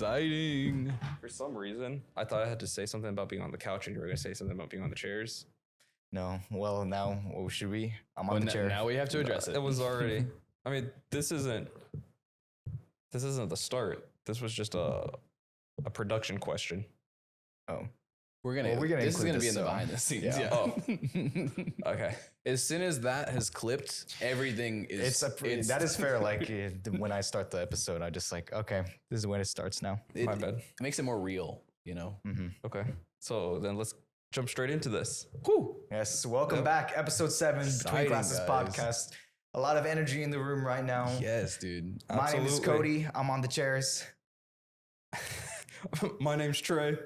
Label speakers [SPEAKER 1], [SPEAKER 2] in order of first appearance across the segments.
[SPEAKER 1] Exciting.
[SPEAKER 2] For some reason, I thought I had to say something about being on the couch, and you were gonna say something about being on the chairs.
[SPEAKER 3] No. Well, now what should we? I'm on the chair.
[SPEAKER 1] Now we have to address it.
[SPEAKER 2] It was already. I mean, this isn't the start. This was just a production question.
[SPEAKER 3] Oh.
[SPEAKER 1] We're gonna this is gonna be in the behind the scenes.
[SPEAKER 3] Yeah.
[SPEAKER 2] Oh. Okay.
[SPEAKER 1] As soon as that has clipped, everything is.
[SPEAKER 3] That is fair. Like when I start the episode, I just like, okay, this is when it starts now.
[SPEAKER 2] My bad.
[SPEAKER 1] It makes it more real, you know.
[SPEAKER 3] Mm-hmm.
[SPEAKER 2] Okay. So then let's jump straight into this.
[SPEAKER 1] Whew.
[SPEAKER 3] Yes. Welcome back, episode 7, Between
[SPEAKER 1] Exciting,
[SPEAKER 3] Classes
[SPEAKER 1] guys.
[SPEAKER 3] podcast. A lot of energy in the room right now.
[SPEAKER 1] Yes, dude.
[SPEAKER 3] My name is
[SPEAKER 2] Absolutely.
[SPEAKER 3] Cody. I'm on the chairs.
[SPEAKER 2] My name's Trey.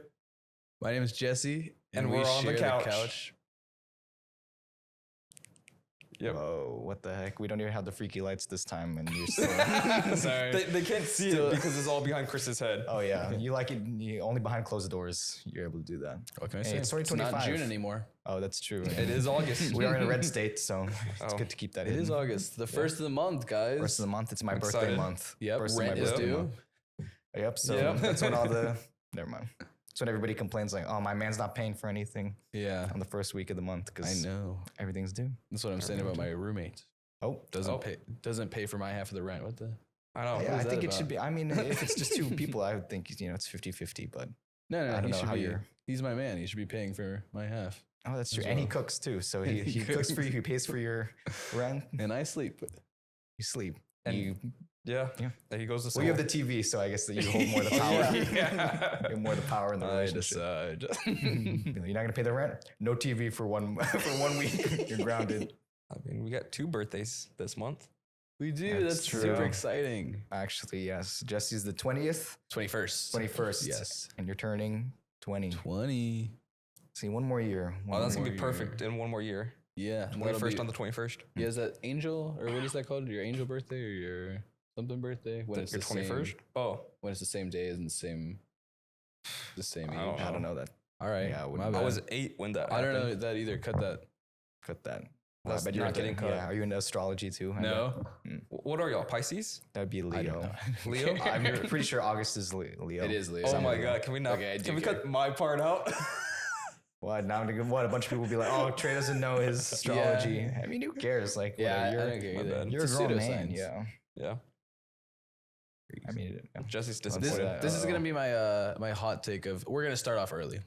[SPEAKER 1] My name is Jesse,
[SPEAKER 2] And
[SPEAKER 1] we
[SPEAKER 2] we're on the
[SPEAKER 1] share
[SPEAKER 2] couch. Yep.
[SPEAKER 3] Whoa, what the heck? We don't even have the freaky lights this time, and you're still.
[SPEAKER 1] Sorry.
[SPEAKER 2] They can't see it because it's all behind Chris's head.
[SPEAKER 3] Oh yeah, you like it? Only behind closed doors you're able to do that.
[SPEAKER 1] What can I
[SPEAKER 3] Hey,
[SPEAKER 1] say?
[SPEAKER 3] it's
[SPEAKER 1] It's
[SPEAKER 3] 2025.
[SPEAKER 1] not June anymore.
[SPEAKER 3] Oh, that's true.
[SPEAKER 2] It is August.
[SPEAKER 3] We are in a red state, so it's
[SPEAKER 2] Oh.
[SPEAKER 3] good to keep that.
[SPEAKER 1] It
[SPEAKER 3] hidden.
[SPEAKER 1] is August, the first of the month, guys.
[SPEAKER 3] First of the month. It's my
[SPEAKER 2] I'm
[SPEAKER 3] birthday
[SPEAKER 2] excited.
[SPEAKER 3] month.
[SPEAKER 1] Yep,
[SPEAKER 3] First of
[SPEAKER 1] rent
[SPEAKER 3] my
[SPEAKER 1] is
[SPEAKER 3] birthday
[SPEAKER 1] due.
[SPEAKER 3] month. Yep. So
[SPEAKER 2] Yep.
[SPEAKER 3] that's when all the. Never mind. That's when everybody complains like, "Oh, my man's not paying for anything
[SPEAKER 1] Yeah,
[SPEAKER 3] on the first week of the month
[SPEAKER 1] I
[SPEAKER 3] because
[SPEAKER 1] know.
[SPEAKER 3] everything's due."
[SPEAKER 1] That's what I'm saying about my roommate.
[SPEAKER 3] Oh,
[SPEAKER 1] Doesn't pay for my half of the rent. What the?
[SPEAKER 2] I know.
[SPEAKER 3] yeah. I
[SPEAKER 1] is
[SPEAKER 3] think
[SPEAKER 1] that
[SPEAKER 3] it should
[SPEAKER 1] about?
[SPEAKER 3] be. I mean, if it's just two people, I would think it's 50-50. But
[SPEAKER 1] No,
[SPEAKER 3] I don't
[SPEAKER 1] he
[SPEAKER 3] know
[SPEAKER 1] should
[SPEAKER 3] how
[SPEAKER 1] be.
[SPEAKER 3] you're.
[SPEAKER 1] He's my man. He should be paying for my half.
[SPEAKER 3] Oh, that's
[SPEAKER 1] As
[SPEAKER 3] true. And he
[SPEAKER 1] well.
[SPEAKER 3] cooks too. So he
[SPEAKER 1] He
[SPEAKER 3] cooks for you.
[SPEAKER 1] cooks.
[SPEAKER 3] He pays for your rent.
[SPEAKER 1] And I sleep.
[SPEAKER 3] You sleep.
[SPEAKER 2] And-
[SPEAKER 3] You.
[SPEAKER 2] Yeah.
[SPEAKER 3] Yeah.
[SPEAKER 2] There he goes.
[SPEAKER 3] Well, you have the TV, so I guess that you hold more of the power.
[SPEAKER 2] Yeah.
[SPEAKER 3] You have more of the power in the
[SPEAKER 1] I
[SPEAKER 3] relationship.
[SPEAKER 1] decide.
[SPEAKER 3] You're not gonna pay the rent. No TV for one for 1 week. You're grounded.
[SPEAKER 2] I mean, we got 2 birthdays this month.
[SPEAKER 1] We do.
[SPEAKER 3] That's
[SPEAKER 1] That's
[SPEAKER 3] true.
[SPEAKER 1] super exciting.
[SPEAKER 3] Actually, yes. Jesse's the 20th,
[SPEAKER 1] 21st.
[SPEAKER 3] 21st.
[SPEAKER 1] Yes.
[SPEAKER 3] And you're turning 20.
[SPEAKER 1] 20.
[SPEAKER 3] See, one more year.
[SPEAKER 2] Oh, that's gonna
[SPEAKER 1] more
[SPEAKER 2] be perfect in one more year.
[SPEAKER 1] Yeah.
[SPEAKER 2] 21st on the 21st.
[SPEAKER 1] Yeah, is that angel or what is that called? Your angel birthday or your something birthday? When it's
[SPEAKER 2] Your
[SPEAKER 1] the same-
[SPEAKER 2] 21st. Oh,
[SPEAKER 1] When it's the same day as and the same
[SPEAKER 2] I don't
[SPEAKER 1] age.
[SPEAKER 3] I don't know that.
[SPEAKER 1] All right.
[SPEAKER 3] Yeah, I
[SPEAKER 1] my
[SPEAKER 3] wouldn't-
[SPEAKER 1] bad.
[SPEAKER 2] I was 8 when that
[SPEAKER 1] I don't
[SPEAKER 2] happened.
[SPEAKER 1] know that either. Cut that.
[SPEAKER 3] Cut that.
[SPEAKER 2] That's
[SPEAKER 3] I bet
[SPEAKER 2] not
[SPEAKER 3] you're
[SPEAKER 2] getting cut.
[SPEAKER 3] Yeah. Are you into astrology too? I bet.
[SPEAKER 1] No.
[SPEAKER 2] What are y'all, Pisces?
[SPEAKER 3] That'd be
[SPEAKER 1] I don't
[SPEAKER 3] Leo.
[SPEAKER 1] know.
[SPEAKER 2] Leo?
[SPEAKER 3] I'm pretty sure August is Leo.
[SPEAKER 1] It is Leo.
[SPEAKER 2] Oh my
[SPEAKER 3] Leo.
[SPEAKER 2] god, can we not?
[SPEAKER 1] Okay, I do
[SPEAKER 2] can we
[SPEAKER 1] care.
[SPEAKER 2] cut my part out?
[SPEAKER 3] What now? What a bunch of people will be like, "Oh, Trey doesn't know his astrology." I mean, who cares? Like,
[SPEAKER 1] Yeah,
[SPEAKER 3] whatever,
[SPEAKER 1] I don't care
[SPEAKER 2] my
[SPEAKER 1] either.
[SPEAKER 2] bad.
[SPEAKER 3] you're a
[SPEAKER 1] It's
[SPEAKER 3] grown man.
[SPEAKER 1] pseudoscience.
[SPEAKER 3] Yeah.
[SPEAKER 2] Yeah.
[SPEAKER 3] I mean, yeah.
[SPEAKER 2] Jesse's
[SPEAKER 1] This,
[SPEAKER 2] disappointed.
[SPEAKER 1] this is gonna be my my hot take of we're gonna start off early.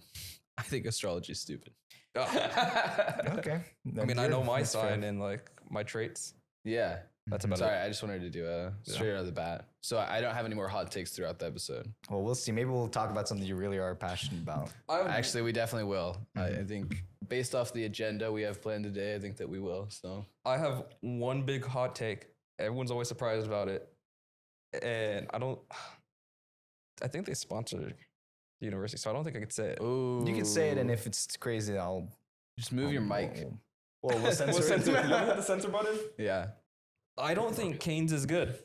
[SPEAKER 1] I think astrology is stupid.
[SPEAKER 3] Okay.
[SPEAKER 2] I mean, I know my sign and like my traits.
[SPEAKER 1] Yeah.
[SPEAKER 2] That's about
[SPEAKER 1] Sorry,
[SPEAKER 2] it.
[SPEAKER 1] I just wanted to do a straight out of the bat. So I don't have any more hot takes throughout the episode.
[SPEAKER 3] Well, we'll see. Maybe we'll talk about something you really are passionate about.
[SPEAKER 1] Actually, we definitely will. I think based off the agenda we have planned today, I think that we will. So
[SPEAKER 2] I have one big hot take. Everyone's always surprised about it. And I think they sponsored the university, so I don't think I could say it.
[SPEAKER 1] ooh,
[SPEAKER 3] You can say it, and if it's crazy, I'll
[SPEAKER 1] just move your mic.
[SPEAKER 3] Well, we'll censor
[SPEAKER 2] We'll
[SPEAKER 3] it.
[SPEAKER 2] censor it. You want to hit the censor button?
[SPEAKER 1] Yeah.
[SPEAKER 2] I don't think Keynes is good.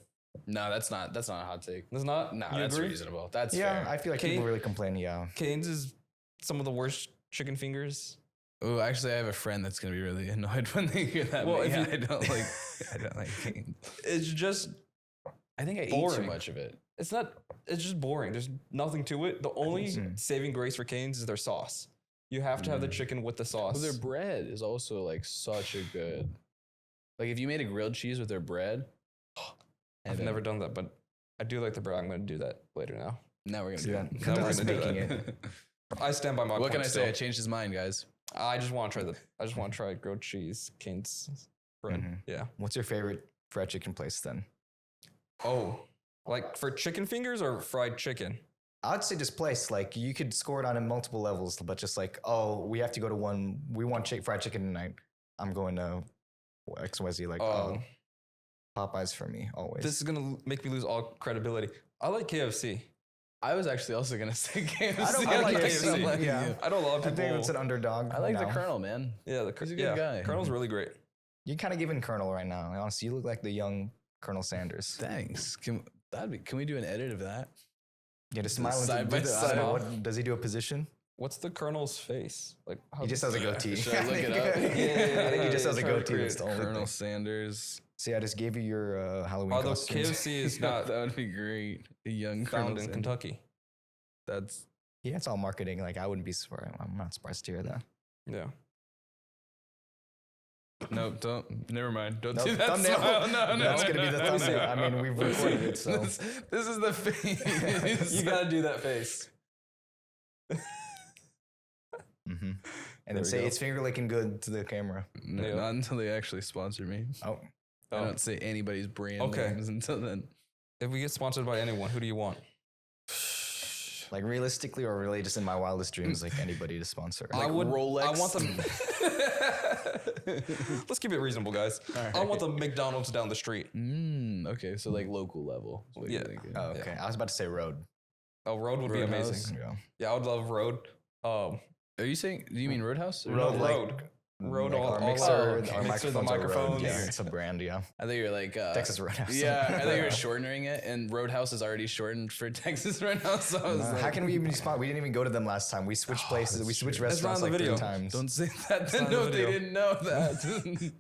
[SPEAKER 1] No, that's not a hot take.
[SPEAKER 2] It's not?
[SPEAKER 1] No,
[SPEAKER 2] You
[SPEAKER 1] that's
[SPEAKER 2] agree?
[SPEAKER 1] reasonable. That's
[SPEAKER 3] Yeah,
[SPEAKER 1] fair.
[SPEAKER 3] I feel like
[SPEAKER 2] Kane-
[SPEAKER 3] people really complain. Yeah.
[SPEAKER 2] Keynes is some of the worst chicken fingers.
[SPEAKER 1] Oh, actually, I have a friend that's gonna be really annoyed when they hear that.
[SPEAKER 2] Well,
[SPEAKER 1] Well,
[SPEAKER 2] if
[SPEAKER 1] yeah,
[SPEAKER 2] you-
[SPEAKER 1] I don't like Kane.
[SPEAKER 2] It's just
[SPEAKER 1] I think I eat
[SPEAKER 2] Boring.
[SPEAKER 1] too much of it.
[SPEAKER 2] it's just boring. There's nothing to it. The only saving grace for Keynes is their sauce. You have to have the chicken with the sauce.
[SPEAKER 1] Well, their bread is also like such a good. Like if you made a grilled cheese with their bread.
[SPEAKER 2] I've never done that, but I do like the bread. I'm going to do that later now.
[SPEAKER 1] Now we're gonna
[SPEAKER 3] See
[SPEAKER 1] do
[SPEAKER 3] that?
[SPEAKER 1] it.
[SPEAKER 2] Now we're
[SPEAKER 3] Us
[SPEAKER 2] gonna do
[SPEAKER 3] making
[SPEAKER 2] that.
[SPEAKER 3] it.
[SPEAKER 2] I stand by my
[SPEAKER 1] What can I
[SPEAKER 2] point
[SPEAKER 1] say? I
[SPEAKER 2] still.
[SPEAKER 1] changed his mind, guys.
[SPEAKER 2] I just want to try grilled cheese, Keynes bread.
[SPEAKER 3] Mhm.
[SPEAKER 2] Yeah.
[SPEAKER 3] What's your favorite fried chicken place then?
[SPEAKER 2] Oh, like for chicken fingers or fried chicken?
[SPEAKER 3] I'd say just place. Like you could score it on multiple levels, but just like, oh, we have to go to one. We want fried chicken tonight. I'm going to XYZ. Like,
[SPEAKER 2] Oh.
[SPEAKER 3] Popeyes for me always.
[SPEAKER 2] This is gonna make me lose all credibility. I like KFC.
[SPEAKER 1] I was actually also gonna say KFC.
[SPEAKER 3] I like
[SPEAKER 2] KFC.
[SPEAKER 1] I'm letting
[SPEAKER 3] Yeah.
[SPEAKER 1] you.
[SPEAKER 2] I know a lot of
[SPEAKER 3] I
[SPEAKER 2] people.
[SPEAKER 3] think it's an underdog.
[SPEAKER 1] I like the
[SPEAKER 3] now.
[SPEAKER 1] Colonel, man.
[SPEAKER 2] Yeah,
[SPEAKER 1] He's a good guy.
[SPEAKER 2] Colonel's really great.
[SPEAKER 3] You're kind of giving Colonel right now. Honestly, you look like the young Colonel Sanders.
[SPEAKER 1] Thanks. Can we do an edit of that?
[SPEAKER 3] Get a smile.
[SPEAKER 1] Side by
[SPEAKER 3] I don't
[SPEAKER 1] side.
[SPEAKER 3] know, what, does he do a position?
[SPEAKER 2] What's the Colonel's face? Like how
[SPEAKER 3] He just has a goatee.
[SPEAKER 1] Should I look it up?
[SPEAKER 3] I think he just has a
[SPEAKER 2] Try to
[SPEAKER 3] goatee. That's
[SPEAKER 2] create
[SPEAKER 3] the only
[SPEAKER 1] Colonel
[SPEAKER 3] thing.
[SPEAKER 1] Sanders.
[SPEAKER 3] See, I just gave you your Halloween
[SPEAKER 2] Although
[SPEAKER 3] costumes.
[SPEAKER 2] KFC is not
[SPEAKER 1] that would be great. A young
[SPEAKER 2] found
[SPEAKER 1] Colonel
[SPEAKER 2] in
[SPEAKER 1] Sanders.
[SPEAKER 2] Kentucky. That's
[SPEAKER 3] Yeah, it's all marketing. Like I wouldn't be surprised. I'm not surprised to hear that.
[SPEAKER 2] yeah.
[SPEAKER 1] No, don't. Never mind. Don't
[SPEAKER 3] Nope,
[SPEAKER 1] do that.
[SPEAKER 3] thumbnail.
[SPEAKER 1] Smile. No, no.
[SPEAKER 3] That's gonna be the
[SPEAKER 1] no, no,
[SPEAKER 3] thumbnail.
[SPEAKER 1] no.
[SPEAKER 3] I mean, we've recorded it, so
[SPEAKER 1] This is the face.
[SPEAKER 2] You gotta do that face.
[SPEAKER 3] and
[SPEAKER 2] There
[SPEAKER 3] then
[SPEAKER 2] we
[SPEAKER 3] say
[SPEAKER 2] go.
[SPEAKER 3] it's finger licking good to the camera.
[SPEAKER 1] No,
[SPEAKER 2] Yeah.
[SPEAKER 1] not until they actually sponsor me.
[SPEAKER 3] Oh,
[SPEAKER 1] I don't say anybody's brand
[SPEAKER 2] Okay.
[SPEAKER 1] names until then.
[SPEAKER 2] If we get sponsored by anyone, who do you want?
[SPEAKER 3] like realistically, or really just in my wildest dreams, like anybody to sponsor.
[SPEAKER 2] I
[SPEAKER 1] Like
[SPEAKER 2] would.
[SPEAKER 1] Rolex.
[SPEAKER 2] I want them. Let's keep it reasonable, guys. I want the McDonald's down the street.
[SPEAKER 1] Okay, so like local level. is what you're
[SPEAKER 2] Yeah.
[SPEAKER 1] thinking.
[SPEAKER 3] Oh, okay. I was about to say road.
[SPEAKER 2] Oh, Road would be
[SPEAKER 1] Roadhouse.
[SPEAKER 2] amazing.
[SPEAKER 3] Yeah.
[SPEAKER 2] Yeah, I would love Road.
[SPEAKER 1] Are you saying? Do you mean Roadhouse? Or
[SPEAKER 3] Road,
[SPEAKER 1] no?
[SPEAKER 3] like-
[SPEAKER 2] Road. Road
[SPEAKER 3] Like
[SPEAKER 2] all-
[SPEAKER 3] our
[SPEAKER 2] all
[SPEAKER 3] mixer,
[SPEAKER 2] out.
[SPEAKER 3] our
[SPEAKER 2] Mixer, the
[SPEAKER 3] microphones are Road.
[SPEAKER 2] microphones.
[SPEAKER 3] Yeah, it's a brand. Yeah,
[SPEAKER 1] I think you're like
[SPEAKER 3] Texas Roadhouse.
[SPEAKER 1] Yeah, I think you were shortening it, and Roadhouse is already shortened for Texas Roadhouse. So I was
[SPEAKER 3] How
[SPEAKER 1] like,
[SPEAKER 3] can we even respond? We didn't even go to them last time. We switched places.
[SPEAKER 1] that's
[SPEAKER 3] We switched
[SPEAKER 1] true.
[SPEAKER 2] That's not
[SPEAKER 3] restaurants
[SPEAKER 2] in the
[SPEAKER 3] like 3
[SPEAKER 2] video.
[SPEAKER 3] times.
[SPEAKER 1] Don't say that. Then
[SPEAKER 2] not in
[SPEAKER 1] no,
[SPEAKER 2] the
[SPEAKER 1] they
[SPEAKER 2] video.
[SPEAKER 1] didn't know that.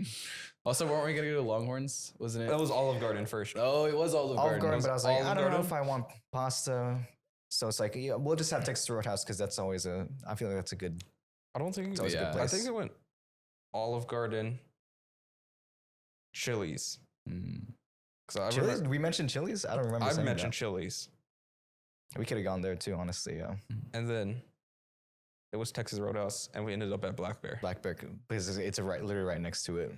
[SPEAKER 1] Also, weren't we gonna go to Longhorns? Wasn't it?
[SPEAKER 2] That was Olive Garden first.
[SPEAKER 1] Oh, it was Olive
[SPEAKER 3] Olive
[SPEAKER 1] Garden.
[SPEAKER 3] Garden, but I was like,
[SPEAKER 2] Olive
[SPEAKER 3] I don't know
[SPEAKER 2] Garden?
[SPEAKER 3] if I want pasta. So it's like, yeah, we'll just have Texas Roadhouse because that's always a. I feel like that's a good.
[SPEAKER 2] I don't think.
[SPEAKER 3] It's always a good
[SPEAKER 1] Yeah.
[SPEAKER 2] I
[SPEAKER 3] place.
[SPEAKER 2] think it went Olive Garden, Chili's.
[SPEAKER 1] Mm.
[SPEAKER 2] Because I
[SPEAKER 3] Chili's?
[SPEAKER 2] remember,
[SPEAKER 3] We mentioned Chili's. I don't remember.
[SPEAKER 2] I've
[SPEAKER 3] saying
[SPEAKER 2] mentioned
[SPEAKER 3] that.
[SPEAKER 2] Chili's,
[SPEAKER 3] We could have gone there too. Honestly, yeah.
[SPEAKER 2] and then it was Texas Roadhouse, and we ended up at Black Bear.
[SPEAKER 3] Black Bear because it's literally right next to it.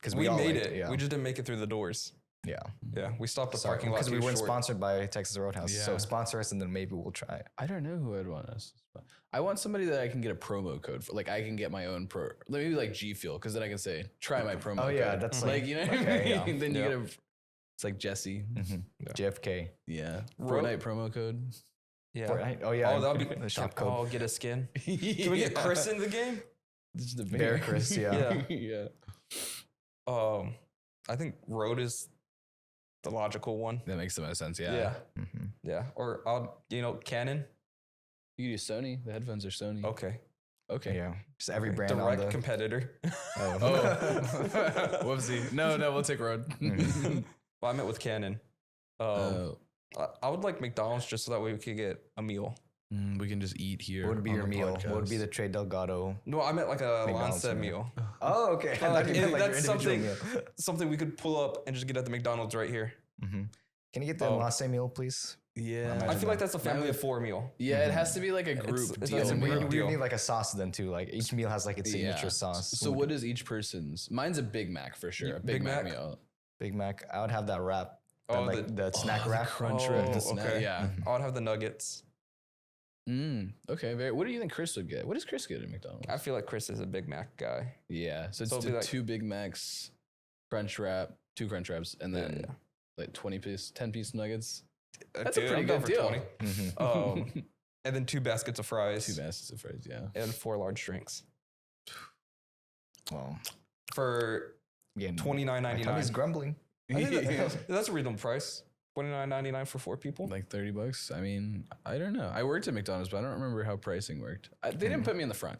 [SPEAKER 3] Because
[SPEAKER 2] We
[SPEAKER 3] all
[SPEAKER 2] made
[SPEAKER 3] liked
[SPEAKER 2] it.
[SPEAKER 3] Yeah.
[SPEAKER 2] We just didn't make it through the doors.
[SPEAKER 3] yeah.
[SPEAKER 2] Yeah, we stopped the
[SPEAKER 3] Sorry,
[SPEAKER 2] parking lot
[SPEAKER 3] because we
[SPEAKER 2] too
[SPEAKER 3] weren't
[SPEAKER 2] short.
[SPEAKER 3] sponsored by Texas Roadhouse. So
[SPEAKER 1] Yeah.
[SPEAKER 3] sponsor us, and then maybe we'll try it.
[SPEAKER 1] I don't know who I'd want us. I want somebody that I can get a promo code for. Like I can get my own maybe like G Fuel, because then I can say try my promo.
[SPEAKER 3] Oh, yeah,
[SPEAKER 1] code.
[SPEAKER 3] that's
[SPEAKER 1] like
[SPEAKER 3] like-
[SPEAKER 1] you know. What
[SPEAKER 3] okay,
[SPEAKER 1] I mean?
[SPEAKER 3] yeah.
[SPEAKER 1] Then you
[SPEAKER 2] Yeah.
[SPEAKER 1] get a. It's like Jesse.
[SPEAKER 2] Yeah.
[SPEAKER 3] JFK.
[SPEAKER 1] Yeah.
[SPEAKER 2] Ro-
[SPEAKER 1] Fortnite promo code.
[SPEAKER 2] Yeah.
[SPEAKER 3] Fortnite. Oh yeah.
[SPEAKER 2] Oh, that'd be
[SPEAKER 3] the shop
[SPEAKER 2] Oh,
[SPEAKER 3] code.
[SPEAKER 2] get a skin. Can we get Chris in the game?
[SPEAKER 1] Just a
[SPEAKER 3] Bear Chris. Yeah.
[SPEAKER 2] Yeah.
[SPEAKER 1] Yeah.
[SPEAKER 2] I think Road is the logical one.
[SPEAKER 1] That makes the most sense. Yeah.
[SPEAKER 2] Yeah.
[SPEAKER 3] Mhm.
[SPEAKER 2] Yeah. Or Canon.
[SPEAKER 1] You can use Sony. The headphones are Sony.
[SPEAKER 2] Okay.
[SPEAKER 1] Okay.
[SPEAKER 3] Yeah. Just every brand on
[SPEAKER 2] Direct
[SPEAKER 3] the.
[SPEAKER 2] competitor.
[SPEAKER 3] Oh.
[SPEAKER 1] Whoopsie. No, we'll take Road.
[SPEAKER 2] Well, I meant with Canon.
[SPEAKER 1] Oh.
[SPEAKER 2] I would like McDonald's just so that way we could get a meal.
[SPEAKER 1] We can just eat here.
[SPEAKER 3] What would be
[SPEAKER 1] on
[SPEAKER 3] your
[SPEAKER 1] the
[SPEAKER 3] meal? What would be
[SPEAKER 1] podcast.
[SPEAKER 3] the Trey Delgado?
[SPEAKER 2] No, I meant like a
[SPEAKER 3] McDonald's
[SPEAKER 2] Lancet
[SPEAKER 3] meal.
[SPEAKER 2] meal.
[SPEAKER 3] Oh, okay. I thought
[SPEAKER 2] Like,
[SPEAKER 3] you meant like your
[SPEAKER 2] that's
[SPEAKER 3] individual
[SPEAKER 2] something-
[SPEAKER 3] meal.
[SPEAKER 2] Something we could pull up and just get at the McDonald's right here.
[SPEAKER 3] Mhm. Can you get the
[SPEAKER 2] Oh.
[SPEAKER 3] latte meal, please?
[SPEAKER 1] Yeah.
[SPEAKER 3] Imagine
[SPEAKER 2] I feel like
[SPEAKER 3] that.
[SPEAKER 2] that's a family of 4 meal.
[SPEAKER 1] Yeah, it has to be like a group
[SPEAKER 2] it's
[SPEAKER 1] deal.
[SPEAKER 2] like a
[SPEAKER 3] And we,
[SPEAKER 2] group
[SPEAKER 3] we
[SPEAKER 2] deal.
[SPEAKER 3] need like a sauce then too. Like each meal has like its signature sauce.
[SPEAKER 1] So what is each person's? Mine's a Big Mac for sure. A Big,
[SPEAKER 2] Big
[SPEAKER 1] Mac
[SPEAKER 2] Mac?
[SPEAKER 1] meal.
[SPEAKER 3] Big Mac. I would have that wrap.
[SPEAKER 2] Oh,
[SPEAKER 3] That, the snack
[SPEAKER 1] the
[SPEAKER 3] wrap.
[SPEAKER 1] crunch
[SPEAKER 2] Oh,
[SPEAKER 1] wrap. The snack.
[SPEAKER 2] okay.
[SPEAKER 1] Yeah.
[SPEAKER 2] I would have the nuggets.
[SPEAKER 1] Okay. What do you think Chris would get? What does Chris get at McDonald's?
[SPEAKER 2] I feel like Chris is a Big Mac guy.
[SPEAKER 1] Yeah. So it's
[SPEAKER 2] So it'd be like-
[SPEAKER 1] 2 Big Macs, crunch wrap, 2 crunch wraps, and then
[SPEAKER 2] Yeah.
[SPEAKER 1] like 10-piece nuggets.
[SPEAKER 2] That's
[SPEAKER 1] a pretty
[SPEAKER 2] I'm down
[SPEAKER 1] good
[SPEAKER 2] for
[SPEAKER 1] deal.
[SPEAKER 2] 20.
[SPEAKER 3] Mhm.
[SPEAKER 2] And then 2 baskets of fries
[SPEAKER 1] 2 baskets of fries. Yeah.
[SPEAKER 2] and 4 large drinks
[SPEAKER 3] Well,
[SPEAKER 2] for
[SPEAKER 3] again, my
[SPEAKER 2] $29.99.
[SPEAKER 3] tummy's grumbling.
[SPEAKER 2] I think that's a reasonable price. $29.99 for 4 people.
[SPEAKER 1] Like $30. I mean, I don't know. I worked at McDonald's, but I don't remember how pricing worked. They didn't put me in the front.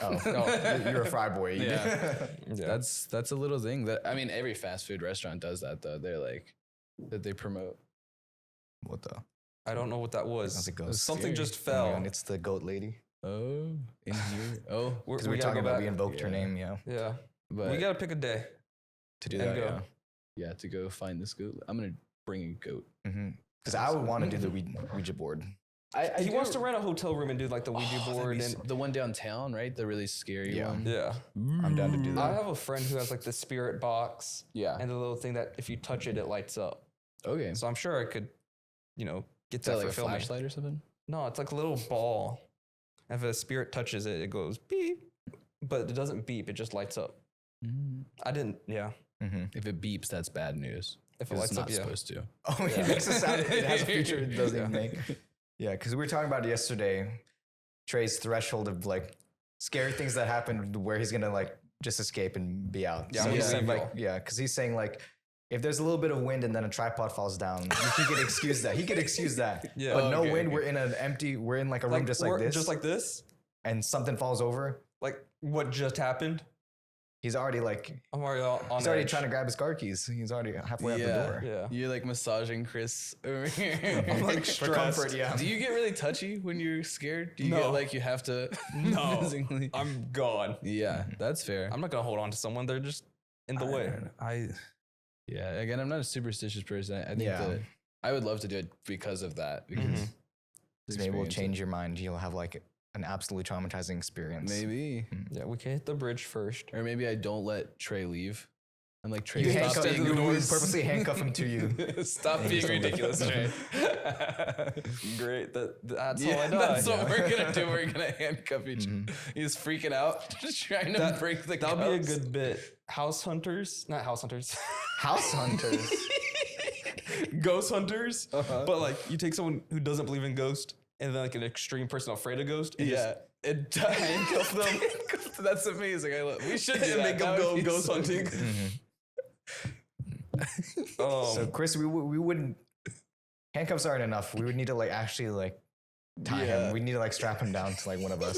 [SPEAKER 3] Oh, no, you're a fry boy.
[SPEAKER 1] Yeah.
[SPEAKER 2] Yeah.
[SPEAKER 1] That's a little thing that I mean every fast food restaurant does that though. They're like that they promote.
[SPEAKER 3] What the?
[SPEAKER 2] I don't know what that was.
[SPEAKER 3] How's it go?
[SPEAKER 2] Something
[SPEAKER 1] Scary.
[SPEAKER 2] just
[SPEAKER 3] Oh my
[SPEAKER 2] fell.
[SPEAKER 3] God, it's the goat lady.
[SPEAKER 1] Oh, in here. Oh,
[SPEAKER 3] Because
[SPEAKER 2] we
[SPEAKER 3] we're
[SPEAKER 2] gotta
[SPEAKER 3] talking
[SPEAKER 2] go
[SPEAKER 3] about
[SPEAKER 2] back.
[SPEAKER 3] we invoked her
[SPEAKER 1] Yeah.
[SPEAKER 3] name, yeah.
[SPEAKER 2] Yeah.
[SPEAKER 1] but
[SPEAKER 2] We got to pick a day.
[SPEAKER 3] To do
[SPEAKER 2] And
[SPEAKER 3] that,
[SPEAKER 2] go.
[SPEAKER 3] yeah.
[SPEAKER 1] yeah, to go find this goat. I'm gonna bring a goat.
[SPEAKER 3] Because I would want to do the Ouija board.
[SPEAKER 2] He wants to rent a hotel room and do like the Ouija board. And
[SPEAKER 1] the one downtown, right? The really scary
[SPEAKER 3] Yeah.
[SPEAKER 1] one.
[SPEAKER 2] yeah.
[SPEAKER 3] I'm down to do
[SPEAKER 2] I
[SPEAKER 3] that.
[SPEAKER 2] have a friend who has like the spirit box
[SPEAKER 1] Yeah.
[SPEAKER 2] and the little thing that if you touch it, it lights up.
[SPEAKER 1] Okay. Is
[SPEAKER 2] So I'm sure I could, get
[SPEAKER 1] that
[SPEAKER 2] that
[SPEAKER 1] like
[SPEAKER 2] for
[SPEAKER 1] a
[SPEAKER 2] filming.
[SPEAKER 1] flashlight or something?
[SPEAKER 2] No, it's like a little ball. If a spirit touches it, it goes beep, but it doesn't beep. It just lights up. I didn't. Yeah.
[SPEAKER 1] If it beeps, that's bad news.
[SPEAKER 2] If it
[SPEAKER 1] 'Cause
[SPEAKER 2] lights
[SPEAKER 1] it's
[SPEAKER 2] up,
[SPEAKER 1] not
[SPEAKER 2] yeah.
[SPEAKER 1] supposed to.
[SPEAKER 3] Oh, it makes a sound. It has a feature it doesn't even make. Yeah, because we were talking about it yesterday. Trey's threshold of like scary things that happen where he's gonna like just escape and be out.
[SPEAKER 2] Yeah,
[SPEAKER 3] so
[SPEAKER 2] I'm
[SPEAKER 3] he
[SPEAKER 2] gonna
[SPEAKER 3] said
[SPEAKER 2] leave
[SPEAKER 3] like
[SPEAKER 2] y'all.
[SPEAKER 3] yeah, because he's saying like if there's a little bit of wind and then a tripod falls down, he could excuse that. He could excuse that.
[SPEAKER 2] Yeah.
[SPEAKER 3] But no
[SPEAKER 1] Okay,
[SPEAKER 3] wind.
[SPEAKER 1] okay.
[SPEAKER 3] We're in an empty. We're in like a room just like
[SPEAKER 2] or
[SPEAKER 3] this.
[SPEAKER 2] Just like this.
[SPEAKER 3] and something falls over.
[SPEAKER 2] Like what just happened.
[SPEAKER 3] He's already like
[SPEAKER 2] I'm already on
[SPEAKER 3] he's already
[SPEAKER 2] edge.
[SPEAKER 3] trying to grab his car keys. He's already halfway out the door.
[SPEAKER 2] Yeah.
[SPEAKER 1] You're like massaging Chris over here.
[SPEAKER 2] I'm like
[SPEAKER 3] For comfort,
[SPEAKER 2] stressed.
[SPEAKER 3] yeah.
[SPEAKER 1] Do you get really touchy when you're scared? Do you
[SPEAKER 2] No.
[SPEAKER 1] get like you have to
[SPEAKER 2] No.
[SPEAKER 1] physically?
[SPEAKER 2] I'm gone.
[SPEAKER 1] Yeah, that's fair.
[SPEAKER 2] I'm not gonna hold on to someone. They're just in the way.
[SPEAKER 1] Yeah, again, I'm not a superstitious person. I think
[SPEAKER 3] Yeah.
[SPEAKER 1] that I would love to do it because of that. Because
[SPEAKER 2] Mhm.
[SPEAKER 3] So maybe we'll
[SPEAKER 1] experience it.
[SPEAKER 3] change your mind. You'll have like an absolutely traumatizing experience.
[SPEAKER 1] Maybe.
[SPEAKER 2] Yeah, we can hit the bridge first.
[SPEAKER 1] Or maybe I don't let Trey leave. I'm like, Trey,
[SPEAKER 3] You
[SPEAKER 1] stop
[SPEAKER 3] handcuff
[SPEAKER 1] being
[SPEAKER 3] him,
[SPEAKER 1] noise.
[SPEAKER 3] purposely handcuff him to you.
[SPEAKER 1] Stop
[SPEAKER 3] And
[SPEAKER 1] being
[SPEAKER 3] just don't let
[SPEAKER 1] ridiculous,
[SPEAKER 3] go.
[SPEAKER 1] Trey.
[SPEAKER 2] Great. That's how
[SPEAKER 1] Yeah,
[SPEAKER 2] I die.
[SPEAKER 1] that's what we're gonna do. We're gonna handcuff each.
[SPEAKER 3] Mhm.
[SPEAKER 1] He's freaking out, just trying to
[SPEAKER 2] That-
[SPEAKER 1] break the.
[SPEAKER 2] That'll be a
[SPEAKER 1] cuffs.
[SPEAKER 2] good bit. House hunters, not house hunters.
[SPEAKER 3] House hunters.
[SPEAKER 2] Ghost hunters.
[SPEAKER 1] Uh-huh.
[SPEAKER 2] But like, you take someone who doesn't believe in ghost, and then like an extreme person afraid of ghost. And
[SPEAKER 1] Yeah, and handcuff them. That's amazing. I love. We should do
[SPEAKER 2] And
[SPEAKER 1] that.
[SPEAKER 2] make them
[SPEAKER 1] That
[SPEAKER 2] go
[SPEAKER 1] would be
[SPEAKER 2] ghost
[SPEAKER 1] so
[SPEAKER 2] hunting.
[SPEAKER 1] good.
[SPEAKER 3] So Chris, we wouldn't handcuffs aren't enough. We would need to like actually like tie
[SPEAKER 1] Yeah.
[SPEAKER 3] him. We need to like strap him down to like one of us.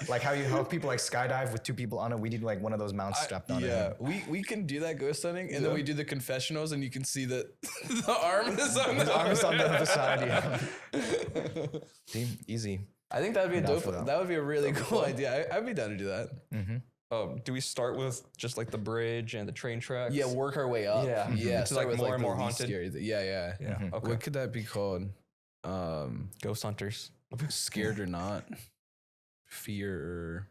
[SPEAKER 3] Like how people like skydive with two people on it. We need like one of those mounts strapped on
[SPEAKER 1] Yeah,
[SPEAKER 3] him.
[SPEAKER 1] we can do that ghost hunting, and
[SPEAKER 2] Yeah.
[SPEAKER 1] then we do the confessionals, and you can see that the arm is on
[SPEAKER 3] His
[SPEAKER 1] the
[SPEAKER 3] arm is on the other side. Yeah. See, easy.
[SPEAKER 1] I think that'd be a
[SPEAKER 3] I'm down
[SPEAKER 1] dope.
[SPEAKER 3] for that.
[SPEAKER 1] That would be a really cool idea. I'd be down to do that.
[SPEAKER 3] Mm-hmm.
[SPEAKER 2] do we start with just like the bridge and the train tracks?
[SPEAKER 1] Yeah, work our way up.
[SPEAKER 2] Yeah.
[SPEAKER 1] yeah.
[SPEAKER 2] To,
[SPEAKER 1] Start
[SPEAKER 2] like,
[SPEAKER 1] with
[SPEAKER 2] more
[SPEAKER 1] like
[SPEAKER 2] and
[SPEAKER 1] the
[SPEAKER 2] more
[SPEAKER 1] least
[SPEAKER 2] haunted.
[SPEAKER 1] scary Yeah, yeah.
[SPEAKER 2] Yeah.
[SPEAKER 3] Mhm.
[SPEAKER 2] Okay.
[SPEAKER 1] What could that be called?
[SPEAKER 2] Ghost hunters.
[SPEAKER 1] Scared or not? Fear or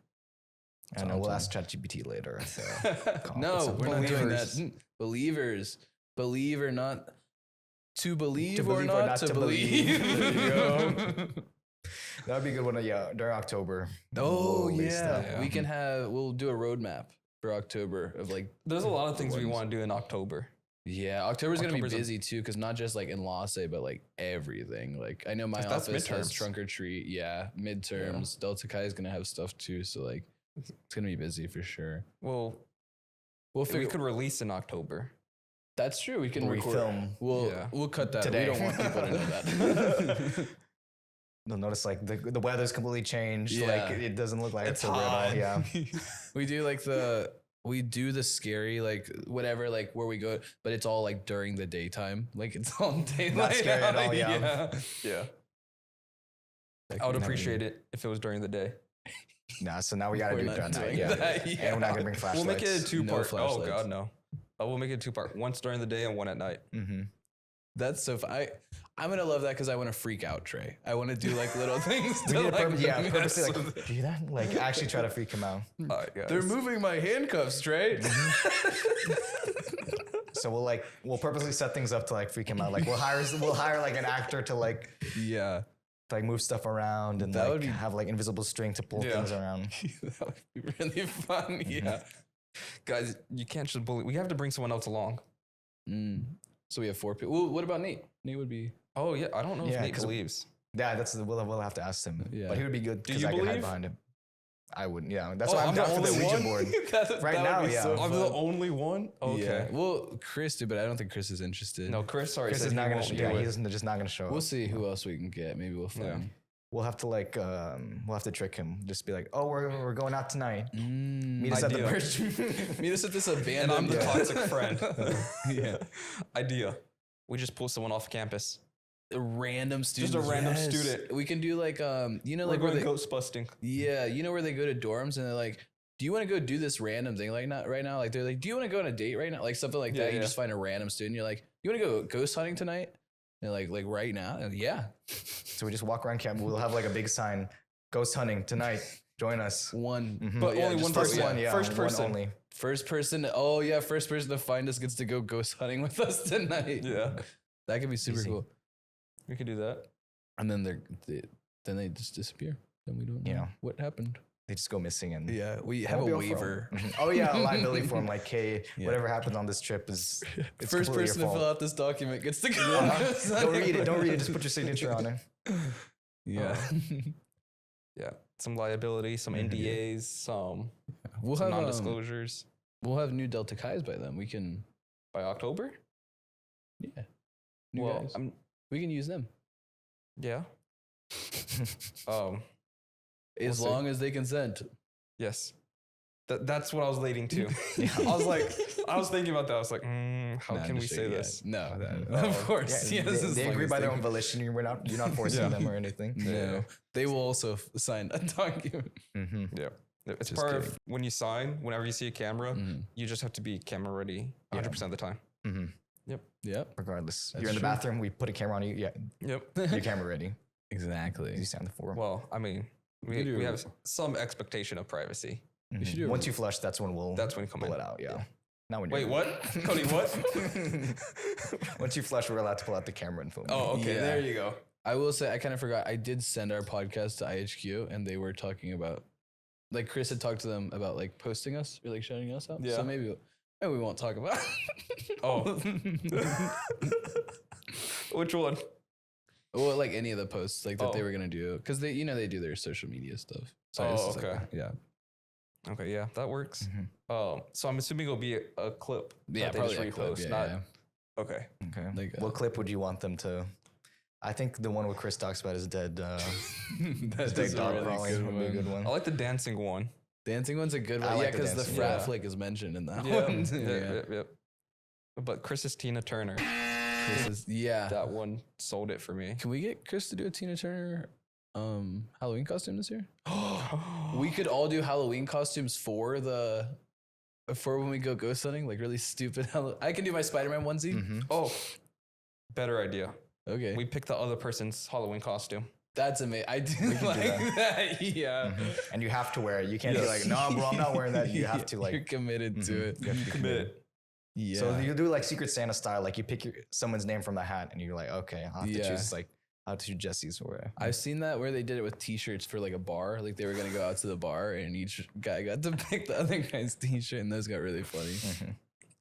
[SPEAKER 3] I know. We'll ask ChatGPT later. So come up
[SPEAKER 1] no,
[SPEAKER 3] with some
[SPEAKER 1] we're not doing that.
[SPEAKER 3] believers.
[SPEAKER 1] Believers, believe or not to believe,
[SPEAKER 3] believe
[SPEAKER 1] or not to believe.
[SPEAKER 3] There you go. That would be a good one. Yeah, during October.
[SPEAKER 1] Oh
[SPEAKER 3] We'll release
[SPEAKER 1] yeah.
[SPEAKER 3] that.
[SPEAKER 1] We can have. We'll do a roadmap for October of like.
[SPEAKER 2] There's a lot of things we
[SPEAKER 1] ones.
[SPEAKER 2] want to do in October.
[SPEAKER 1] Yeah, October's gonna be
[SPEAKER 2] October's a-
[SPEAKER 1] busy too, because not just like in Lasse, but like everything. Like I know my
[SPEAKER 2] That's
[SPEAKER 1] office has
[SPEAKER 2] midterms.
[SPEAKER 1] trunk or treat. Yeah, midterms. Delta Chi is gonna have stuff too, so like it's gonna be busy for sure.
[SPEAKER 2] Well,
[SPEAKER 1] We'll
[SPEAKER 2] we
[SPEAKER 1] figure.
[SPEAKER 2] could release in October.
[SPEAKER 1] That's true. We can
[SPEAKER 3] We'll
[SPEAKER 1] record.
[SPEAKER 3] refilm.
[SPEAKER 2] Yeah.
[SPEAKER 1] We'll cut that.
[SPEAKER 3] Today.
[SPEAKER 1] We don't want people to know that.
[SPEAKER 3] They'll notice like the weather's completely changed.
[SPEAKER 1] Yeah.
[SPEAKER 3] Like it doesn't look like
[SPEAKER 2] It's
[SPEAKER 3] it's over at all.
[SPEAKER 2] hot.
[SPEAKER 3] Yeah.
[SPEAKER 1] We do like we do the scary like whatever like where we go, but it's all like during the daytime. Like it's all daylight.
[SPEAKER 3] scary at all,
[SPEAKER 1] out,
[SPEAKER 3] yeah.
[SPEAKER 2] Yeah.
[SPEAKER 1] Like,
[SPEAKER 2] I would
[SPEAKER 3] we're not
[SPEAKER 2] appreciate it if it was during the day.
[SPEAKER 3] Nah, so now we gotta
[SPEAKER 1] We're
[SPEAKER 3] do
[SPEAKER 1] not
[SPEAKER 3] it during night.
[SPEAKER 1] doing
[SPEAKER 3] Yeah.
[SPEAKER 1] that,
[SPEAKER 3] And we're not gonna bring flashlights.
[SPEAKER 2] We'll make it a two-part. Oh
[SPEAKER 1] flashlights.
[SPEAKER 2] God, no. We'll make it a two-part. Once during the day and one at night.
[SPEAKER 3] Mm-hmm.
[SPEAKER 1] That's so. I'm gonna love that because I want to freak out Trey. I want to do like little things.
[SPEAKER 3] We
[SPEAKER 1] to,
[SPEAKER 3] need to
[SPEAKER 1] like,
[SPEAKER 3] purposely
[SPEAKER 1] mess
[SPEAKER 3] like
[SPEAKER 1] with-
[SPEAKER 3] do that. Like actually try to freak him out.
[SPEAKER 2] All right, guys.
[SPEAKER 1] They're moving my handcuffs, Trey.
[SPEAKER 3] So we'll purposely set things up to like freak him out. Like we'll hire like an actor to like
[SPEAKER 1] Yeah,
[SPEAKER 3] move stuff around and
[SPEAKER 1] That
[SPEAKER 3] like
[SPEAKER 1] would be-
[SPEAKER 3] have like invisible string to pull
[SPEAKER 2] Yeah.
[SPEAKER 3] things around.
[SPEAKER 1] that would be really fun. Yeah.
[SPEAKER 2] Guys, you can't just bully. We have to bring someone else along.
[SPEAKER 1] Mm. So we have 4 people. Well, what about Nate? Nate would be.
[SPEAKER 2] Oh yeah, I don't know
[SPEAKER 3] Yeah,
[SPEAKER 2] if Nate
[SPEAKER 3] 'cause-
[SPEAKER 2] believes.
[SPEAKER 3] Yeah, we'll have to ask him.
[SPEAKER 1] Yeah.
[SPEAKER 3] But he would be good
[SPEAKER 2] Do
[SPEAKER 3] because
[SPEAKER 2] you
[SPEAKER 3] I can hide
[SPEAKER 2] believe?
[SPEAKER 3] behind him. I wouldn't. Yeah, that's
[SPEAKER 2] Oh,
[SPEAKER 3] why I'm
[SPEAKER 2] I'm
[SPEAKER 3] down
[SPEAKER 2] the
[SPEAKER 3] for the
[SPEAKER 2] only
[SPEAKER 3] Ouija
[SPEAKER 2] one?
[SPEAKER 3] board.
[SPEAKER 1] That
[SPEAKER 3] Right
[SPEAKER 1] would
[SPEAKER 3] now,
[SPEAKER 1] be
[SPEAKER 3] yeah.
[SPEAKER 1] so
[SPEAKER 2] I'm the
[SPEAKER 1] fun.
[SPEAKER 2] only one. Okay.
[SPEAKER 1] Yeah. Well, Chris did, but I don't think Chris is interested.
[SPEAKER 2] No, Chris. Sorry,
[SPEAKER 3] Chris
[SPEAKER 2] said
[SPEAKER 3] is
[SPEAKER 2] he
[SPEAKER 3] not gonna.
[SPEAKER 2] won't do
[SPEAKER 3] Yeah,
[SPEAKER 2] it.
[SPEAKER 3] he's just not gonna show
[SPEAKER 1] We'll
[SPEAKER 3] up.
[SPEAKER 1] see who else we can get. Maybe we'll find.
[SPEAKER 2] Yeah.
[SPEAKER 3] We'll have to like we'll have to trick him. Just be like, oh, we're going out tonight. Meet us at the
[SPEAKER 2] Idea.
[SPEAKER 3] bridge.
[SPEAKER 1] Meet us at this
[SPEAKER 2] And
[SPEAKER 1] abandoned.
[SPEAKER 2] I'm the toxic friend.
[SPEAKER 1] Yeah.
[SPEAKER 2] Idea. We just pull someone off campus.
[SPEAKER 1] A random student.
[SPEAKER 2] a random student.
[SPEAKER 1] We can do like you know
[SPEAKER 2] We're
[SPEAKER 1] like where
[SPEAKER 2] going
[SPEAKER 1] they,
[SPEAKER 2] ghost busting.
[SPEAKER 1] yeah, you know where they go to dorms and they're like, do you want to go do this random thing like not right now? Like they're like, do you want to go on a date right now? Like something like
[SPEAKER 2] Yeah,
[SPEAKER 1] that. You
[SPEAKER 2] yeah.
[SPEAKER 1] just find a random student. You're like, you want to go ghost hunting tonight? And they're like right now? And yeah.
[SPEAKER 3] So we just walk around camp. We'll have like a big sign, ghost hunting tonight. Join us.
[SPEAKER 1] One.
[SPEAKER 3] Mhm.
[SPEAKER 2] But only
[SPEAKER 1] just
[SPEAKER 2] one
[SPEAKER 1] first
[SPEAKER 2] person.
[SPEAKER 1] one,
[SPEAKER 3] yeah,
[SPEAKER 2] First
[SPEAKER 3] one
[SPEAKER 2] person.
[SPEAKER 3] only.
[SPEAKER 1] First person. Oh yeah, first person to find us gets to go ghost hunting with us tonight.
[SPEAKER 2] Yeah.
[SPEAKER 1] That could be super
[SPEAKER 3] Easy.
[SPEAKER 1] cool.
[SPEAKER 2] We could do that.
[SPEAKER 1] And then they just disappear. Then we don't know
[SPEAKER 3] Yeah.
[SPEAKER 1] what happened.
[SPEAKER 3] They just go missing and
[SPEAKER 1] Yeah, we
[SPEAKER 3] I
[SPEAKER 1] have a
[SPEAKER 3] won't be able to
[SPEAKER 1] waiver.
[SPEAKER 3] film. Oh yeah, a liability form. Like, hey,
[SPEAKER 1] Yeah.
[SPEAKER 3] whatever happened on this trip is it's
[SPEAKER 1] First
[SPEAKER 3] completely
[SPEAKER 1] person
[SPEAKER 3] your
[SPEAKER 1] to fill
[SPEAKER 3] fault.
[SPEAKER 1] out this document gets to go.
[SPEAKER 3] Uh-huh. Don't read it. Don't read it. Just put your signature on it.
[SPEAKER 1] Yeah.
[SPEAKER 2] Yeah. Some liability, some
[SPEAKER 3] Mhm.
[SPEAKER 2] NDAs, some
[SPEAKER 1] We'll
[SPEAKER 2] some
[SPEAKER 1] have
[SPEAKER 2] non-disclosures
[SPEAKER 1] we'll have new Delta Chi's by then. We can
[SPEAKER 2] by October.
[SPEAKER 1] yeah. New
[SPEAKER 2] Well,
[SPEAKER 1] guys.
[SPEAKER 2] I'm
[SPEAKER 1] We can use them
[SPEAKER 2] yeah.
[SPEAKER 1] as
[SPEAKER 2] see.
[SPEAKER 1] long as they consent.
[SPEAKER 2] Yes. That's what I was leading to. I was thinking about that. I was like, how
[SPEAKER 1] Nah,
[SPEAKER 2] can we
[SPEAKER 1] just
[SPEAKER 2] say
[SPEAKER 1] shake, yeah.
[SPEAKER 2] this?
[SPEAKER 1] No,
[SPEAKER 3] No.
[SPEAKER 1] of course.
[SPEAKER 3] Yeah,
[SPEAKER 1] Yes, as
[SPEAKER 3] they
[SPEAKER 1] long
[SPEAKER 3] agree
[SPEAKER 1] as
[SPEAKER 3] by
[SPEAKER 1] they
[SPEAKER 3] their own
[SPEAKER 1] can-
[SPEAKER 3] volition. You're not forcing
[SPEAKER 2] Yeah.
[SPEAKER 3] them or anything.
[SPEAKER 1] No, they will also sign a document.
[SPEAKER 3] Mm-hmm.
[SPEAKER 2] Yeah. It's
[SPEAKER 1] Just
[SPEAKER 2] part
[SPEAKER 1] kidding.
[SPEAKER 2] of when you sign, whenever you see a camera,
[SPEAKER 1] Mhm.
[SPEAKER 2] you just have to be camera ready 100% of the time.
[SPEAKER 3] Mm-hmm.
[SPEAKER 1] Yep.
[SPEAKER 3] Regardless,
[SPEAKER 1] That's
[SPEAKER 3] you're in the
[SPEAKER 1] true.
[SPEAKER 3] bathroom. We put a camera on you. Yeah,
[SPEAKER 2] Yep.
[SPEAKER 3] your camera ready.
[SPEAKER 1] Exactly.
[SPEAKER 3] You stand the floor.
[SPEAKER 2] Well, I mean,
[SPEAKER 1] We do-
[SPEAKER 2] we have some expectation of privacy.
[SPEAKER 3] Mhm.
[SPEAKER 1] should do a-
[SPEAKER 3] Once you flush, that's when we'll
[SPEAKER 2] That's when you come
[SPEAKER 3] pull
[SPEAKER 2] in.
[SPEAKER 3] it out. Yeah.
[SPEAKER 2] Yeah.
[SPEAKER 3] Not when
[SPEAKER 2] Wait,
[SPEAKER 3] you're
[SPEAKER 2] what? Cody, what?
[SPEAKER 3] Once you flush, we're allowed to pull out the camera and film.
[SPEAKER 2] Oh, okay.
[SPEAKER 1] Yeah.
[SPEAKER 2] There you go.
[SPEAKER 1] I will say I kind of forgot. I did send our podcast to IHQ, and they were talking about, like Chris had talked to them about like posting us or like shouting us out.
[SPEAKER 2] Yeah.
[SPEAKER 1] So maybe we won't talk about.
[SPEAKER 2] Oh. Which one?
[SPEAKER 1] Well, like any of the posts like that they
[SPEAKER 2] Oh.
[SPEAKER 1] were gonna do, because they they do their social media stuff. So
[SPEAKER 2] Oh,
[SPEAKER 1] it's just like,
[SPEAKER 2] okay.
[SPEAKER 1] yeah.
[SPEAKER 2] Okay, yeah, that works.
[SPEAKER 3] Mhm.
[SPEAKER 2] So I'm assuming it'll be a clip.
[SPEAKER 1] Yeah,
[SPEAKER 2] that they
[SPEAKER 1] probably
[SPEAKER 2] just
[SPEAKER 1] a clip,
[SPEAKER 2] repost,
[SPEAKER 1] yeah,
[SPEAKER 2] not
[SPEAKER 1] yeah.
[SPEAKER 2] okay.
[SPEAKER 3] Okay.
[SPEAKER 1] Like,
[SPEAKER 3] What clip would you want them to? I think the one where Chris talks about his dead,
[SPEAKER 1] That's
[SPEAKER 3] dead
[SPEAKER 1] a
[SPEAKER 3] dog
[SPEAKER 1] really
[SPEAKER 3] crawling would be a good one.
[SPEAKER 2] I like the dancing one.
[SPEAKER 1] Dancing one's a good
[SPEAKER 3] I
[SPEAKER 1] one.
[SPEAKER 3] like
[SPEAKER 1] Yeah,
[SPEAKER 3] the
[SPEAKER 1] because the
[SPEAKER 3] dancing
[SPEAKER 1] frat
[SPEAKER 2] one.
[SPEAKER 1] flick is mentioned in that
[SPEAKER 2] Yeah,
[SPEAKER 1] one.
[SPEAKER 2] yep. But Chris is Tina Turner.
[SPEAKER 1] Chris is, yeah.
[SPEAKER 2] That one sold it for me.
[SPEAKER 1] Can we get Chris to do a Tina Turner Halloween costume this year? We could all do Halloween costumes for when we go ghost hunting, like really stupid. I can do my Spider-Man onesie.
[SPEAKER 3] Mhm.
[SPEAKER 2] Oh, better idea.
[SPEAKER 1] Okay,
[SPEAKER 2] We pick the other person's Halloween costume.
[SPEAKER 1] that's amazing. I do
[SPEAKER 3] can do
[SPEAKER 1] like
[SPEAKER 3] that.
[SPEAKER 1] that. Yeah.
[SPEAKER 3] Mhm. And you have to wear it. You can't be
[SPEAKER 2] Yes.
[SPEAKER 3] like, no, bro, I'm not wearing that. You have to
[SPEAKER 1] You're
[SPEAKER 3] like.
[SPEAKER 1] committed to
[SPEAKER 3] Mhm.
[SPEAKER 1] it.
[SPEAKER 3] You have to be committed.
[SPEAKER 1] Yeah.
[SPEAKER 3] So you do like Secret Santa style, like you pick someone's name from the hat, and you're like, okay, I'll have to
[SPEAKER 1] Yeah.
[SPEAKER 3] choose like I'll choose Jesse's or whatever.
[SPEAKER 1] I've seen that where they did it with T-shirts for like a bar. Like they were gonna go out to the bar, and each guy got to pick the other guy's T-shirt, and those got really funny.
[SPEAKER 3] Mhm.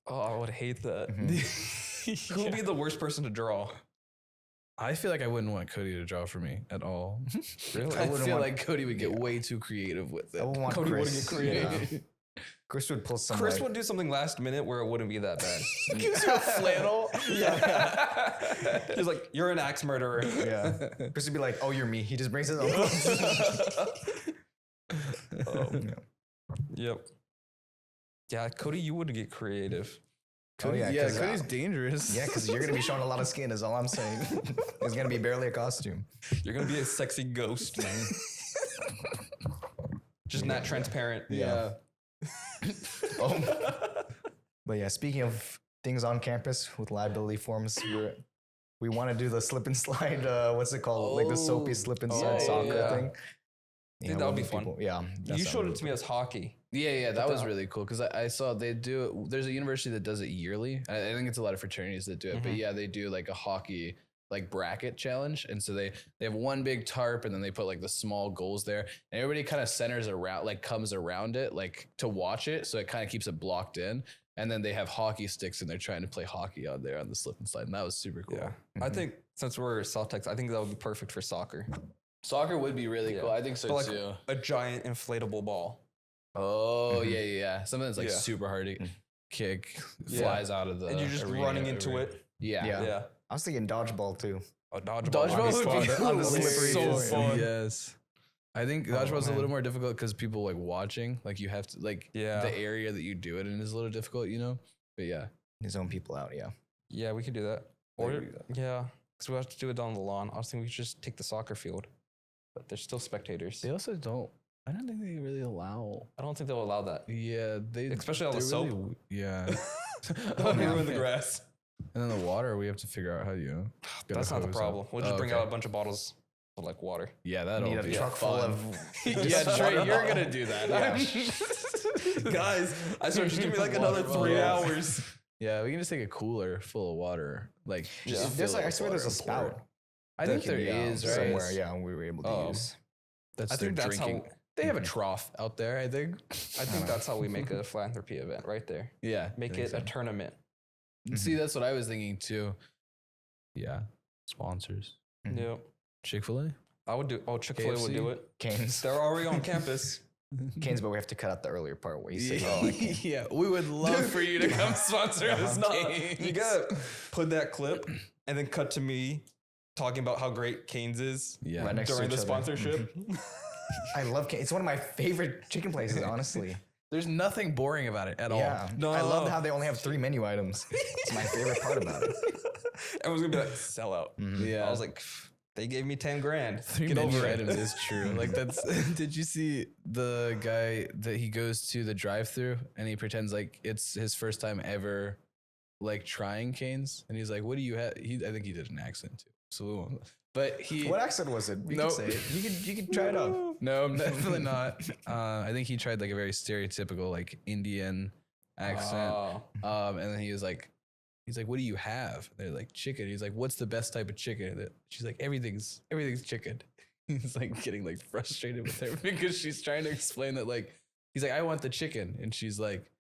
[SPEAKER 2] Oh, I would hate that.
[SPEAKER 3] Mhm.
[SPEAKER 2] Who would be the worst person to draw?
[SPEAKER 1] I feel like I wouldn't want Cody to draw for me at all.
[SPEAKER 2] Really?
[SPEAKER 1] I
[SPEAKER 3] wouldn't
[SPEAKER 1] feel
[SPEAKER 3] want-
[SPEAKER 1] like Cody would get way too creative with it.
[SPEAKER 3] I would want
[SPEAKER 2] Cody wouldn't
[SPEAKER 3] Chris.
[SPEAKER 2] get creative.
[SPEAKER 3] Yeah. Chris would pull some.
[SPEAKER 2] Chris
[SPEAKER 3] like,
[SPEAKER 2] would do something last minute where it wouldn't be that bad.
[SPEAKER 1] Gives you a flannel.
[SPEAKER 2] Yeah. He's like, you're an axe murderer.
[SPEAKER 3] Yeah. Chris would be like, oh, you're me. He just brings it up. Yeah.
[SPEAKER 2] Yep. Yeah, Cody, you would get creative.
[SPEAKER 1] Cody,
[SPEAKER 3] yeah,
[SPEAKER 1] yeah,
[SPEAKER 3] 'cause,
[SPEAKER 1] Cody's dangerous.
[SPEAKER 3] Yeah, because you're gonna be showing a lot of skin. Is all I'm saying. It's gonna be barely a costume.
[SPEAKER 2] You're gonna be a sexy ghost. Just not transparent.
[SPEAKER 3] Yeah. Oh. But yeah, speaking of things on campus with liability forms, we want to do the slip and slide. What's it called? Like the soapy
[SPEAKER 1] Oh.
[SPEAKER 3] slip and
[SPEAKER 1] Oh,
[SPEAKER 3] slide soccer
[SPEAKER 2] yeah.
[SPEAKER 3] thing.
[SPEAKER 2] Think that would be fun.
[SPEAKER 3] Yeah. that
[SPEAKER 2] You
[SPEAKER 3] sounds
[SPEAKER 2] showed
[SPEAKER 3] really
[SPEAKER 2] it to me as hockey.
[SPEAKER 1] Yeah, that
[SPEAKER 2] But
[SPEAKER 1] was
[SPEAKER 2] the-
[SPEAKER 1] really cool because I saw they do it. There's a university that does it yearly. I think it's a lot of fraternities that do it, but
[SPEAKER 2] Mhm.
[SPEAKER 1] yeah, they do like a hockey like bracket challenge, and so they have one big tarp, and then they put like the small goals there, and everybody kind of centers around, like comes around it, like to watch it, so it kind of keeps it blocked in, and then they have hockey sticks, and they're trying to play hockey out there on the slip and slide, and that was super cool.
[SPEAKER 2] Yeah. I
[SPEAKER 3] Mhm.
[SPEAKER 2] think since we're South Texas, I think that would be perfect for soccer.
[SPEAKER 1] Soccer would be really
[SPEAKER 2] Yeah.
[SPEAKER 1] cool. I think so
[SPEAKER 2] But like
[SPEAKER 1] too.
[SPEAKER 2] a giant inflatable ball.
[SPEAKER 1] Oh
[SPEAKER 3] Mhm.
[SPEAKER 1] yeah. Something that's like
[SPEAKER 2] Yeah.
[SPEAKER 1] super hard to kick,
[SPEAKER 2] Yeah.
[SPEAKER 1] flies out of the
[SPEAKER 2] and you're just
[SPEAKER 1] arena
[SPEAKER 2] running into
[SPEAKER 1] over-
[SPEAKER 2] it.
[SPEAKER 1] Yeah.
[SPEAKER 3] Yeah.
[SPEAKER 2] Yeah.
[SPEAKER 3] I was thinking dodgeball too.
[SPEAKER 2] A dodgeball.
[SPEAKER 1] Dodgeball
[SPEAKER 2] would
[SPEAKER 1] would be
[SPEAKER 2] fun.
[SPEAKER 3] on the slippery
[SPEAKER 1] so
[SPEAKER 3] floor.
[SPEAKER 1] fun. Yes. I think
[SPEAKER 3] Oh,
[SPEAKER 1] dodgeball's a
[SPEAKER 3] man.
[SPEAKER 1] little more difficult because people like watching. Like you have to like
[SPEAKER 2] Yeah.
[SPEAKER 1] the area that you do it in is a little difficult, But yeah.
[SPEAKER 3] His own people out. Yeah.
[SPEAKER 2] Yeah, we could do that.
[SPEAKER 1] Like,
[SPEAKER 2] Or
[SPEAKER 1] we do that.
[SPEAKER 2] yeah, because we have to do it on the lawn. I was thinking we should just take the soccer field, but there's still spectators.
[SPEAKER 1] They also don't. I don't think they really allow.
[SPEAKER 2] I don't think they'll allow that.
[SPEAKER 1] Yeah, they
[SPEAKER 2] Especially all the
[SPEAKER 1] they're
[SPEAKER 2] soap.
[SPEAKER 1] really- yeah.
[SPEAKER 2] Don't
[SPEAKER 3] yeah.
[SPEAKER 2] ruin the grass.
[SPEAKER 1] And then the water, we have to figure out how get
[SPEAKER 2] That's
[SPEAKER 1] a
[SPEAKER 2] not the
[SPEAKER 1] hose
[SPEAKER 2] problem.
[SPEAKER 1] up.
[SPEAKER 2] We'll just
[SPEAKER 1] Oh,
[SPEAKER 2] bring
[SPEAKER 1] okay.
[SPEAKER 2] out a bunch of bottles of like water.
[SPEAKER 1] Yeah, that'll
[SPEAKER 3] Need a
[SPEAKER 1] be
[SPEAKER 3] truck full
[SPEAKER 1] fun.
[SPEAKER 3] of.
[SPEAKER 1] Yeah,
[SPEAKER 3] just
[SPEAKER 1] Trey,
[SPEAKER 3] water
[SPEAKER 1] you're
[SPEAKER 3] bottle.
[SPEAKER 1] gonna do that.
[SPEAKER 3] Yeah.
[SPEAKER 2] Guys, I swear, just give me like
[SPEAKER 1] Water
[SPEAKER 2] another
[SPEAKER 1] bottle.
[SPEAKER 2] 3 hours.
[SPEAKER 1] Yeah, we can just take a cooler full of water. Like,
[SPEAKER 2] Yeah.
[SPEAKER 1] just
[SPEAKER 3] There's
[SPEAKER 1] fill
[SPEAKER 3] like,
[SPEAKER 1] it
[SPEAKER 3] I
[SPEAKER 1] with
[SPEAKER 3] swear there's a
[SPEAKER 1] water and pour it.
[SPEAKER 3] spout.
[SPEAKER 1] I
[SPEAKER 3] that
[SPEAKER 1] think
[SPEAKER 3] can
[SPEAKER 1] there
[SPEAKER 3] be,
[SPEAKER 1] is, right?
[SPEAKER 3] somewhere. Yeah, we were able to
[SPEAKER 2] Oh.
[SPEAKER 3] use.
[SPEAKER 1] That's
[SPEAKER 2] I
[SPEAKER 1] their
[SPEAKER 2] think that's
[SPEAKER 1] drinking.
[SPEAKER 2] how.
[SPEAKER 1] They have a trough out there, I think.
[SPEAKER 2] I think that's how we make a philanthropy event right there.
[SPEAKER 1] Yeah. I
[SPEAKER 2] Make
[SPEAKER 1] think
[SPEAKER 2] it
[SPEAKER 1] so.
[SPEAKER 2] a tournament.
[SPEAKER 1] See, that's what I was thinking too. Yeah. Sponsors.
[SPEAKER 3] Mhm.
[SPEAKER 2] Yep.
[SPEAKER 1] Chick-fil-A?
[SPEAKER 2] I would do. Oh, Chick-fil-A would
[SPEAKER 1] KFC?
[SPEAKER 2] do it.
[SPEAKER 3] Canes.
[SPEAKER 2] They're already on campus.
[SPEAKER 3] Canes, but we have to cut out the earlier part where you say,
[SPEAKER 1] Yeah.
[SPEAKER 3] oh, like,
[SPEAKER 1] Yeah, we would love for you to come sponsor us.
[SPEAKER 2] No,
[SPEAKER 1] Canes.
[SPEAKER 2] you gotta put that clip and then cut to me talking about how great Canes is
[SPEAKER 1] Yeah.
[SPEAKER 3] Right next to
[SPEAKER 2] during the
[SPEAKER 3] each other.
[SPEAKER 2] sponsorship.
[SPEAKER 3] I love Canes. It's one of my favorite chicken places, honestly.
[SPEAKER 1] There's nothing boring about it at
[SPEAKER 3] Yeah.
[SPEAKER 1] all.
[SPEAKER 2] No.
[SPEAKER 3] I love how they only have 3 menu items. It's my favorite part about it.
[SPEAKER 2] Everyone's gonna be like, sell out.
[SPEAKER 1] Yeah.
[SPEAKER 2] I was like, they gave me 10 grand.
[SPEAKER 1] 3
[SPEAKER 2] Get
[SPEAKER 1] menu
[SPEAKER 2] over it.
[SPEAKER 1] items is true. Like that's. Did you see the guy that he goes to the drive-through and he pretends like it's his first time ever, like trying canes, and he's like, "What do you have?" I think he did an accent too. So, we won't- but he.
[SPEAKER 3] What accent was it? We
[SPEAKER 1] Nope.
[SPEAKER 3] can say it. You can try it out.
[SPEAKER 1] No, definitely not. I think he tried like a very stereotypical like Indian accent.
[SPEAKER 2] Oh.
[SPEAKER 1] And then he's like, "What do you have?" They're like, "Chicken." He's like, "What's the best type of chicken?" She's like, "Everything's chicken." He's like getting like frustrated with her because she's trying to explain that like he's like, "I want the chicken," and she's like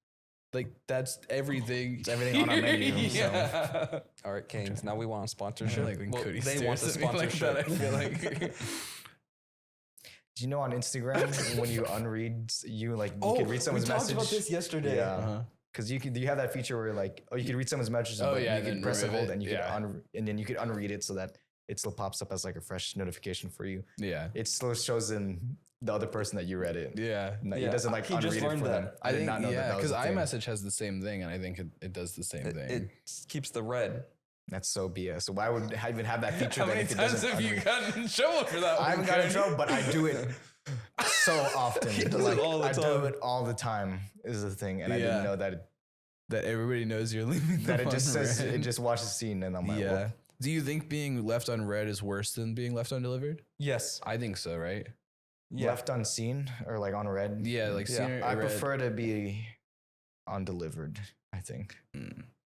[SPEAKER 1] that's everything.
[SPEAKER 3] It's everything on our menu.
[SPEAKER 1] Yeah.
[SPEAKER 2] All right, Canes. Now we want a
[SPEAKER 1] I
[SPEAKER 2] sponsorship.
[SPEAKER 1] feel like when
[SPEAKER 2] Well,
[SPEAKER 1] Cody
[SPEAKER 2] they want the
[SPEAKER 1] stares at me like
[SPEAKER 2] sponsorship.
[SPEAKER 1] that, I feel like.
[SPEAKER 3] Do you know on Instagram when you unread, you like you can read someone's
[SPEAKER 2] we talked
[SPEAKER 3] message?
[SPEAKER 2] about this yesterday.
[SPEAKER 3] Yeah.
[SPEAKER 1] Uh-huh.
[SPEAKER 3] Because you have that feature where like you can read someone's message,
[SPEAKER 1] Oh,
[SPEAKER 3] but
[SPEAKER 1] yeah,
[SPEAKER 3] you
[SPEAKER 1] and
[SPEAKER 3] can
[SPEAKER 1] then
[SPEAKER 3] press and
[SPEAKER 1] remove
[SPEAKER 3] hold,
[SPEAKER 1] it.
[SPEAKER 3] and you
[SPEAKER 1] Yeah.
[SPEAKER 3] can and then you can unread it so that it still pops up as like a fresh notification for you.
[SPEAKER 1] Yeah.
[SPEAKER 3] It still shows in the other person that you read it.
[SPEAKER 1] Yeah.
[SPEAKER 3] No,
[SPEAKER 2] Yeah,
[SPEAKER 3] It doesn't like
[SPEAKER 2] he just
[SPEAKER 3] unread it
[SPEAKER 2] learned
[SPEAKER 3] for them.
[SPEAKER 2] that.
[SPEAKER 3] I did not know that was
[SPEAKER 1] because
[SPEAKER 3] a thing.
[SPEAKER 1] iMessage has the same thing, and I think it does the same thing.
[SPEAKER 2] It keeps the red.
[SPEAKER 3] That's so BS. So why would I even have that feature?
[SPEAKER 1] How
[SPEAKER 3] then
[SPEAKER 1] many
[SPEAKER 3] if it
[SPEAKER 1] times
[SPEAKER 3] doesn't
[SPEAKER 1] have you
[SPEAKER 3] unread?
[SPEAKER 1] gotten in trouble for that?
[SPEAKER 3] I haven't gotten in trouble, but I do it so often.
[SPEAKER 2] He does it
[SPEAKER 3] Like,
[SPEAKER 2] all the
[SPEAKER 3] I do
[SPEAKER 2] time.
[SPEAKER 3] it all the time is the thing, and I
[SPEAKER 1] Yeah.
[SPEAKER 3] didn't know that
[SPEAKER 1] that everybody knows you're leaving.
[SPEAKER 3] that
[SPEAKER 1] them
[SPEAKER 3] it just
[SPEAKER 1] on
[SPEAKER 3] says
[SPEAKER 1] red.
[SPEAKER 3] it just watches scene, and I'm like,
[SPEAKER 1] Yeah.
[SPEAKER 3] well,
[SPEAKER 1] Do you think being left on red is worse than being left undelivered?
[SPEAKER 2] Yes.
[SPEAKER 1] I think so, right?
[SPEAKER 2] Yeah.
[SPEAKER 3] left unseen or like on red.
[SPEAKER 1] Yeah, like
[SPEAKER 2] Yeah.
[SPEAKER 1] senior
[SPEAKER 3] I
[SPEAKER 1] red.
[SPEAKER 3] prefer to be undelivered. I think.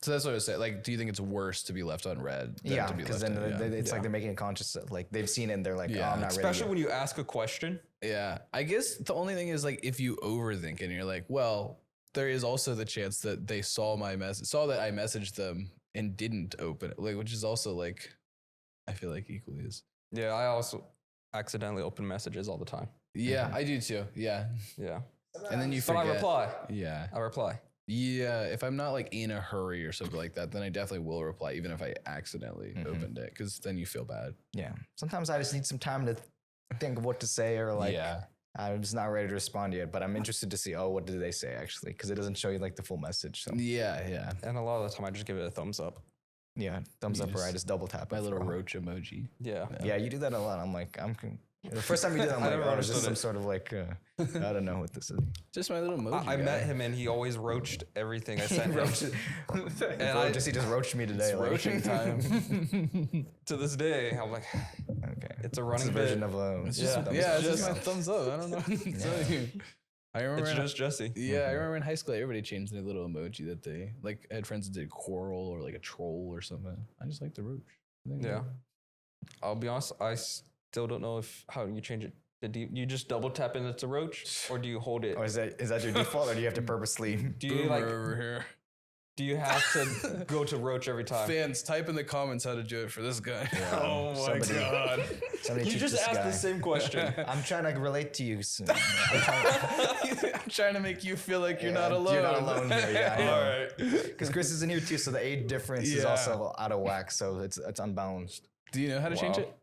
[SPEAKER 1] So that's what I was saying. Like, do you think it's worse to be left on red? Than
[SPEAKER 3] Yeah,
[SPEAKER 1] to be
[SPEAKER 3] because
[SPEAKER 1] left
[SPEAKER 3] then
[SPEAKER 1] on, yeah.
[SPEAKER 3] it's
[SPEAKER 2] Yeah.
[SPEAKER 3] like they're making a conscious, like they've seen it and they're like,
[SPEAKER 1] Yeah.
[SPEAKER 3] oh, I'm not
[SPEAKER 2] Especially
[SPEAKER 3] ready.
[SPEAKER 2] when you ask a question.
[SPEAKER 1] Yeah, I guess the only thing is like if you overthink it and you're like, well, there is also the chance that they saw my message, saw that I messaged them and didn't open it, like, which is also like, I feel like equally is.
[SPEAKER 2] Yeah, I also accidentally open messages all the time.
[SPEAKER 1] Yeah, I do too. Yeah,
[SPEAKER 2] Yeah.
[SPEAKER 1] and then you
[SPEAKER 2] But
[SPEAKER 1] forget.
[SPEAKER 2] I reply.
[SPEAKER 1] Yeah,
[SPEAKER 2] I reply.
[SPEAKER 1] yeah. If I'm not like in a hurry or something like that, then I definitely will reply, even if I accidentally opened it, because then you feel bad.
[SPEAKER 3] Yeah. Sometimes I just need some time to think of what to say or like.
[SPEAKER 1] yeah,
[SPEAKER 3] I'm just not ready to respond yet, but I'm interested to see, what did they say actually? Because it doesn't show you like the full message. So
[SPEAKER 1] yeah.
[SPEAKER 2] And a lot of the time I just give it a thumbs up.
[SPEAKER 3] yeah, thumbs up or I just double tap
[SPEAKER 1] My
[SPEAKER 3] it
[SPEAKER 1] little
[SPEAKER 3] for-
[SPEAKER 1] roach emoji.
[SPEAKER 2] Yeah.
[SPEAKER 3] Yeah, you do that a lot. I'm like, the first time you did that, I'm
[SPEAKER 2] I
[SPEAKER 3] like,
[SPEAKER 2] never
[SPEAKER 3] oh, is this
[SPEAKER 2] understood
[SPEAKER 3] some
[SPEAKER 2] it.
[SPEAKER 3] sort of like, I don't know what this is.
[SPEAKER 1] Just my little emoji.
[SPEAKER 2] I met
[SPEAKER 1] guy.
[SPEAKER 2] him and he always roached everything I sent him.
[SPEAKER 3] And he just roached me today.
[SPEAKER 1] It's
[SPEAKER 3] like-
[SPEAKER 1] roaching time.
[SPEAKER 2] To this day, I'm like,
[SPEAKER 3] Okay.
[SPEAKER 2] it's a
[SPEAKER 3] It's
[SPEAKER 2] running
[SPEAKER 3] a version
[SPEAKER 2] bit.
[SPEAKER 3] of a.
[SPEAKER 1] It's
[SPEAKER 2] Yeah.
[SPEAKER 1] just,
[SPEAKER 3] thumbs
[SPEAKER 1] yeah,
[SPEAKER 3] up.
[SPEAKER 1] it's just
[SPEAKER 2] just-
[SPEAKER 1] my thumbs up. I don't know. What to tell you. I remember.
[SPEAKER 2] It's just Jesse.
[SPEAKER 1] Yeah, I remember in high school, everybody changed their little emoji that they like. I had friends that did coral or like a troll or something. I just like the roach. I think
[SPEAKER 2] Yeah. I'll be honest, I still don't know how you change it. You just double tap and it's a roach, or do you hold it?
[SPEAKER 3] Or is that your default, or do you have to purposely?
[SPEAKER 2] Do you
[SPEAKER 1] Boomer
[SPEAKER 2] like?
[SPEAKER 1] over here.
[SPEAKER 2] Do you have to go to roach every time?
[SPEAKER 1] Fans, type in the comments how to do it for this guy.
[SPEAKER 3] Yeah,
[SPEAKER 1] Oh my
[SPEAKER 3] somebody-
[SPEAKER 1] god.
[SPEAKER 3] Somebody
[SPEAKER 2] You
[SPEAKER 3] teach
[SPEAKER 2] just
[SPEAKER 3] this
[SPEAKER 2] asked
[SPEAKER 3] guy.
[SPEAKER 2] the same question.
[SPEAKER 3] I'm trying to relate to you. Soon.
[SPEAKER 1] I'm trying to make you feel like you're not alone.
[SPEAKER 3] You're not alone here. Yeah, I know.
[SPEAKER 1] All right.
[SPEAKER 3] Because Chris isn't here too, so the age difference is
[SPEAKER 1] Yeah.
[SPEAKER 3] also out of whack. So it's unbalanced.
[SPEAKER 1] Do you know how to change
[SPEAKER 2] Wow.
[SPEAKER 1] it?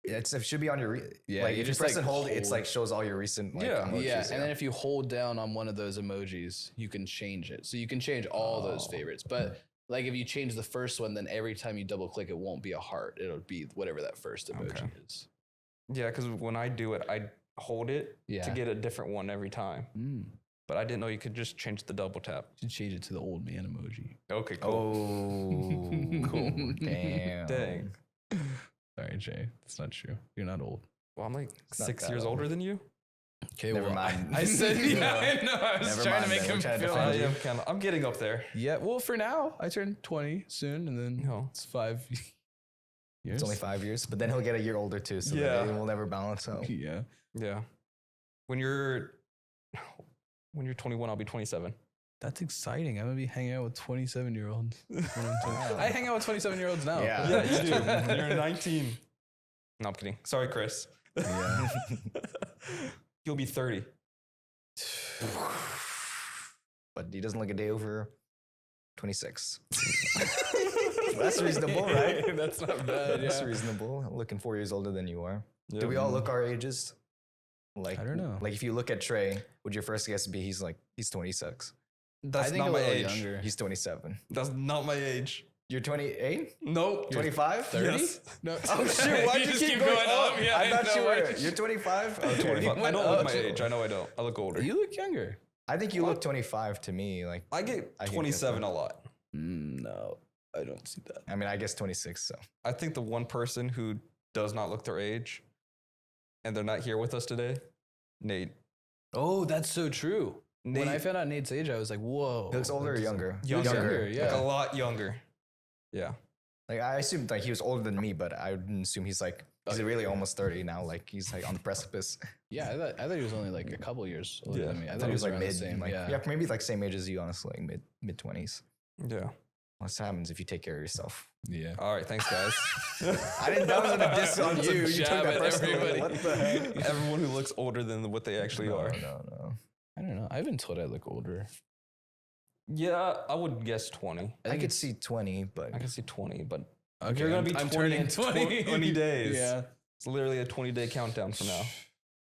[SPEAKER 3] It should be on your
[SPEAKER 1] Yeah,
[SPEAKER 3] like
[SPEAKER 1] you
[SPEAKER 3] if
[SPEAKER 1] just,
[SPEAKER 3] you press
[SPEAKER 1] like,
[SPEAKER 3] and hold, it's
[SPEAKER 1] hold.
[SPEAKER 3] like shows all your recent like,
[SPEAKER 2] Yeah.
[SPEAKER 3] emojis,
[SPEAKER 1] Yeah, and then if you hold down on one of those emojis, you can change it. So you can change all those
[SPEAKER 2] Oh.
[SPEAKER 1] favorites. But like if you change the first one, then every time you double click, it won't be a heart. It'll be whatever that first emoji
[SPEAKER 3] Okay.
[SPEAKER 1] is.
[SPEAKER 2] Yeah, because when I do it, I hold it
[SPEAKER 1] Yeah.
[SPEAKER 2] to get a different one every time. But I didn't know you could just change the double tap.
[SPEAKER 1] You should change it to the old man emoji.
[SPEAKER 2] Okay,
[SPEAKER 3] oh, cool, damn,
[SPEAKER 2] Dang.
[SPEAKER 1] Sorry, Jay. That's not true. You're not old.
[SPEAKER 2] Well, I'm like
[SPEAKER 3] not
[SPEAKER 2] 6
[SPEAKER 3] that
[SPEAKER 2] years
[SPEAKER 3] old.
[SPEAKER 2] older than you.
[SPEAKER 1] Okay,
[SPEAKER 3] Never mind.
[SPEAKER 1] I said, yeah, I know. I was
[SPEAKER 3] Never
[SPEAKER 1] trying
[SPEAKER 3] mind
[SPEAKER 1] to make
[SPEAKER 3] then.
[SPEAKER 1] him
[SPEAKER 3] We're trying to
[SPEAKER 1] feel
[SPEAKER 3] defend
[SPEAKER 2] I
[SPEAKER 3] you.
[SPEAKER 2] am kind of. I'm getting up there.
[SPEAKER 1] Yeah, well, for now, I turn 20 soon, and then
[SPEAKER 2] No.
[SPEAKER 1] it's 5 years.
[SPEAKER 3] It's only 5 years, but then he'll get a year older too, so
[SPEAKER 2] Yeah.
[SPEAKER 3] it will never balance out.
[SPEAKER 1] Yeah.
[SPEAKER 2] Yeah. When you're 21, I'll be 27.
[SPEAKER 1] That's exciting. I'm going to be hanging out with 27-year-olds. I hang out with 27-year-olds now.
[SPEAKER 3] Yeah.
[SPEAKER 2] Yeah, you do. You're 19. No, I'm kidding. Sorry, Chris.
[SPEAKER 3] Yeah.
[SPEAKER 2] You'll be 30.
[SPEAKER 3] But he doesn't look a day over 26. That's reasonable, right?
[SPEAKER 1] That's not bad.
[SPEAKER 3] That's
[SPEAKER 1] Yeah.
[SPEAKER 3] reasonable. Looking 4 years older than you are.
[SPEAKER 2] Yeah.
[SPEAKER 3] Do we all look our ages? Like,
[SPEAKER 1] I don't know.
[SPEAKER 3] Like if you look at Trey, would your first guess be he's 26?
[SPEAKER 2] That's
[SPEAKER 1] I think
[SPEAKER 2] not
[SPEAKER 1] a
[SPEAKER 2] my
[SPEAKER 1] little
[SPEAKER 2] age.
[SPEAKER 1] younger.
[SPEAKER 3] He's 27.
[SPEAKER 2] That's not my age.
[SPEAKER 3] You're 28?
[SPEAKER 2] Nope.
[SPEAKER 3] 25?
[SPEAKER 1] 30?
[SPEAKER 2] Yes.
[SPEAKER 1] No.
[SPEAKER 3] Oh shit! Why'd you keep going up?
[SPEAKER 2] Yeah,
[SPEAKER 3] I thought you
[SPEAKER 2] know,
[SPEAKER 3] were.
[SPEAKER 2] right?
[SPEAKER 3] You're 25. Oh,
[SPEAKER 2] 25. I
[SPEAKER 1] went
[SPEAKER 2] don't look
[SPEAKER 1] up.
[SPEAKER 2] my age. I know I don't. I look older.
[SPEAKER 1] You look younger.
[SPEAKER 3] I think you look 25 to me. Like
[SPEAKER 2] I get
[SPEAKER 3] I can
[SPEAKER 2] 27
[SPEAKER 3] guess
[SPEAKER 2] a lot.
[SPEAKER 1] No, I don't see that.
[SPEAKER 3] I mean, I guess 26. So
[SPEAKER 2] I think the one person who does not look their age, and they're not here with us today, Nate.
[SPEAKER 1] Oh, that's so true.
[SPEAKER 2] Nate
[SPEAKER 1] When I found out Nate's age, I was like, whoa.
[SPEAKER 3] he looks older or younger?
[SPEAKER 1] Younger, yeah.
[SPEAKER 2] like a lot younger. Yeah.
[SPEAKER 3] Like I assumed like he was older than me, but I didn't assume he's really almost 30 now. Like he's like on the precipice.
[SPEAKER 1] Yeah, I thought he was only like a couple years older
[SPEAKER 2] Yeah.
[SPEAKER 1] than me. I
[SPEAKER 3] I
[SPEAKER 1] thought
[SPEAKER 3] thought
[SPEAKER 1] he was
[SPEAKER 3] like
[SPEAKER 1] around
[SPEAKER 3] mid,
[SPEAKER 1] the same.
[SPEAKER 3] like,
[SPEAKER 1] yeah.
[SPEAKER 3] maybe like same age as you, honestly, like mid 20s.
[SPEAKER 2] Yeah.
[SPEAKER 3] What happens if you take care of yourself?
[SPEAKER 1] Yeah.
[SPEAKER 2] All right. Thanks, guys.
[SPEAKER 3] I didn't. That wasn't a diss on
[SPEAKER 1] It's a
[SPEAKER 3] you. You took
[SPEAKER 1] jab
[SPEAKER 3] that
[SPEAKER 1] at
[SPEAKER 3] personally.
[SPEAKER 1] everybody.
[SPEAKER 3] What the heck?
[SPEAKER 2] Everyone who looks older than what they actually are.
[SPEAKER 3] No.
[SPEAKER 1] I don't know. I've been told I look older.
[SPEAKER 2] Yeah, I would guess 20.
[SPEAKER 3] I could see 20, but
[SPEAKER 2] I could see 20, but
[SPEAKER 1] Okay,
[SPEAKER 2] you're gonna be
[SPEAKER 1] I'm
[SPEAKER 2] 20
[SPEAKER 1] turning
[SPEAKER 2] in
[SPEAKER 1] 20.
[SPEAKER 2] 20 days.
[SPEAKER 1] Yeah.
[SPEAKER 2] It's literally a 20-day countdown from now.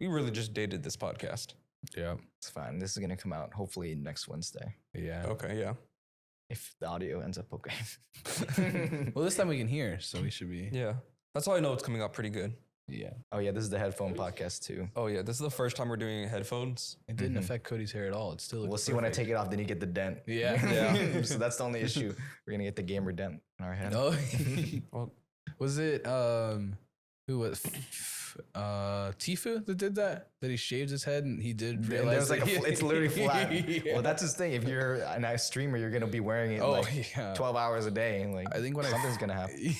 [SPEAKER 2] We really just dated this podcast.
[SPEAKER 1] Yeah.
[SPEAKER 3] it's fine. This is gonna come out hopefully next Wednesday
[SPEAKER 1] Yeah.
[SPEAKER 2] Okay, yeah.
[SPEAKER 3] if the audio ends up okay.
[SPEAKER 1] Well, this time we can hear, so we should be.
[SPEAKER 2] Yeah. That's how I know it's coming out pretty good.
[SPEAKER 1] Yeah.
[SPEAKER 3] Oh yeah, this is the headphone podcast too.
[SPEAKER 2] Oh, yeah. This is the first time we're doing headphones.
[SPEAKER 1] It didn't
[SPEAKER 3] Mhm.
[SPEAKER 1] affect Cody's hair at all. It still looks
[SPEAKER 3] We'll see when I take it off. Then you get the dent.
[SPEAKER 1] Yeah.
[SPEAKER 2] Yeah.
[SPEAKER 3] So that's the only issue. We're gonna get the gamer dent in our head.
[SPEAKER 1] No.
[SPEAKER 2] Well,
[SPEAKER 1] Was it who was Tifu that did that? That he shaved his head and he did
[SPEAKER 3] And
[SPEAKER 1] realize
[SPEAKER 3] there's like
[SPEAKER 1] that
[SPEAKER 3] it's literally flat.
[SPEAKER 1] Yeah.
[SPEAKER 3] Well, that's his thing. If you're a nice streamer, you're gonna be wearing it
[SPEAKER 1] Oh
[SPEAKER 3] like
[SPEAKER 1] yeah.
[SPEAKER 3] 12 hours a day. Like
[SPEAKER 1] I think when
[SPEAKER 3] something's gonna happen.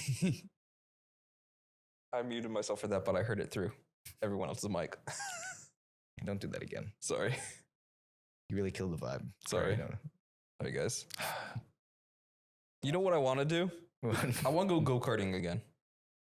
[SPEAKER 2] I muted myself for that, but I heard it through everyone else's mic.
[SPEAKER 3] Don't do that again.
[SPEAKER 2] Sorry.
[SPEAKER 3] You really killed the vibe.
[SPEAKER 2] Sorry.
[SPEAKER 3] No.
[SPEAKER 2] Sorry, guys. You know what I want to do? I want to go go-karting again.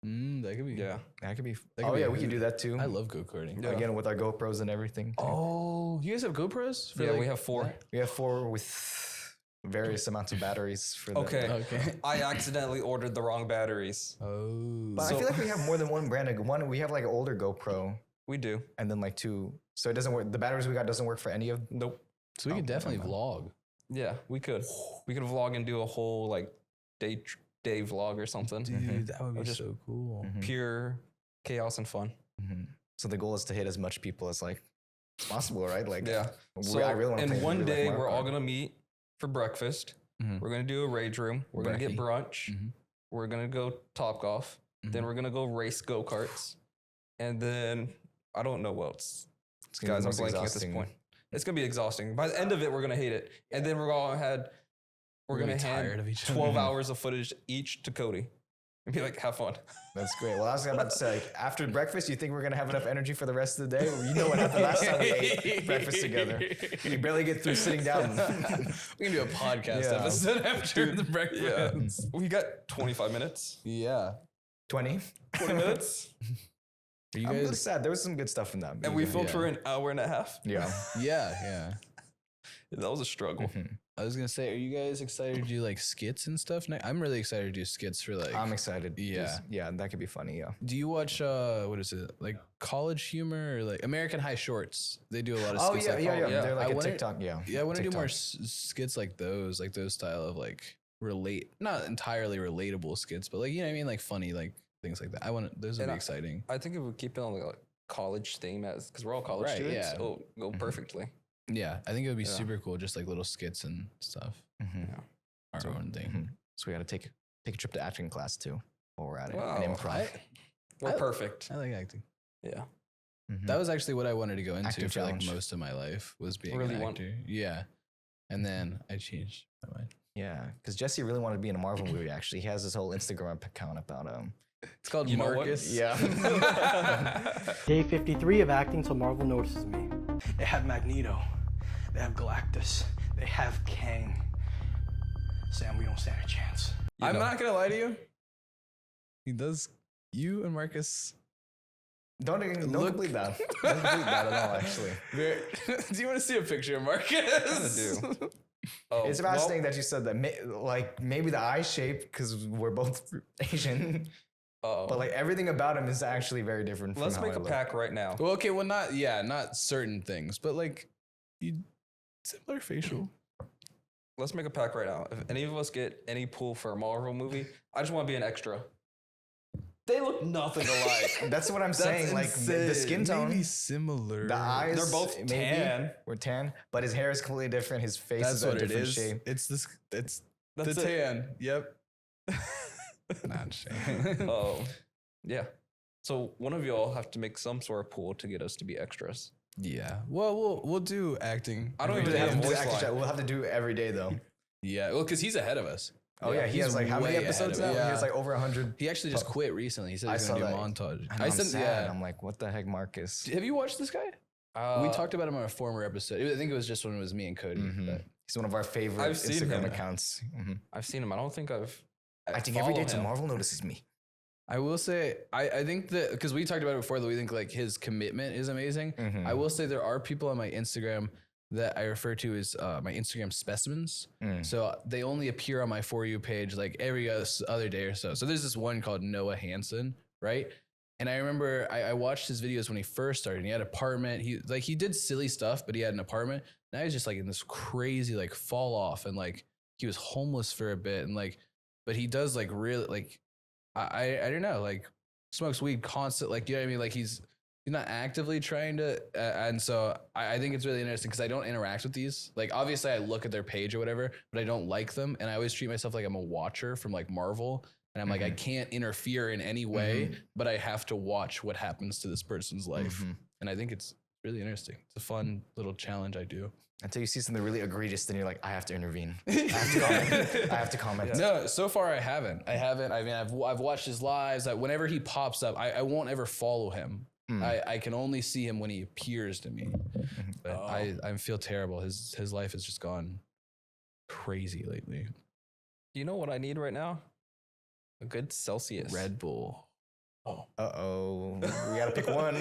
[SPEAKER 1] That could be.
[SPEAKER 2] Yeah.
[SPEAKER 3] That could be.
[SPEAKER 1] That could
[SPEAKER 3] Oh
[SPEAKER 1] be
[SPEAKER 3] yeah,
[SPEAKER 1] a
[SPEAKER 3] we can
[SPEAKER 1] good-
[SPEAKER 3] do that too.
[SPEAKER 1] I love go karting.
[SPEAKER 2] Yeah.
[SPEAKER 3] Again with our GoPros and everything. too.
[SPEAKER 1] Oh, you guys have GoPros?
[SPEAKER 2] Yeah, we have 4.
[SPEAKER 3] We have 4 with various amounts of batteries for the.
[SPEAKER 2] Okay.
[SPEAKER 1] Okay.
[SPEAKER 2] I accidentally ordered the wrong batteries.
[SPEAKER 1] Oh.
[SPEAKER 3] But I feel like we have more than one brand. Like one, we have like an older GoPro,
[SPEAKER 2] We do.
[SPEAKER 3] and then like 2. So it doesn't work. The batteries we got doesn't work for any of.
[SPEAKER 2] Nope.
[SPEAKER 1] So we
[SPEAKER 3] Oh,
[SPEAKER 1] could definitely
[SPEAKER 3] never
[SPEAKER 1] vlog.
[SPEAKER 2] Yeah, we could. We could vlog and do a whole like day vlog or something.
[SPEAKER 1] Dude, that would be
[SPEAKER 2] Just-
[SPEAKER 1] so cool.
[SPEAKER 3] Mhm.
[SPEAKER 2] Pure chaos and fun.
[SPEAKER 3] Mhm. So the goal is to hit as much people as like possible, right? Like
[SPEAKER 2] Yeah. So
[SPEAKER 3] I really want to play
[SPEAKER 2] and one
[SPEAKER 3] really like
[SPEAKER 2] day
[SPEAKER 3] Mario
[SPEAKER 2] we're all
[SPEAKER 3] Kart.
[SPEAKER 2] gonna meet for breakfast.
[SPEAKER 1] Mhm.
[SPEAKER 2] We're gonna do a rage room. We're gonna get
[SPEAKER 1] Brekkie.
[SPEAKER 2] brunch.
[SPEAKER 1] Mhm.
[SPEAKER 2] We're gonna go top golf. Then
[SPEAKER 1] Mhm.
[SPEAKER 2] we're gonna go race go karts. And then I don't know what else.
[SPEAKER 3] It's gonna be
[SPEAKER 2] Guys,
[SPEAKER 3] the
[SPEAKER 2] I'm
[SPEAKER 3] most
[SPEAKER 2] blanking at this
[SPEAKER 3] exhausting.
[SPEAKER 2] point. It's gonna be exhausting. By the end of it, we're gonna hate it. And then we're gonna
[SPEAKER 1] be tired
[SPEAKER 2] hand
[SPEAKER 1] of each other.
[SPEAKER 2] 12 hours of footage each to Cody and be like, have fun.
[SPEAKER 3] That's great. Well, I was about to say, like, after breakfast, you think we're gonna have enough energy for the rest of the day? Well, you know what happened last time we ate breakfast together? You barely get through sitting down.
[SPEAKER 1] We can do a podcast
[SPEAKER 3] Yeah.
[SPEAKER 1] episode after the
[SPEAKER 2] Yeah.
[SPEAKER 1] breakfast.
[SPEAKER 2] We got 25 minutes,
[SPEAKER 1] Yeah.
[SPEAKER 3] 20.
[SPEAKER 2] 20 minutes,
[SPEAKER 1] Are you
[SPEAKER 3] I'm really
[SPEAKER 1] guys?
[SPEAKER 3] sad. There was some good stuff in that.
[SPEAKER 2] and we
[SPEAKER 3] movie.
[SPEAKER 2] filmed
[SPEAKER 1] Yeah.
[SPEAKER 2] for an hour and a half.
[SPEAKER 3] Yeah.
[SPEAKER 1] Yeah.
[SPEAKER 2] That was a struggle.
[SPEAKER 3] Mhm.
[SPEAKER 1] I was gonna say, are you guys excited to do like skits and stuff? I'm really excited to do skits for like.
[SPEAKER 3] I'm excited.
[SPEAKER 1] Yeah.
[SPEAKER 3] Yeah, that could be funny. Yeah.
[SPEAKER 1] Do you watch what is it, like College Humor or like American High Shorts? They do a lot of
[SPEAKER 3] Oh
[SPEAKER 1] skits.
[SPEAKER 3] yeah,
[SPEAKER 1] like
[SPEAKER 3] yeah, yeah.
[SPEAKER 2] yeah.
[SPEAKER 3] They're like
[SPEAKER 1] I
[SPEAKER 3] a
[SPEAKER 1] wanna-
[SPEAKER 3] TikTok. Yeah.
[SPEAKER 1] Yeah, I want to do more
[SPEAKER 3] TikTok.
[SPEAKER 1] skits like those style of like not entirely relatable skits, but like, you know what I mean, like funny, like things like that. Those would
[SPEAKER 2] And
[SPEAKER 1] be
[SPEAKER 2] I-
[SPEAKER 1] exciting.
[SPEAKER 2] I think if we keep it on like college theme, because we're all college
[SPEAKER 1] Right,
[SPEAKER 2] students,
[SPEAKER 1] yeah.
[SPEAKER 2] it'll go
[SPEAKER 3] Mhm.
[SPEAKER 2] perfectly.
[SPEAKER 1] Yeah, I think it would be
[SPEAKER 2] Yeah.
[SPEAKER 1] super cool, just like little skits and stuff.
[SPEAKER 3] Mhm.
[SPEAKER 1] Our own thing.
[SPEAKER 3] Mhm. So we got to take a trip to acting class too while we're at it.
[SPEAKER 2] Wow.
[SPEAKER 3] And improv.
[SPEAKER 2] We're
[SPEAKER 1] I-
[SPEAKER 2] perfect.
[SPEAKER 1] I like acting.
[SPEAKER 2] Yeah.
[SPEAKER 3] Mhm.
[SPEAKER 1] That was actually what I wanted to go into
[SPEAKER 3] Acting
[SPEAKER 1] for
[SPEAKER 3] challenge.
[SPEAKER 1] like most of my life, was being
[SPEAKER 2] Really
[SPEAKER 1] an
[SPEAKER 2] want-
[SPEAKER 1] actor. Yeah, and then I changed my mind.
[SPEAKER 3] Yeah, because Jesse really wanted to be in a Marvel movie. Actually, he has this whole Instagram account about
[SPEAKER 1] It's called
[SPEAKER 2] You know what?
[SPEAKER 1] Marcus.
[SPEAKER 3] Yeah.
[SPEAKER 4] Day 53 of acting till Marvel notices me. They have Magneto. They have Galactus. They have Kang. Sam, we don't stand a chance.
[SPEAKER 1] I'm not gonna lie to you. He does. You and Marcus.
[SPEAKER 3] Don't
[SPEAKER 1] Look-
[SPEAKER 3] complete that. Don't complete that at all. Actually,
[SPEAKER 1] Do you want to see a picture of Marcus?
[SPEAKER 2] do. Oh,
[SPEAKER 3] it's fascinating that you said that. Like maybe the eye shape because we're both Asian. but like everything about him is actually very different.
[SPEAKER 2] Let's
[SPEAKER 3] from how
[SPEAKER 2] make
[SPEAKER 3] I
[SPEAKER 2] a
[SPEAKER 3] look.
[SPEAKER 2] pact right now.
[SPEAKER 1] Well, okay, well, not certain things, but like similar facial.
[SPEAKER 2] Let's make a pact right now. If any of us get any pull for a Marvel movie, I just want to be an extra. They look nothing alike.
[SPEAKER 3] That's what I'm saying. Like the skin tone,
[SPEAKER 1] Maybe similar.
[SPEAKER 3] the eyes,
[SPEAKER 2] They're both
[SPEAKER 3] maybe
[SPEAKER 2] tan.
[SPEAKER 3] We're tan, but his hair is completely different. His face
[SPEAKER 1] That's
[SPEAKER 3] is a
[SPEAKER 1] what it
[SPEAKER 3] different
[SPEAKER 1] is.
[SPEAKER 3] shape.
[SPEAKER 1] It's this. It's
[SPEAKER 2] That's
[SPEAKER 1] the
[SPEAKER 2] it.
[SPEAKER 1] tan. Yep. Not shame.
[SPEAKER 2] Yeah. So one of y'all have to make some sort of pool to get us to be extras.
[SPEAKER 1] Yeah. Well, we'll do acting.
[SPEAKER 2] I don't
[SPEAKER 1] every
[SPEAKER 2] even
[SPEAKER 1] day.
[SPEAKER 2] have
[SPEAKER 3] We'll
[SPEAKER 2] voice
[SPEAKER 3] have to
[SPEAKER 2] line.
[SPEAKER 3] do- we'll have to do it every day though.
[SPEAKER 1] Yeah. Well, because he's ahead of us.
[SPEAKER 3] Oh yeah, he
[SPEAKER 1] he's
[SPEAKER 3] has like how many
[SPEAKER 1] way
[SPEAKER 3] episodes
[SPEAKER 1] ahead
[SPEAKER 3] now?
[SPEAKER 1] of it.
[SPEAKER 3] He has
[SPEAKER 1] Yeah.
[SPEAKER 3] like over 100.
[SPEAKER 1] He actually just quit recently. He said
[SPEAKER 3] I
[SPEAKER 1] he's gonna
[SPEAKER 3] saw
[SPEAKER 1] do
[SPEAKER 3] that.
[SPEAKER 1] montage.
[SPEAKER 3] And I'm sad. I'm like, what the heck, Marcus?
[SPEAKER 1] Have you watched this guy?
[SPEAKER 2] Uh,
[SPEAKER 1] We talked about him on a former episode. I think it was just when it was me and Cody.
[SPEAKER 3] Mhm.
[SPEAKER 1] But
[SPEAKER 3] He's one of our favorite
[SPEAKER 2] I've seen
[SPEAKER 3] Instagram
[SPEAKER 2] him.
[SPEAKER 3] accounts.
[SPEAKER 2] I've seen him. I don't think I've.
[SPEAKER 3] I think every
[SPEAKER 1] follow
[SPEAKER 3] day
[SPEAKER 1] him.
[SPEAKER 3] Marvel notices me.
[SPEAKER 1] I will say, I think that because we talked about it before, that we think like his commitment is amazing.
[SPEAKER 3] Mhm.
[SPEAKER 1] I will say there are people on my Instagram that I refer to as my Instagram specimens.
[SPEAKER 3] Mm.
[SPEAKER 1] So they only appear on my For You page like every other day or so. So there's this one called Noah Hansen, right? And I remember I watched his videos when he first started. And he had an apartment. He did silly stuff, but he had an apartment. Now he's just like in this crazy like fall off, and like he was homeless for a bit, and like, but he does like really like I don't know, like smokes weed constant, like, you know what I mean? Like he's not actively trying to, and so I think it's really interesting because I don't interact with these. Like obviously I look at their page or whatever, but I don't like them, and I always treat myself like I'm a watcher from like Marvel, and I'm like I can't interfere in any way, but I have to watch what happens to this person's life, and I think it's really interesting. It's a fun little challenge I do.
[SPEAKER 3] Until you see something really egregious, then you're like, I have to intervene. I have to comment. I have to comment.
[SPEAKER 1] No, so far I haven't. I mean, I've watched his lives. Whenever he pops up, I won't ever follow him. I can only see him when he appears to me. But I feel terrible. His life has just gone crazy lately.
[SPEAKER 2] You know what I need right now? A good Celsius.
[SPEAKER 1] Red Bull.
[SPEAKER 3] Uh-oh. We got to pick one.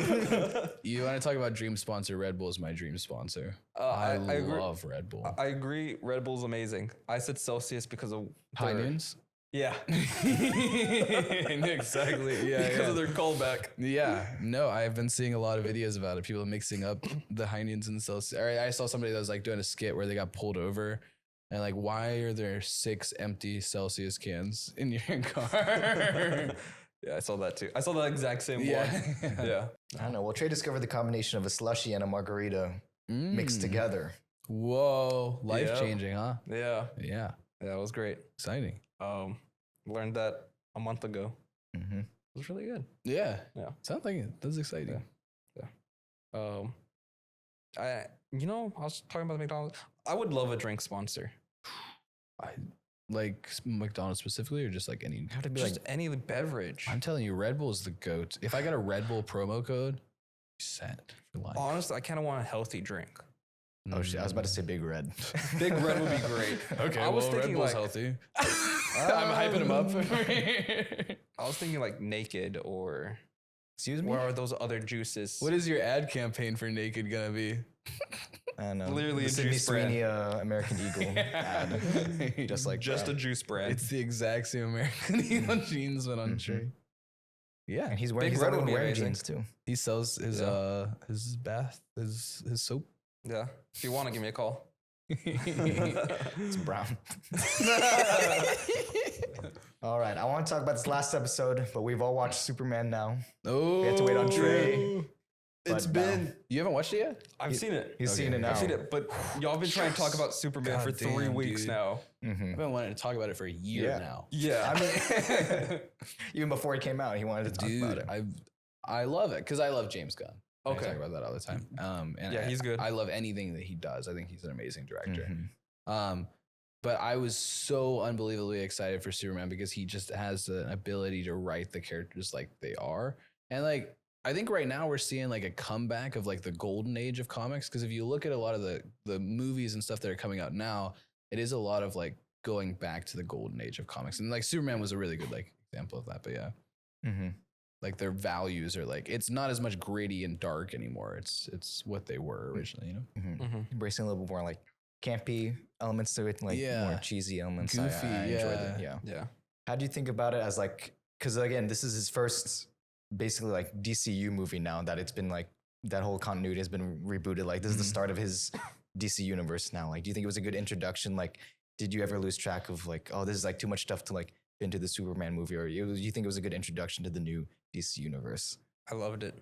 [SPEAKER 1] You want to talk about dream sponsor? Red Bull is my dream sponsor.
[SPEAKER 2] I agree.
[SPEAKER 1] love Red Bull.
[SPEAKER 2] I agree. Red Bull's amazing. I said Celsius because of
[SPEAKER 1] High
[SPEAKER 2] their-
[SPEAKER 1] noons?
[SPEAKER 2] Yeah.
[SPEAKER 1] Exactly. Yeah.
[SPEAKER 2] Because of their callback.
[SPEAKER 1] Yeah, no, I've been seeing a lot of videos about it. People mixing up the Heinens and Celsius. I saw somebody that was like doing a skit where they got pulled over, and like, why are there 6 empty Celsius cans in your car?
[SPEAKER 2] Yeah, I saw that too. I saw the exact same
[SPEAKER 1] Yeah.
[SPEAKER 2] one. Yeah.
[SPEAKER 3] I don't know. Well, Trey discovered the combination of a slushy and a margarita mixed together.
[SPEAKER 1] Whoa, life changing, huh?
[SPEAKER 2] Yeah.
[SPEAKER 1] Yeah,
[SPEAKER 2] Yeah, it was great.
[SPEAKER 1] exciting.
[SPEAKER 2] Learned that a month ago.
[SPEAKER 3] Mm-hmm.
[SPEAKER 2] It was really good.
[SPEAKER 1] Yeah,
[SPEAKER 2] Yeah.
[SPEAKER 1] sounds like it. That's exciting.
[SPEAKER 2] I was talking about the McDonald's. I would love a drink sponsor.
[SPEAKER 1] I like McDonald's specifically, or just like any.
[SPEAKER 3] How to be
[SPEAKER 2] Just
[SPEAKER 3] like,
[SPEAKER 2] any beverage.
[SPEAKER 1] I'm telling you, Red Bull is the goat. If I got a Red Bull promo code, set for life.
[SPEAKER 2] Honestly, I kind of want a healthy drink.
[SPEAKER 3] oh shit, I was about to say Big Red.
[SPEAKER 2] Big Red would be great.
[SPEAKER 1] Okay,
[SPEAKER 2] I was
[SPEAKER 1] well,
[SPEAKER 2] thinking
[SPEAKER 1] Red Bull's
[SPEAKER 2] like
[SPEAKER 1] healthy. I'm hyping him up.
[SPEAKER 2] I was thinking like Naked or
[SPEAKER 3] Excuse me?
[SPEAKER 2] what are those other juices?
[SPEAKER 1] What is your ad campaign for Naked gonna be?
[SPEAKER 3] I don't know.
[SPEAKER 2] Literally
[SPEAKER 3] the
[SPEAKER 2] a
[SPEAKER 3] Sydney
[SPEAKER 2] juice brand.
[SPEAKER 3] Sweeney American Eagle ad. Just like
[SPEAKER 2] just
[SPEAKER 3] that.
[SPEAKER 2] a juice brand?
[SPEAKER 1] It's the exact same American Eagle jeans, but on Trey. Yeah,
[SPEAKER 3] And he's wearing,
[SPEAKER 2] Big
[SPEAKER 3] he's
[SPEAKER 2] Red
[SPEAKER 3] the
[SPEAKER 2] would
[SPEAKER 3] only
[SPEAKER 2] be
[SPEAKER 3] one wearing
[SPEAKER 2] amazing.
[SPEAKER 3] jeans too.
[SPEAKER 1] he sells his bath, his soap.
[SPEAKER 2] Yeah. If you want to give me a call.
[SPEAKER 3] It's brown. All right, I want to talk about this last episode, but we've all watched Superman now.
[SPEAKER 1] Oh,
[SPEAKER 3] We have to wait on Trey.
[SPEAKER 1] It's
[SPEAKER 3] but
[SPEAKER 1] been.
[SPEAKER 3] now-
[SPEAKER 1] You haven't watched it yet?
[SPEAKER 2] I've seen it.
[SPEAKER 3] He's seen it now.
[SPEAKER 2] I've seen it, but y'all been trying to talk about Superman for 3
[SPEAKER 1] Goddamn,
[SPEAKER 2] weeks
[SPEAKER 1] dude.
[SPEAKER 2] now.
[SPEAKER 3] Mhm.
[SPEAKER 1] I've been wanting to talk about it for a year
[SPEAKER 3] Yeah.
[SPEAKER 1] now.
[SPEAKER 2] Yeah.
[SPEAKER 3] I mean, even before he came out, he wanted to talk about
[SPEAKER 1] Dude,
[SPEAKER 3] it.
[SPEAKER 1] I love it because I love James Gunn.
[SPEAKER 2] Okay.
[SPEAKER 1] I talk about that all the time. And
[SPEAKER 2] Yeah, he's good.
[SPEAKER 1] I love anything that he does. I think he's an amazing director.
[SPEAKER 3] Mhm.
[SPEAKER 1] But I was so unbelievably excited for Superman because he just has an ability to write the characters like they are. And like, I think right now we're seeing like a comeback of like the golden age of comics. Because if you look at a lot of the movies and stuff that are coming out now, it is a lot of like going back to the golden age of comics. And like Superman was a really good like example of that. But yeah,
[SPEAKER 3] Mhm.
[SPEAKER 1] like their values are like, it's not as much gritty and dark anymore. It's what they were originally, you know?
[SPEAKER 3] Mhm. Embracing a little bit more like campy elements to it, like
[SPEAKER 1] Yeah.
[SPEAKER 3] more cheesy elements.
[SPEAKER 1] Goofy,
[SPEAKER 3] I enjoyed
[SPEAKER 1] yeah.
[SPEAKER 3] it. Yeah.
[SPEAKER 2] Yeah.
[SPEAKER 3] How do you think about it as like because again, this is his first basically like DCU movie now that it's been like that whole continuity has been rebooted. Like this is the start of his DC universe now. Like, do you think it was a good introduction? Like, did you ever lose track of like, oh, this is like too much stuff to like fit into the Superman movie, or you think it was a good introduction to the new DC universe?
[SPEAKER 2] I loved it.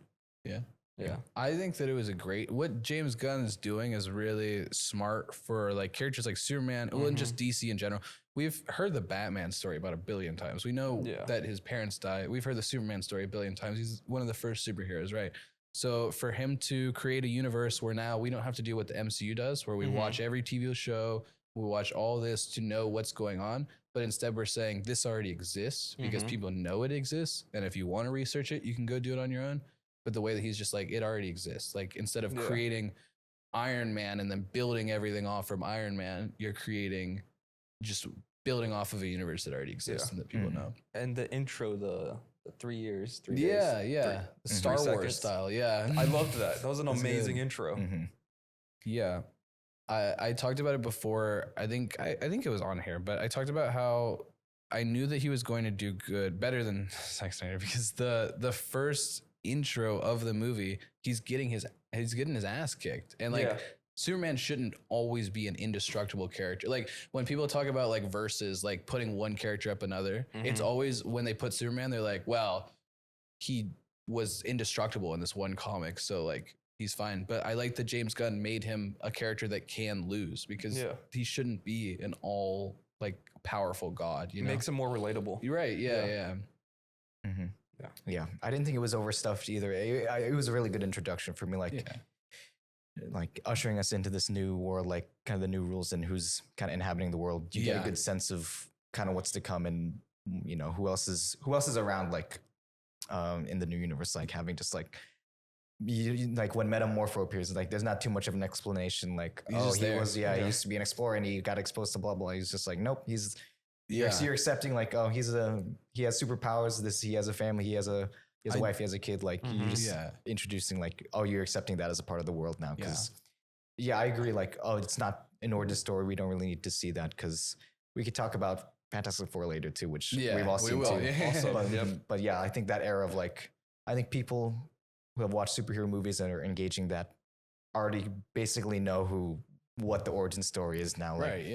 [SPEAKER 1] Yeah.
[SPEAKER 2] Yeah.
[SPEAKER 1] I think that it was what James Gunn is doing is really smart for like characters like Superman, well, and just DC in general. We've heard the Batman story about 1 billion times. We know that his parents died. We've heard the Superman story 1 billion times. He's one of the first superheroes, right? So for him to create a universe where now we don't have to do what the MCU does, where we watch every TV show, we watch all this to know what's going on, but instead we're saying this already exists because people know it exists. And if you want to research it, you can go do it on your own. But the way that he's just like, it already exists. Like instead of creating Iron Man and then building everything off from Iron Man, you're creating just building off of a universe that already exists and that people know.
[SPEAKER 2] And the intro, the 3 years, 3
[SPEAKER 1] days.
[SPEAKER 2] Yeah.
[SPEAKER 1] The Star Wars style. Yeah.
[SPEAKER 2] I loved that. That was an amazing intro.
[SPEAKER 1] Yeah. I talked about it before. I think it was on here, but I talked about how I knew that he was going to do better than Zack Snyder, because the first intro of the movie, he's getting his ass kicked, and like Superman shouldn't always be an indestructible character. Like when people talk about like versus like putting one character up another, it's always when they put Superman, they're like, well, he was indestructible in this one comic, so like he's fine. But I like that James Gunn made him a character that can lose, because he shouldn't be an all like powerful god. You know,
[SPEAKER 2] makes him more relatable.
[SPEAKER 1] You're right. Yeah.
[SPEAKER 3] Yeah, I didn't think it was overstuffed either. It was a really good introduction for me, like ushering us into this new world, like kind of the new rules and who's kind of inhabiting the world. You get a good sense of kind of what's to come, and you know who else is around, like in the new universe, like having just like like when Metamorpho appears, like there's not too much of an explanation. Like he used to be an explorer and he got exposed to blah blah. He's just like, nope, he's. So you're accepting like, oh, he has superpowers. He has a family. He has a wife. He has a kid. Like you're just introducing like, oh, you're accepting that as a part of the world now. Because I agree. Like, oh, it's not an origin story. We don't really need to see that, because we could talk about Fantastic Four later too, which we've all seen too. Also, but yeah, I think that era of like, I think people who have watched superhero movies and are engaging that already basically know what the origin story is now. Like,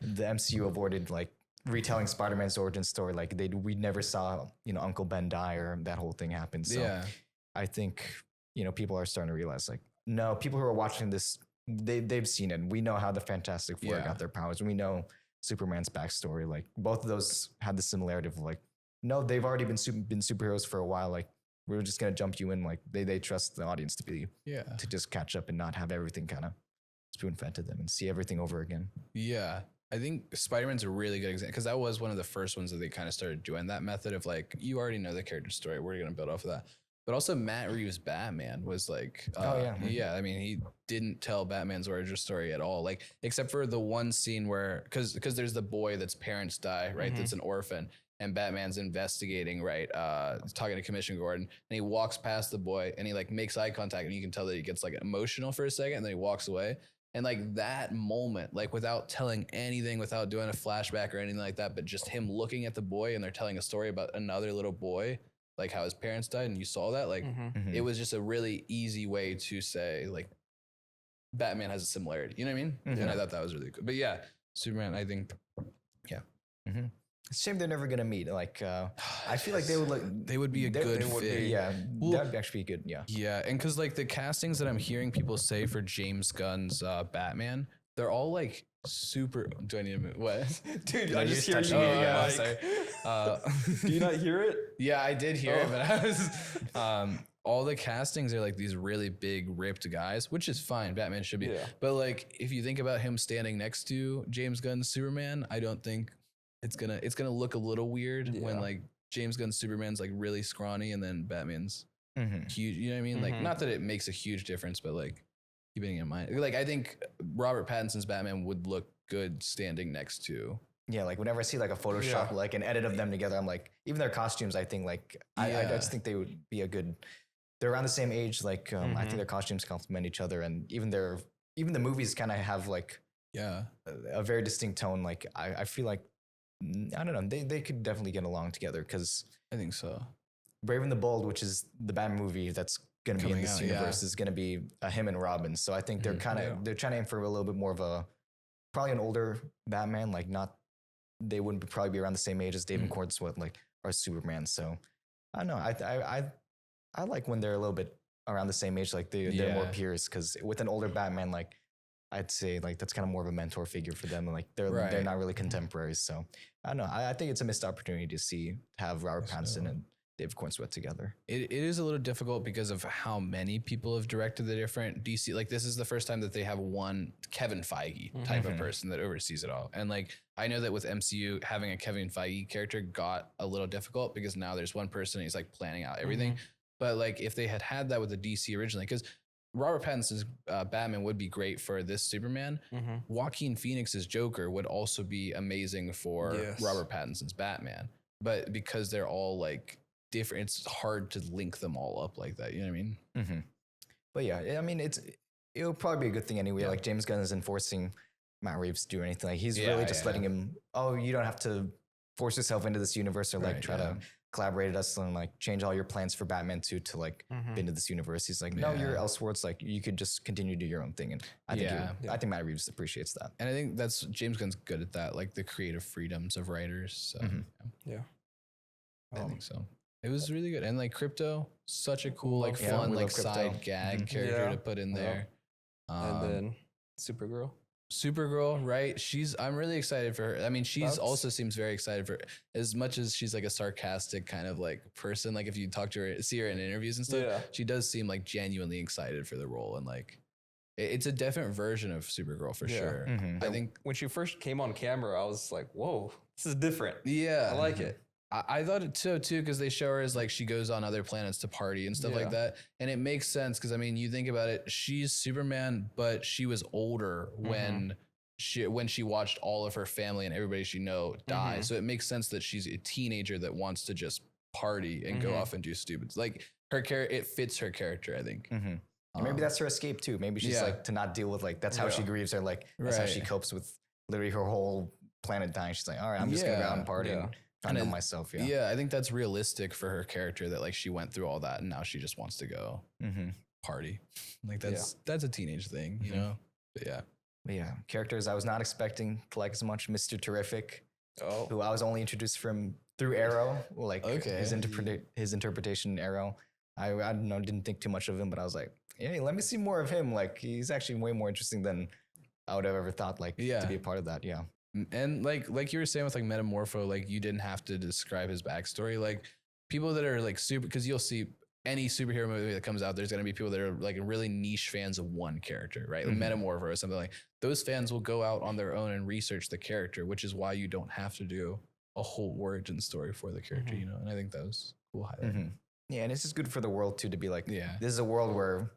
[SPEAKER 3] the MCU avoided like retelling Spider-Man's origin story. Like we never saw, Uncle Ben die or that whole thing happen. So I think, people are starting to realize like, no, people who are watching this, they've seen it. We know how the Fantastic Four got their powers. And we know Superman's backstory. Like both of those had the similarity of like, no, they've already been superheroes for a while. Like we're just going to jump you in. Like they trust the audience to just catch up and not have everything kind of spoon fed to them and see everything over again.
[SPEAKER 1] Yeah. I think Spider-Man's a really good example, because that was one of the first ones that they kind of started doing that method of like, you already know the character story. We're going to build off of that. But also Matt Reeves' Batman was like, I mean, he didn't tell Batman's origin story at all. Like, except for the one scene where, cause there's the boy that's parents die, right? That's an orphan, and Batman's investigating, right? Talking to Commissioner Gordon, and he walks past the boy and he like makes eye contact, and you can tell that he gets like emotional for a second, and then he walks away. And like that moment, like without telling anything, without doing a flashback or anything like that, but just him looking at the boy, and they're telling a story about another little boy, like how his parents died, and you saw that, like it was just a really easy way to say like Batman has a similarity. You know what I mean? And I thought that was really cool. But yeah, Superman, I think,
[SPEAKER 3] It's a shame they're never gonna meet. Like, I feel like
[SPEAKER 1] they would be a good fit.
[SPEAKER 3] That'd actually be good.
[SPEAKER 1] Yeah, and because like the castings that I'm hearing people say for James Gunn's Batman, they're all like super. Do I need to move? What?
[SPEAKER 2] Dude, I just hear you.
[SPEAKER 1] Sorry.
[SPEAKER 2] Do you not hear it?
[SPEAKER 1] Yeah, I did hear it, but I was. All the castings are like these really big ripped guys, which is fine. Batman should be. Yeah. But like, if you think about him standing next to James Gunn's Superman, I don't think it's gonna look a little weird when like James Gunn's Superman's like really scrawny and then Batman's huge. You know what I mean? Like, not that it makes a huge difference, but like keeping in mind, like I think Robert Pattinson's Batman would look good standing next to.
[SPEAKER 3] Yeah, like whenever I see like a Photoshop, like an edit of them together, I'm like, even their costumes, I think like I just think they would be a good. They're around the same age. Like I think their costumes complement each other, and even the movies kind of have like a very distinct tone. Like I feel like I don't know. They could definitely get along together because
[SPEAKER 1] I think so.
[SPEAKER 3] Brave and the Bold, which is the Batman movie that's going to be in
[SPEAKER 1] Coming
[SPEAKER 3] this
[SPEAKER 1] out,
[SPEAKER 3] universe, is going to be him and Robin. So I think they're they're trying to aim for a little bit more of a probably an older Batman, like not they wouldn't probably be around the same age as David Gordon Sweat, like or Superman. So I don't know. I like when they're a little bit around the same age, like they're more peers. Because with an older Batman, like I'd say like that's kind of more of a mentor figure for them. And like they're not really contemporaries. So I don't know. I think it's a missed opportunity to have Robert Pattinson and David Gordon Sweat together.
[SPEAKER 1] It is a little difficult because of how many people have directed the different DC. Like this is the first time that they have one Kevin Feige type of person that oversees it all. And like I know that with MCU having a Kevin Feige character got a little difficult because now there's one person and he's like planning out everything. But like if they had that with the DC originally, because Robert Pattinson's Batman would be great for this Superman. Joaquin Phoenix's Joker would also be amazing for Robert Pattinson's Batman. But because they're all like different, it's hard to link them all up like that. You know what I mean?
[SPEAKER 3] But yeah, I mean, it'll probably be a good thing anyway. Like James Gunn is enforcing Matt Reeves to do anything. Like he's really just letting him. Oh, you don't have to force yourself into this universe or like try to collaborate with us and like change all your plans for Batman to like fit into this universe. He's like, no, you're Elseworlds. Like you could just continue to do your own thing. And I think I think Matt Reeves appreciates that.
[SPEAKER 1] And I think that's James Gunn's good at that, like the creative freedoms of writers. So I think so. It was really good. And like Crypto, such a cool, like fun, like side gag character to put in there.
[SPEAKER 2] And then
[SPEAKER 1] Supergirl, right? I'm really excited for her. I mean, also seems very excited for as much as she's like a sarcastic kind of like person. Like if you talk to her, see her in interviews and stuff, she does seem like genuinely excited for the role. And like, it's a different version of Supergirl for sure. I think
[SPEAKER 2] when she first came on camera, I was like, whoa, this is different.
[SPEAKER 1] Yeah.
[SPEAKER 2] I like it.
[SPEAKER 1] I thought it so too, because they show her as like she goes on other planets to party and stuff like that. And it makes sense because I mean, you think about it, she's Superman, but she was older when she watched all of her family and everybody she die. So it makes sense that she's a teenager that wants to just party and go off and do stupid. Like her character, it fits her character, I think.
[SPEAKER 3] And maybe that's her escape too. Maybe she's like to not deal with like that's how she grieves or like that's how she copes with literally her whole planet dying. She's like, all right, I'm just gonna go out and party. I know myself,
[SPEAKER 1] I think that's realistic for her character that like she went through all that and now she just wants to go party. Like that's a teenage thing, you know? But
[SPEAKER 3] yeah, characters I was not expecting to like as much. Mr. Terrific, who I was only introduced from through Arrow, like his interpretation in Arrow. I don't know, didn't think too much of him, but I was like, hey, let me see more of him. Like he's actually way more interesting than I would have ever thought like to be a part of that. Yeah.
[SPEAKER 1] And like you were saying with like Metamorpho, like you didn't have to describe his backstory. Like people that are like super, because you'll see any superhero movie that comes out, there's going to be people that are like really niche fans of one character, right? Like Metamorpho or something like those fans will go out on their own and research the character, which is why you don't have to do a whole origin story for the character, you know? And I think that was cool highlight.
[SPEAKER 3] Yeah, and it's just good for the world too to be like, this is a world where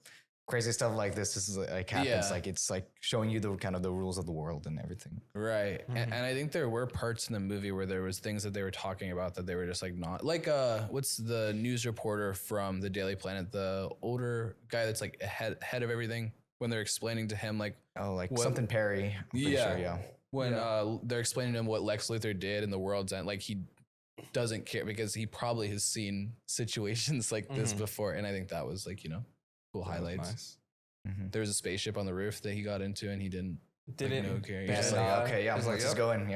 [SPEAKER 3] crazy stuff like this is like happens. Like it's like showing you the kind of the rules of the world and everything.
[SPEAKER 1] Right. And I think there were parts in the movie where there was things that they were talking about that they were just like not like what's the news reporter from the Daily Planet, the older guy that's like head of everything, when they're explaining to him like
[SPEAKER 3] something Perry.
[SPEAKER 1] When they're explaining to him what Lex Luthor did in the World's End, like he doesn't care because he probably has seen situations like this before. And I think that was like, you know, cool highlights. Nice. There was a spaceship on the roof that he got into and he didn't care.
[SPEAKER 3] Just like, okay, let's just go in.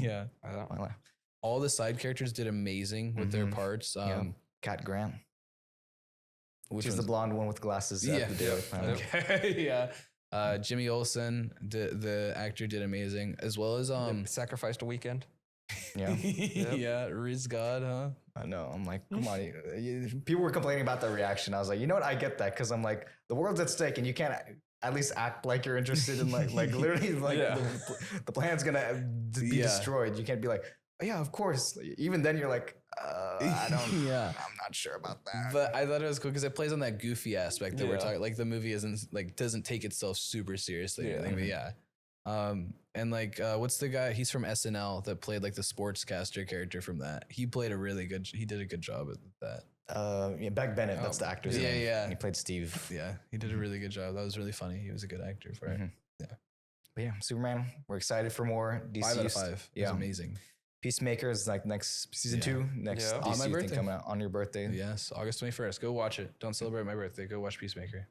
[SPEAKER 3] Yeah,
[SPEAKER 1] all the side characters did amazing with their parts.
[SPEAKER 3] Cat Grant, she's the blonde one with glasses.
[SPEAKER 1] Jimmy Olsen, the actor, did amazing, as well as
[SPEAKER 2] sacrificed a weekend.
[SPEAKER 1] Riz God, huh?
[SPEAKER 3] I know. I'm like, come on. People were complaining about the reaction. I was like, you know what? I get that because I'm like, the world's at stake, and you can't at least act like you're interested in like literally like the planet's gonna be destroyed. You can't be like, oh, yeah, of course. Even then, you're like, I don't. I'm not sure about that.
[SPEAKER 1] But I thought it was cool because it plays on that goofy aspect that we're talking. Like the movie doesn't take itself super seriously. And like, what's the guy? He's from SNL that played like the sportscaster character from that. He did a good job at that.
[SPEAKER 3] Beck Bennett, that's the actor's name.
[SPEAKER 1] And
[SPEAKER 3] he played Steve.
[SPEAKER 1] Yeah, he did a really good job. That was really funny. He was a good actor for it. Yeah.
[SPEAKER 3] But yeah, Superman, we're excited for more. DC
[SPEAKER 1] 5 out of 5. It was amazing.
[SPEAKER 3] Peacemaker is like next season
[SPEAKER 1] Yeah.
[SPEAKER 3] 2, next
[SPEAKER 2] Yeah.
[SPEAKER 3] DC
[SPEAKER 1] On my
[SPEAKER 3] thing
[SPEAKER 1] birthday.
[SPEAKER 3] coming out on your birthday.
[SPEAKER 1] Yes, August 21st. Go watch it. Don't celebrate my birthday. Go watch Peacemaker.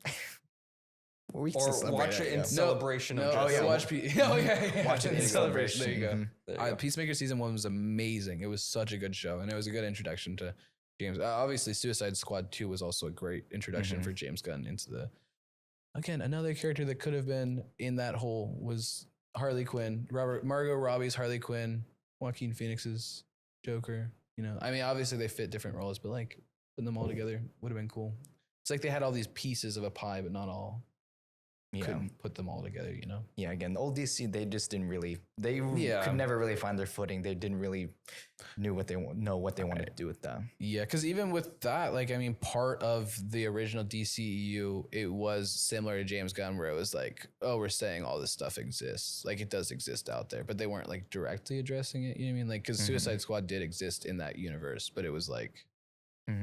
[SPEAKER 3] Well, we can
[SPEAKER 2] Or
[SPEAKER 3] still celebrate
[SPEAKER 2] watch it in
[SPEAKER 3] yeah.
[SPEAKER 2] celebration of
[SPEAKER 1] No,
[SPEAKER 2] Jesse.
[SPEAKER 1] watch oh yeah.
[SPEAKER 3] Watch it in
[SPEAKER 1] celebration.
[SPEAKER 3] celebration.
[SPEAKER 1] There you go.
[SPEAKER 3] Mhm.
[SPEAKER 2] There you go.
[SPEAKER 1] Peacemaker season 1 was amazing. It was such a good show, and it was a good introduction to James. Obviously, Suicide Squad 2 was also a great introduction for James Gunn into the. Again, another character that could have been in that hole was Harley Quinn. Margot Robbie's Harley Quinn, Joaquin Phoenix's Joker. You know, I mean, obviously they fit different roles, but like putting them all together would have been cool. It's like they had all these pieces of a pie, but not all.
[SPEAKER 3] Yeah.
[SPEAKER 1] Couldn't put them all together, you know.
[SPEAKER 3] Yeah, again, the old DC, they just didn't really, they
[SPEAKER 1] Yeah.
[SPEAKER 3] could never really find their footing. They didn't really know what they wanted to do with that.
[SPEAKER 1] Yeah, because even with that, like, I mean, part of the original DCEU, it was similar to James Gunn, where it was like, oh, we're saying all this stuff exists. Like, it does exist out there, but they weren't like directly addressing it. You know what I mean? Like, because Suicide Squad did exist in that universe, but it was like,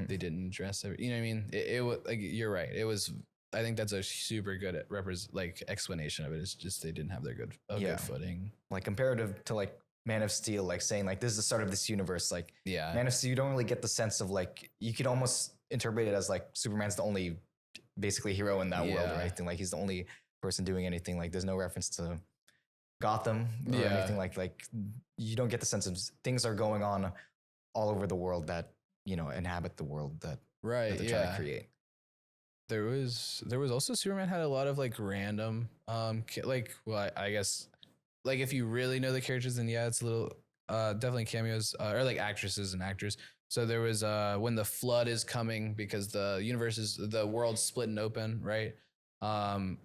[SPEAKER 1] they didn't address it. You know what I mean? It was like, you're right. It was, I think that's a super good explanation of it. It's just they didn't have their good footing.
[SPEAKER 3] Like comparative to like Man of Steel, like saying like this is the start of this universe. Like
[SPEAKER 1] Yeah.
[SPEAKER 3] Man of Steel, you don't really get the sense of like you could almost interpret it as like Superman's the only basically hero in that world or
[SPEAKER 1] Yeah.
[SPEAKER 3] anything. Like he's the only person doing anything. Like there's no reference to Gotham or
[SPEAKER 1] Yeah.
[SPEAKER 3] anything like you don't get the sense of things are going on all over the world that inhabit the world that
[SPEAKER 1] Right.
[SPEAKER 3] they're trying to create.
[SPEAKER 1] There was also Superman had a lot of like random I guess like if you really know the characters, then yeah, it's a little definitely cameos or like actresses and actors. So there was when the flood is coming because the world's splitting open, right? And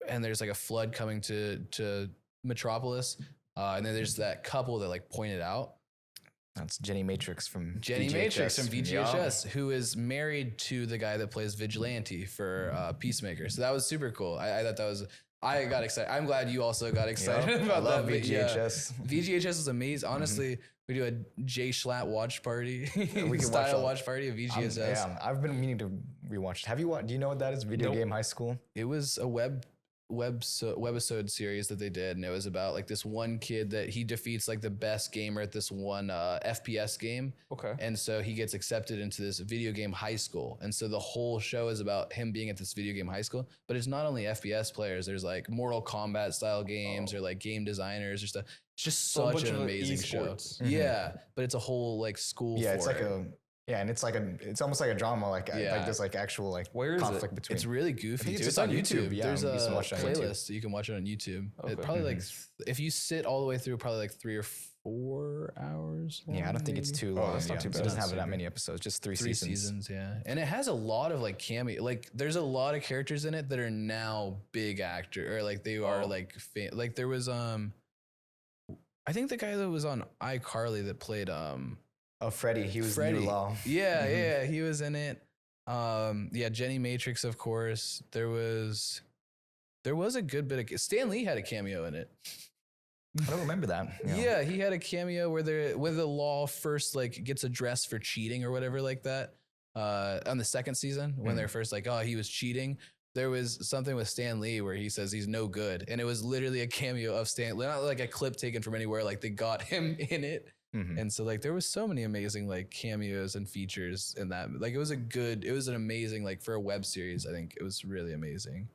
[SPEAKER 1] there's like a flood coming to Metropolis, and then there's that couple that like pointed out.
[SPEAKER 3] That's Jenny Matrix from
[SPEAKER 1] VGHS, who is married to the guy that plays Vigilante for Peacemaker. So that was super cool. I thought that was. I got excited. I'm glad you also got excited about
[SPEAKER 3] I love
[SPEAKER 1] that.
[SPEAKER 3] VGHS.
[SPEAKER 1] VGHS is amazing. Honestly, we do a Jay Schlatt watch party,
[SPEAKER 3] we can
[SPEAKER 1] watch party of VGHS.
[SPEAKER 3] Yeah, I've been meaning to rewatch it. Have you watched? Do you know what that is? Video Game High School.
[SPEAKER 1] It was a webisode series that they did, and it was about like this one kid that he defeats like the best gamer at this one FPS game.
[SPEAKER 2] Okay.
[SPEAKER 1] And so he gets accepted into this video game high school. And so the whole show is about him being at this video game high school, but it's not only FPS players. There's like Mortal Kombat style games or like game designers or stuff. It's just
[SPEAKER 2] So a
[SPEAKER 1] such
[SPEAKER 2] bunch
[SPEAKER 1] an
[SPEAKER 2] of
[SPEAKER 1] amazing show.
[SPEAKER 2] esports.
[SPEAKER 1] Yeah. But it's a whole like school.
[SPEAKER 3] Yeah,
[SPEAKER 1] for
[SPEAKER 3] it's like
[SPEAKER 1] it.
[SPEAKER 3] and it's almost like a drama. Like there's like actual like
[SPEAKER 2] Where is
[SPEAKER 3] conflict
[SPEAKER 2] it?
[SPEAKER 3] between.
[SPEAKER 1] It's really goofy.
[SPEAKER 3] think
[SPEAKER 1] Too.
[SPEAKER 3] it's just on YouTube. Yeah,
[SPEAKER 1] There's
[SPEAKER 3] you
[SPEAKER 1] a
[SPEAKER 3] can watch it on YouTube.
[SPEAKER 1] playlist. You can watch it on YouTube.
[SPEAKER 2] Okay.
[SPEAKER 1] It probably like if you sit all the way through, probably like 3 or 4 hours.
[SPEAKER 3] Yeah, I
[SPEAKER 1] long,
[SPEAKER 3] don't think it's
[SPEAKER 1] maybe.
[SPEAKER 3] too
[SPEAKER 2] Oh,
[SPEAKER 3] long.
[SPEAKER 2] that's not too
[SPEAKER 3] It
[SPEAKER 2] bad.
[SPEAKER 3] doesn't have that many episodes, just three seasons.
[SPEAKER 1] Yeah. And it has a lot of like cameo. Like there's a lot of characters in it that are now big actor or like they are like like there was I think the guy that was on iCarly that played
[SPEAKER 3] Oh, Freddie, he was
[SPEAKER 1] Freddie.
[SPEAKER 3] New Law.
[SPEAKER 1] Yeah, yeah, he was in it. Yeah, Jenny Matrix, of course. There was a good bit of Stan Lee had a cameo in it.
[SPEAKER 3] I don't remember that.
[SPEAKER 1] Yeah, he had a cameo where the law first like gets addressed for cheating or whatever like that. On the second season, when they're first like, oh, he was cheating. There was something with Stan Lee where he says he's no good, and it was literally a cameo of Stan Lee, not like a clip taken from anywhere. Like they got him in it. And so like there was so many amazing like cameos and features in that. Like it was an amazing like for a web series. I think it was really amazing.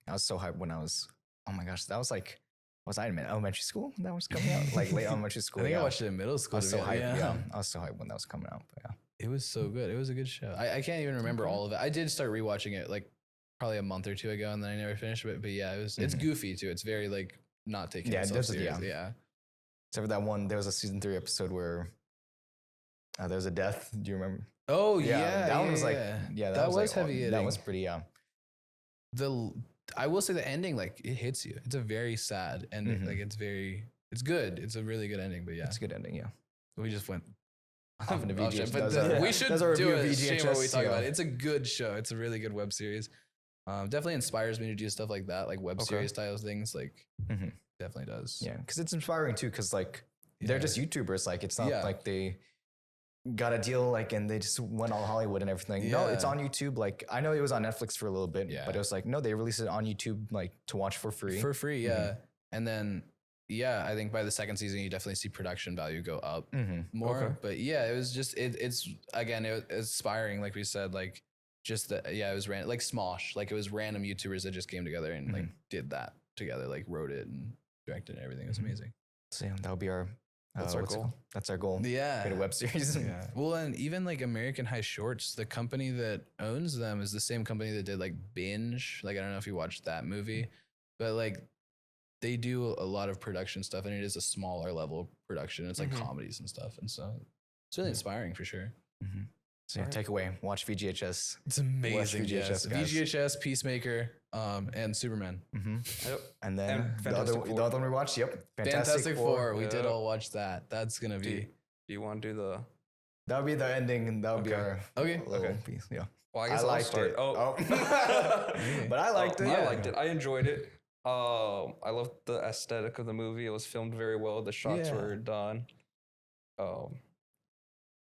[SPEAKER 3] I was so hyped when I was. Oh my gosh, that was like. Was I in elementary school? That was coming out like late elementary school.
[SPEAKER 1] I think I watched it in middle
[SPEAKER 3] I
[SPEAKER 1] school.
[SPEAKER 3] was so hyped.
[SPEAKER 1] Yeah.
[SPEAKER 3] I was so hyped when that was coming out. But yeah.
[SPEAKER 1] It was so good. It was a good show. I can't even remember all of it. I did start rewatching it like probably a month or two ago, and then I never finished it. But yeah, it's goofy too. It's very like not taking itself seriously. Yeah.
[SPEAKER 3] Except for that one, there was a season 3 episode where there was a death. Do you remember?
[SPEAKER 1] Oh yeah,
[SPEAKER 3] that one was like
[SPEAKER 1] that was
[SPEAKER 3] like,
[SPEAKER 1] heavy hitting.
[SPEAKER 3] That was pretty
[SPEAKER 1] I will say the ending like it hits you. It's a very sad ending. Like it's good. It's a really good ending. But yeah,
[SPEAKER 3] it's a good ending. Yeah,
[SPEAKER 1] we just went
[SPEAKER 3] off into
[SPEAKER 1] Oh, shit,
[SPEAKER 3] VGHS.
[SPEAKER 1] but we should do a stream where we talk
[SPEAKER 3] yeah.
[SPEAKER 1] about it. It's a good show. It's a really good web series. Definitely inspires me to do stuff like that, like web series style things. Like definitely does.
[SPEAKER 3] Yeah, because it's inspiring too. Because like they're just YouTubers. Like it's not like they got a deal like and they just went all Hollywood and everything. No, it's on YouTube. Like I know it was on Netflix for a little bit, but it was like no, they released it on YouTube like to watch for free.
[SPEAKER 1] For free, yeah. And then yeah, I think by the second season, you definitely see production value go up more.
[SPEAKER 2] Okay.
[SPEAKER 1] But yeah, it was just it's again, it was inspiring, like we said, like just it was random, like Smosh, like it was random YouTubers that just came together and like did that together, like wrote it and directed and everything. It was amazing.
[SPEAKER 3] So yeah, that'll be our.
[SPEAKER 2] That's our
[SPEAKER 3] what's it
[SPEAKER 2] goal.
[SPEAKER 3] called? That's our goal.
[SPEAKER 1] Yeah.
[SPEAKER 3] Create a web series.
[SPEAKER 1] Yeah. Well, and even like American High Shorts, the company that owns them is the same company that did like Binge. Like I don't know if you watched that movie, but like they do a lot of production stuff, and it is a smaller level production. It's like comedies and stuff, and so it's really inspiring for sure.
[SPEAKER 3] So yeah, takeaway: watch VGHS.
[SPEAKER 1] It's amazing.
[SPEAKER 3] VGHS, guys.
[SPEAKER 1] VGHS, Peacemaker, and Superman.
[SPEAKER 2] Yep.
[SPEAKER 3] And then
[SPEAKER 2] And
[SPEAKER 3] the
[SPEAKER 2] Fantastic
[SPEAKER 3] other
[SPEAKER 2] Four.
[SPEAKER 3] one we watched. Yep,
[SPEAKER 1] Fantastic Four. We did
[SPEAKER 2] Yeah.
[SPEAKER 1] all watch that. That's gonna
[SPEAKER 2] Do
[SPEAKER 1] be
[SPEAKER 2] you want to do the?
[SPEAKER 3] That would be the ending, and that would be
[SPEAKER 2] Okay.
[SPEAKER 3] our
[SPEAKER 1] okay.
[SPEAKER 3] little
[SPEAKER 2] Okay.
[SPEAKER 3] piece. Yeah,
[SPEAKER 2] Well, I
[SPEAKER 3] I
[SPEAKER 2] guess I'll
[SPEAKER 3] liked
[SPEAKER 2] start.
[SPEAKER 3] it.
[SPEAKER 2] Oh,
[SPEAKER 3] but I liked it.
[SPEAKER 2] I
[SPEAKER 3] Yeah.
[SPEAKER 2] liked it. I enjoyed it. I loved the aesthetic of the movie. It was filmed very well. The shots
[SPEAKER 1] Yeah.
[SPEAKER 2] were done.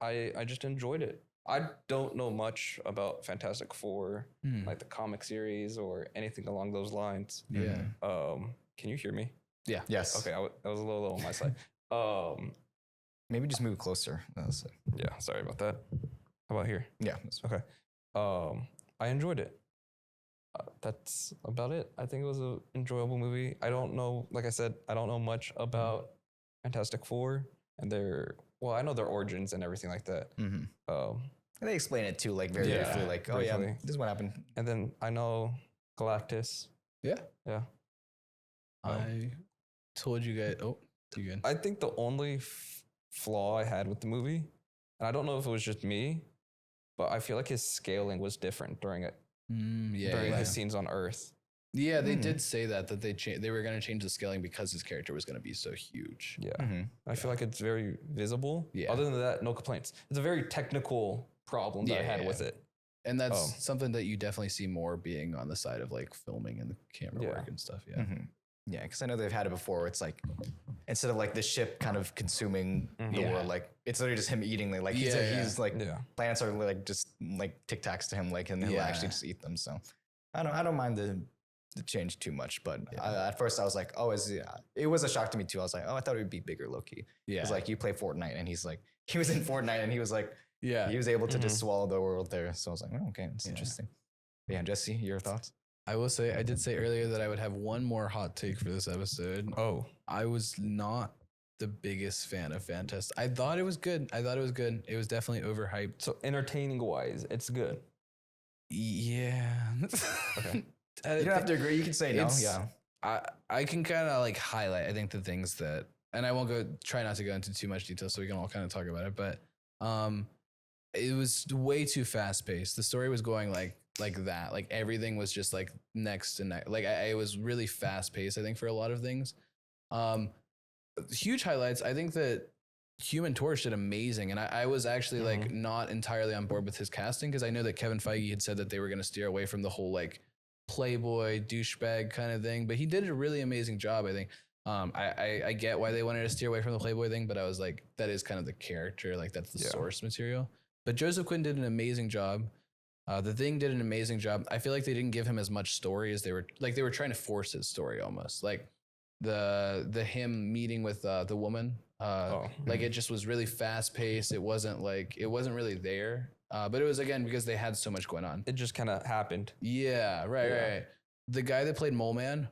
[SPEAKER 2] I just enjoyed it. I don't know much about Fantastic Four, like the comic series or anything along those lines.
[SPEAKER 1] Yeah.
[SPEAKER 2] Can you hear me?
[SPEAKER 3] Yes.
[SPEAKER 2] Okay, I was a little low on my side.
[SPEAKER 3] Maybe just move closer. That's it.
[SPEAKER 2] Yeah, sorry about that. How about here?
[SPEAKER 3] Yeah.
[SPEAKER 2] Okay. I enjoyed it. That's about it. I think it was an enjoyable movie. I don't know, like I said, I don't know much about Fantastic Four and I know their origins and everything like that.
[SPEAKER 3] They explain it too, like very
[SPEAKER 2] Yeah,
[SPEAKER 3] briefly, like, oh yeah,
[SPEAKER 2] briefly.
[SPEAKER 3] this is what happened.
[SPEAKER 2] And then I know Galactus.
[SPEAKER 1] Yeah.
[SPEAKER 2] Yeah.
[SPEAKER 1] I told you guys. Oh, you good?
[SPEAKER 2] I think the only flaw I had with the movie, and I don't know if it was just me, but I feel like his scaling was different during it. During his scenes on Earth.
[SPEAKER 1] Yeah, they did say that they were going to change the scaling because his character was going to be so huge.
[SPEAKER 2] Yeah. I feel like it's very visible.
[SPEAKER 1] Yeah.
[SPEAKER 2] Other than that, no complaints. It's a very technical problem that I had with it.
[SPEAKER 1] And that's something that you definitely see more being on the side of like filming and the camera work and stuff. Yeah.
[SPEAKER 3] Yeah, because I know they've had it before. Where it's like instead of like the ship kind of consuming the world, like it's literally just him eating. Like he's like planets are like just like tic tacs to him, like and he'll actually just eat them. So I don't mind the change too much, but at first I was like, oh, it was a shock to me too. I was like, oh, I thought it would be bigger, low key. Yeah, it's like you play Fortnite, and he was in Fortnite, and he was like, he was able to just swallow the world there. So I was like, oh, okay, it's interesting. But yeah, Jesse, your thoughts?
[SPEAKER 1] I will say, I did say earlier that I would have one more hot take for this episode.
[SPEAKER 2] Oh,
[SPEAKER 1] I was not the biggest fan of Fantastic. I thought it was good. It was definitely overhyped.
[SPEAKER 2] so entertaining wise, it's good.
[SPEAKER 1] Yeah.
[SPEAKER 2] Okay.
[SPEAKER 3] You don't have to agree. You can say no.
[SPEAKER 1] It's-
[SPEAKER 3] Yeah.
[SPEAKER 1] I can kind of like highlight, I think, the things that, and I won't try not to go into too much detail so we can all kind of talk about it, but it was way too fast paced. The story was going like that. Like everything was just like next to next. Like it was really fast paced, I think, for a lot of things. Huge highlights. I think that Human Torch did amazing. And I was actually like not entirely on board with his casting because I know that Kevin Feige had said that they were going to steer away from the whole like playboy douchebag kind of thing, but he did a really amazing job, I think. I get why they wanted to steer away from the playboy thing, but I was like, that is kind of the character, like that's the source material. But Joseph Quinn did an amazing job. The Thing did an amazing job. I feel like they didn't give him as much story as they were trying to force his story almost. Like the him meeting with the woman, like it just was really fast paced. It wasn't really there. But it was again because they had so much going on.
[SPEAKER 2] It just kind of happened.
[SPEAKER 1] Yeah, right. The guy that played Mole Man,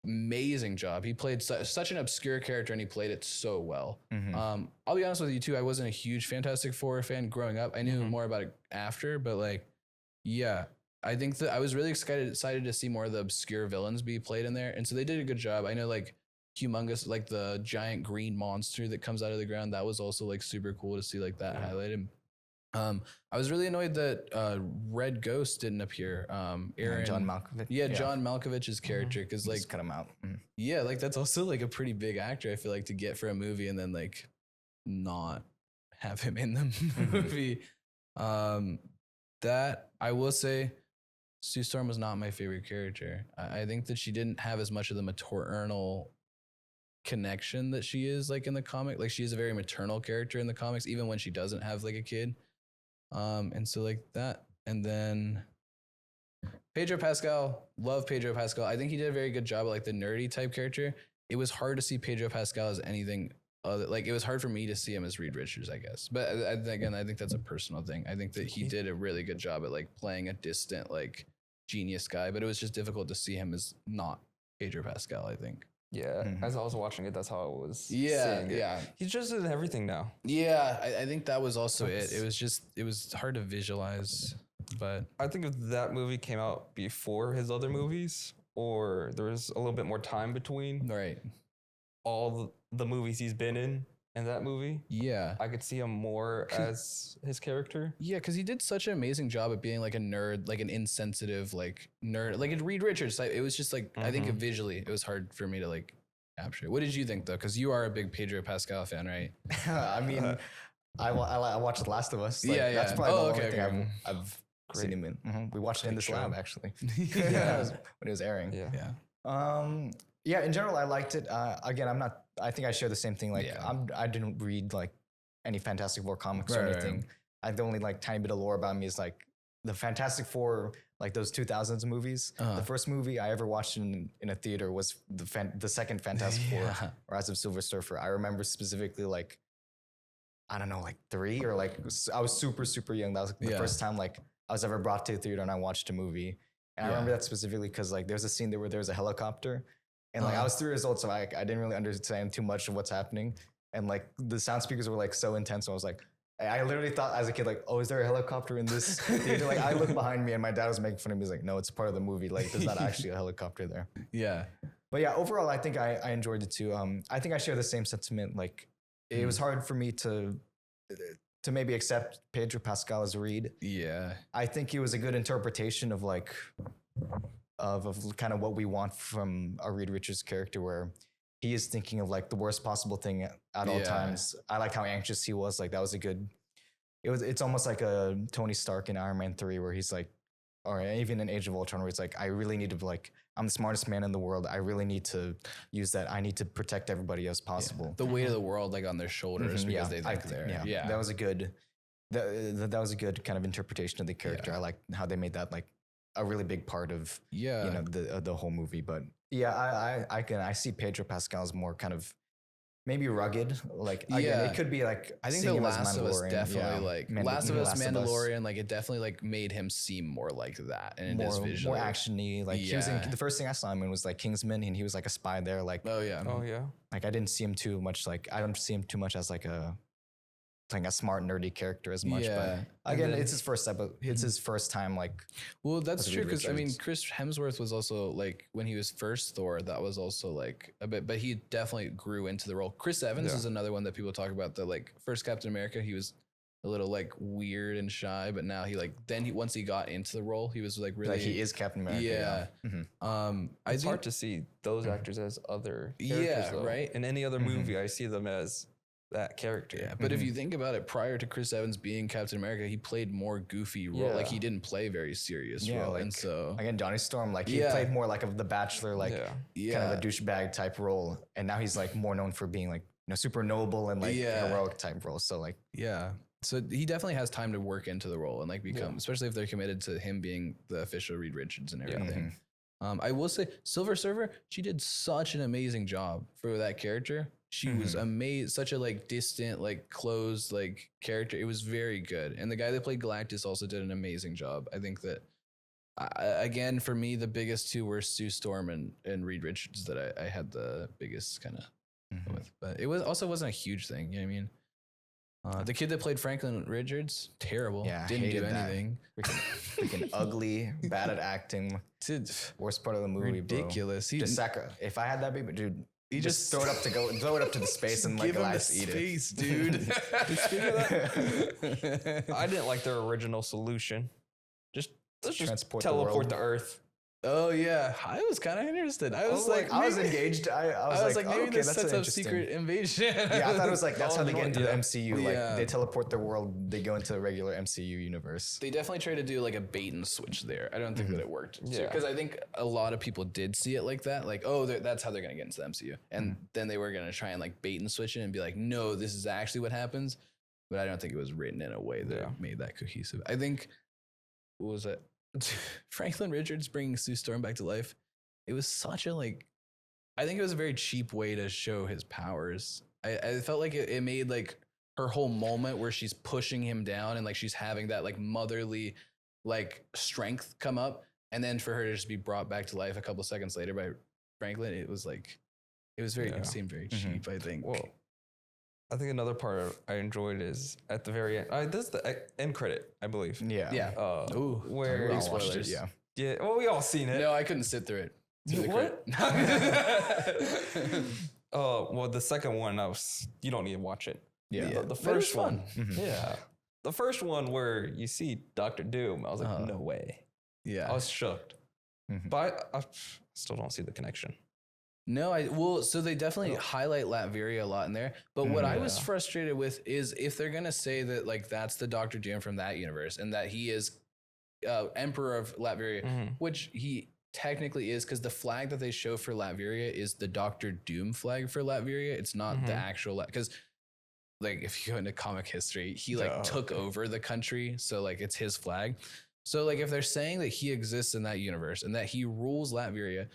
[SPEAKER 1] amazing job. He played such an obscure character and he played it so well. I'll be honest with you too. I wasn't a huge Fantastic Four fan growing up. I knew more about it after, but like, yeah, I think that I was really excited to see more of the obscure villains be played in there. And so they did a good job. I know like Humongous, like the giant green monster that comes out of the ground. That was also like super cool to see like that highlighted. I was really annoyed that Red Ghost didn't appear. Aaron,
[SPEAKER 3] John Malkovich.
[SPEAKER 1] Yeah, John Malkovich's character, because like
[SPEAKER 3] just cut him out.
[SPEAKER 1] yeah, like that's also like a pretty big actor. I feel like to get for a movie and then like not have him in the movie. That I will say, Sue Storm was not my favorite character. I think that she didn't have as much of the maternal connection that she is like in the comic. Like she is a very maternal character in the comics, even when she doesn't have like a kid. And so like that. And then Pedro Pascal, love Pedro Pascal. I think he did a very good job of like the nerdy type character. it was hard to see Pedro Pascal as anything other. Like it was hard for me to see him as Reed Richards, I guess. But again, I think that's a personal thing. I think that he did a really good job at like playing a distant like genius guy, but it was just difficult to see him as not Pedro Pascal, I think.
[SPEAKER 2] Yeah, as I was watching it, that's how I was.
[SPEAKER 1] Yeah,
[SPEAKER 2] seeing it.
[SPEAKER 1] yeah.
[SPEAKER 2] He's just in everything now.
[SPEAKER 1] Yeah, I think that was also it. It was hard to visualize, but
[SPEAKER 2] I think if that movie came out before his other movies, or there was a little bit more time between
[SPEAKER 1] right.
[SPEAKER 2] all the movies he's been in and that movie,
[SPEAKER 1] Yeah.
[SPEAKER 2] I could see him more as his character.
[SPEAKER 1] Yeah, because he did such an amazing job at being like a nerd, like an insensitive, like nerd, like in Reed Richards. It was just like, I think visually it was hard for me to like capture. What did you think though? Because you are a big Pedro Pascal fan, right?
[SPEAKER 3] I mean, I watched The Last of Us. Like,
[SPEAKER 1] Yeah.
[SPEAKER 3] That's probably the only
[SPEAKER 1] okay.
[SPEAKER 3] thing I've seen him in. We watched it in this lab actually.
[SPEAKER 1] Yeah.
[SPEAKER 3] When it was airing.
[SPEAKER 2] Yeah.
[SPEAKER 3] Yeah, in general, I liked it. Again, I think I share the same thing. Like,
[SPEAKER 1] Yeah.
[SPEAKER 3] I didn't read like any Fantastic Four comics or
[SPEAKER 1] Right,
[SPEAKER 3] anything. The only like tiny bit of lore about me is like the Fantastic Four, like those 2000s movies. The first movie I ever watched in a theater was the second Fantastic Four, Rise of Silver Surfer. I remember specifically like, I don't know, like 3 or like, I was super, super young. That was the first time like I was ever brought to a theater and I watched a movie. And I remember that specifically because like there's a scene there where there's a helicopter. And like I was 3 years old, so I didn't really understand too much of what's happening. And like the sound speakers were like so intense. So I was like, I literally thought as a kid, like, oh, is there a helicopter in this theater? Like I looked behind me and my dad was making fun of me. He's like, no, it's part of the movie. Like there's not actually a helicopter there.
[SPEAKER 1] Yeah.
[SPEAKER 3] But yeah, overall, I think I enjoyed it too. I think I share the same sentiment. Like it was hard for me to maybe accept Pedro Pascal as Reed.
[SPEAKER 1] Yeah.
[SPEAKER 3] I think it was a good interpretation of like, of kind of what we want from a Reed Richards character, where he is thinking of like the worst possible thing at all times. I like how anxious he was. Like that was a good. It's almost like a Tony Stark in Iron Man 3, where he's like, or even in Age of Ultron, where he's like, I really need to like, I'm the smartest man in the world. I really need to use that. I need to protect everybody as possible.
[SPEAKER 1] Yeah. The weight of the world like on their shoulders because they think they're.
[SPEAKER 3] Yeah, that was a good. That was a good kind of interpretation of the character. I like how they made that like a really big part of the whole movie. But yeah, I see Pedro Pascal as more kind of maybe rugged. Like again, it could be like
[SPEAKER 1] I think The Last of Us definitely like Last of Us, Mandalorian, like it definitely like made him seem more like that, and it is visually
[SPEAKER 3] more actiony. Like he was in the first thing I saw him in was like Kingsman, and he was like a spy there. Like
[SPEAKER 2] oh yeah.
[SPEAKER 3] Like I didn't see him too much. Like I don't see him too much as like playing a smart nerdy character as much. But again, it's his first step. It's his first time. Like,
[SPEAKER 1] well, that's true because I mean, Chris Hemsworth was also like when he was first Thor. That was also like a bit, but he definitely grew into the role. Chris Evans is another one that people talk about. The like first Captain America, he was a little like weird and shy, but now once he got into the role, he was like really.
[SPEAKER 3] Like he is Captain America.
[SPEAKER 1] Yeah.
[SPEAKER 2] It's hard to see those actors as other characters. Though.
[SPEAKER 1] Right.
[SPEAKER 2] In any other movie, I see them as that character.
[SPEAKER 1] Yeah, but if you think about it, prior to Chris Evans being Captain America, he played more goofy role. Like he didn't play very serious role,
[SPEAKER 3] like,
[SPEAKER 1] and so
[SPEAKER 3] again, Johnny Storm, like he played more like of the Bachelor, like kind of a douchebag type role, and now he's like more known for being like super noble and like heroic type role. So like
[SPEAKER 1] so he definitely has time to work into the role and like become, especially if they're committed to him being the official Reed Richards and everything. I will say, Silver Surfer, she did such an amazing job for that character. She was amazing, such a like distant, like closed, like character. It was very good. And the guy that played Galactus also did an amazing job. I think that, again, for me, the biggest two were Sue Storm and Reed Richards that I had the biggest kind of with. But it wasn't a huge thing. You know what I mean? The kid that played Franklin Richards, terrible. Yeah, didn't do anything.
[SPEAKER 3] Freaking ugly, bad at acting. Worst part of the movie.
[SPEAKER 1] Ridiculous.
[SPEAKER 3] Bro. If I had that baby, dude. You just throw it up to the space and like Elias eat
[SPEAKER 1] space, dude.
[SPEAKER 2] Speaking of that, I didn't like their original solution. Let's just teleport the Earth.
[SPEAKER 1] Oh yeah, I was kind of interested. I was
[SPEAKER 3] engaged. I was like
[SPEAKER 1] maybe this sets up secret invasion.
[SPEAKER 3] Yeah, I thought it was like that's how they get into the MCU. Like they teleport their world, they go into the regular MCU universe.
[SPEAKER 1] They definitely tried to do like a bait and switch there. I don't think that it worked. Yeah, because I think a lot of people did see it like that. Like, oh, that's how they're gonna get into the MCU, and then they were gonna try and like bait and switch it and be like, no, this is actually what happens. But I don't think it was written in a way that made that cohesive. I think what was it? Franklin Richards bringing Sue Storm back to life. It was such a like, I think it was a very cheap way to show his powers. I felt like it made like her whole moment where she's pushing him down and like she's having that like motherly like strength come up, and then for her to just be brought back to life a couple seconds later by Franklin, it was very it seemed very cheap. I think.
[SPEAKER 2] Well, I think another part I enjoyed is at the very end. This is the end credit, I believe.
[SPEAKER 3] Yeah.
[SPEAKER 1] Yeah.
[SPEAKER 2] Ooh, where
[SPEAKER 1] big
[SPEAKER 3] I watched it,
[SPEAKER 1] spoilers.
[SPEAKER 3] yeah.
[SPEAKER 2] Yeah. Well, we all seen it.
[SPEAKER 1] No, I couldn't sit through it. Through the
[SPEAKER 2] What?
[SPEAKER 1] credit.
[SPEAKER 2] Well, the second one, you don't need to watch it.
[SPEAKER 3] Yeah.
[SPEAKER 2] The
[SPEAKER 1] But it was
[SPEAKER 2] first one.
[SPEAKER 1] fun.
[SPEAKER 2] Yeah. The first one where you see Doctor Doom, I was like, no way.
[SPEAKER 1] Yeah.
[SPEAKER 2] I was shocked.
[SPEAKER 3] Mhm.
[SPEAKER 2] But I still don't see the connection.
[SPEAKER 1] No, so they definitely highlight Latveria a lot in there. But what I was
[SPEAKER 2] Yeah.
[SPEAKER 1] frustrated with is if they're gonna say that like that's the Doctor Doom from that universe and that he is Emperor of Latveria, which he technically is, because the flag that they show for Latveria is the Doctor Doom flag for Latveria. It's not the actual, because like if you go into comic history, he like took over the country, so like it's his flag. So like if they're saying that he exists in that universe and that he rules Latveria,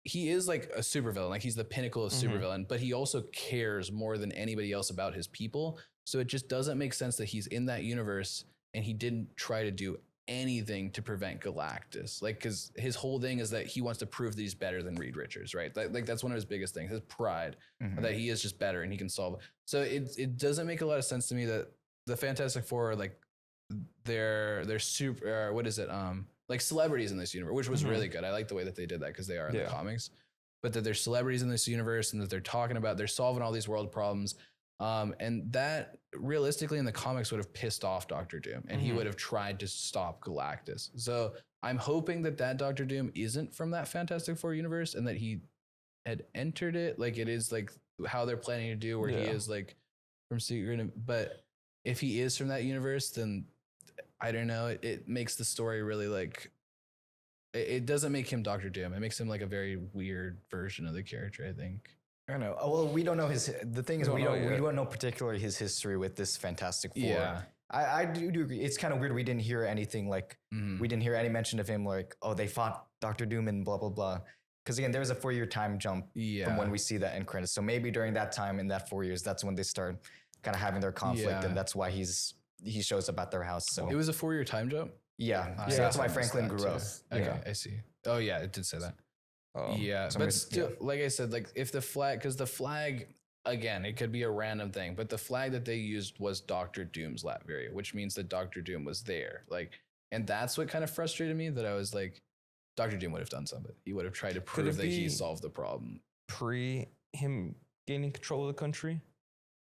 [SPEAKER 1] he is like a supervillain, like he's the pinnacle of supervillain, but he also cares more than anybody else about his people. So it just doesn't make sense that he's in that universe and he didn't try to do anything to prevent Galactus. Like, because his whole thing is that he wants to prove that he's better than Reed Richards, right? Like that's one of his biggest things, his pride, that he is just better and he can solve it. So it doesn't make a lot of sense to me that the Fantastic Four are like they're super, what is it? Like celebrities in this universe, which was really good. I like the way that they did that because they are in the comics, but that they're celebrities in this universe and that they're talking about, they're solving all these world problems. And that realistically in the comics would have pissed off Doctor Doom and he would have tried to stop Galactus. So I'm hoping that Doctor Doom isn't from that Fantastic Four universe and that he had entered it. Like it is like how they're planning to do where he is like from Secret. But if he is from that universe, then I don't know. It makes the story really like, it doesn't make him Doctor Doom. It makes him like a very weird version of the character, I think.
[SPEAKER 3] I don't know. Well, we don't know the thing is, we
[SPEAKER 2] yet.
[SPEAKER 3] don't know particularly his history with this Fantastic Four.
[SPEAKER 1] Yeah.
[SPEAKER 3] I do agree. It's kind of weird. We didn't hear anything like, we didn't hear any mention of him like, oh, they fought Doctor Doom and blah, blah, blah. Because again, there's a 4-year time jump from when we see that end credits. So maybe during that time, in that 4 years, that's when they start kind of having their conflict. And that's why he shows up at their house. So
[SPEAKER 1] It was a 4-year time jump?
[SPEAKER 3] yeah. So that's why Franklin grew up.
[SPEAKER 1] Okay, I see. Oh yeah, it did say that. Yeah,
[SPEAKER 3] so
[SPEAKER 1] but still, like I said, like if the flag, because the flag, again, it could be a random thing, but the flag that they used was Doctor Doom's Latveria, which means that Doctor Doom was there. Like, and that's what kind of frustrated me, that I was like, Doctor Doom would have done something. He would have tried to prove that he solved the problem.
[SPEAKER 2] Pre him gaining control of the country?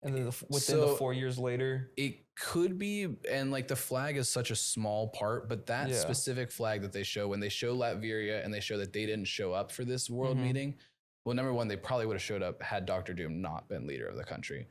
[SPEAKER 2] And then within the 4 years later?
[SPEAKER 1] It could be, and like the flag is such a small part, but that specific flag that they show, when they show Latveria and they show that they didn't show up for this world meeting, well, number one, they probably would have showed up had Doctor Doom not been leader of the country.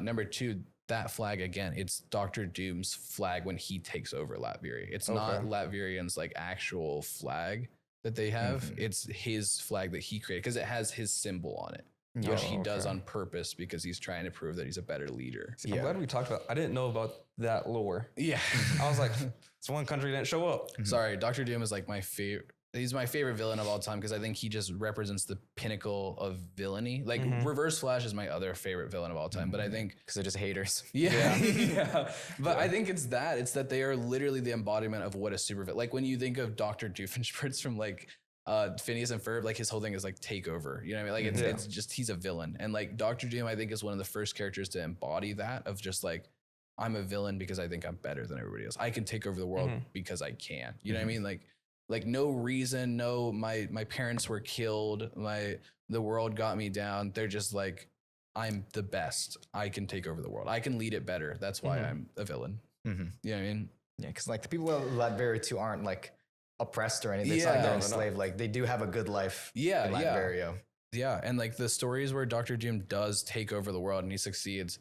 [SPEAKER 1] Number two, that flag, again, it's Doctor Doom's flag when he takes over Latveria. It's not Latverian's like actual flag that they have. It's his flag that he created because it has his symbol on it. Which he does on purpose because he's trying to prove that he's a better leader.
[SPEAKER 2] I'm glad we talked about. I didn't know about that lore.
[SPEAKER 1] Yeah,
[SPEAKER 2] I was like, it's one country didn't show up.
[SPEAKER 1] Sorry, Doctor Doom is like my favorite. He's my favorite villain of all time because I think he just represents the pinnacle of villainy. Like Reverse Flash is my other favorite villain of all time, but I think
[SPEAKER 3] Because they're just haters.
[SPEAKER 1] yeah. But I think it's that they are literally the embodiment of what a super villain. Like when you think of Dr. Doofenshmirtz from like Phineas and Ferb, like his whole thing is like take over. You know what I mean? Like it's just he's a villain. And like Doctor Doom, I think is one of the first characters to embody that of just like, I'm a villain because I think I'm better than everybody else. I can take over the world because I can. You know what I mean? Like no reason, no, my parents were killed, the world got me down. They're just like, I'm the best. I can take over the world. I can lead it better. That's why I'm a villain. You know what I mean?
[SPEAKER 3] Yeah, because like the people of Latveria too aren't like oppressed or anything. It's not like they're enslaved. Like they do have a good life in Latveria.
[SPEAKER 1] Yeah, and like the stories where Doctor Doom does take over the world and he succeeds,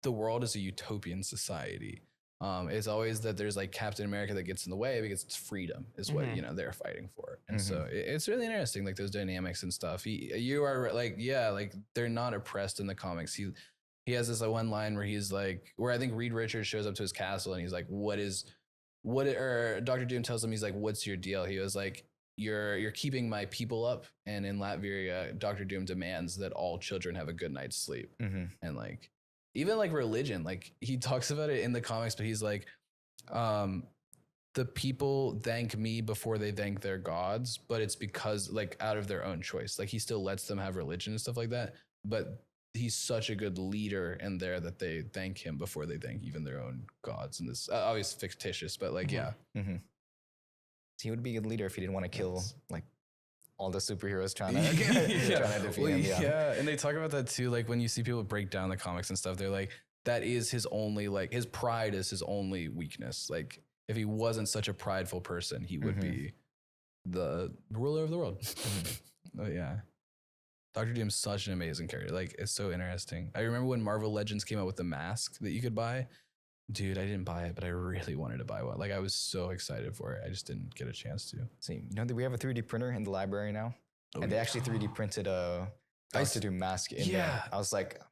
[SPEAKER 1] the world is a utopian society. It's always that there's like Captain America that gets in the way because it's freedom is what they're fighting for, and so it's really interesting, like those dynamics and stuff. You are like like they're not oppressed in the comics. He has this one line where he's like, where I think Reed Richards shows up to his castle and he's like, or Doctor Doom tells him, he's like, what's your deal? He was like, you're keeping my people up. And in Latveria, Dr. Doom demands that all children have a good night's sleep. And like, even like religion, like he talks about it in the comics, but he's like, the people thank me before they thank their gods, but it's because like out of their own choice. Like he still lets them have religion and stuff like that, but he's such a good leader in there that they thank him before they thank even their own gods. And this obviously fictitious, but like, yeah.
[SPEAKER 3] He would be a good leader if he didn't want to kill like all the superheroes trying to, trying to defeat
[SPEAKER 1] Well,
[SPEAKER 3] him.
[SPEAKER 1] yeah. And they talk about that too. Like when you see people break down the comics and stuff, they're like, that is his only, like his pride is his only weakness. Like if he wasn't such a prideful person, he would be the ruler of the world. But yeah. Dr. Doom's such an amazing character. Like, it's so interesting. I remember when Marvel Legends came out with the mask that you could buy. Dude, I didn't buy it, but I really wanted to buy one. Like, I was so excited for it. I just didn't get a chance to.
[SPEAKER 3] See, you know that we have a 3D printer in the library now, and they actually 3D printed a Dr. Doom mask in there. I was like,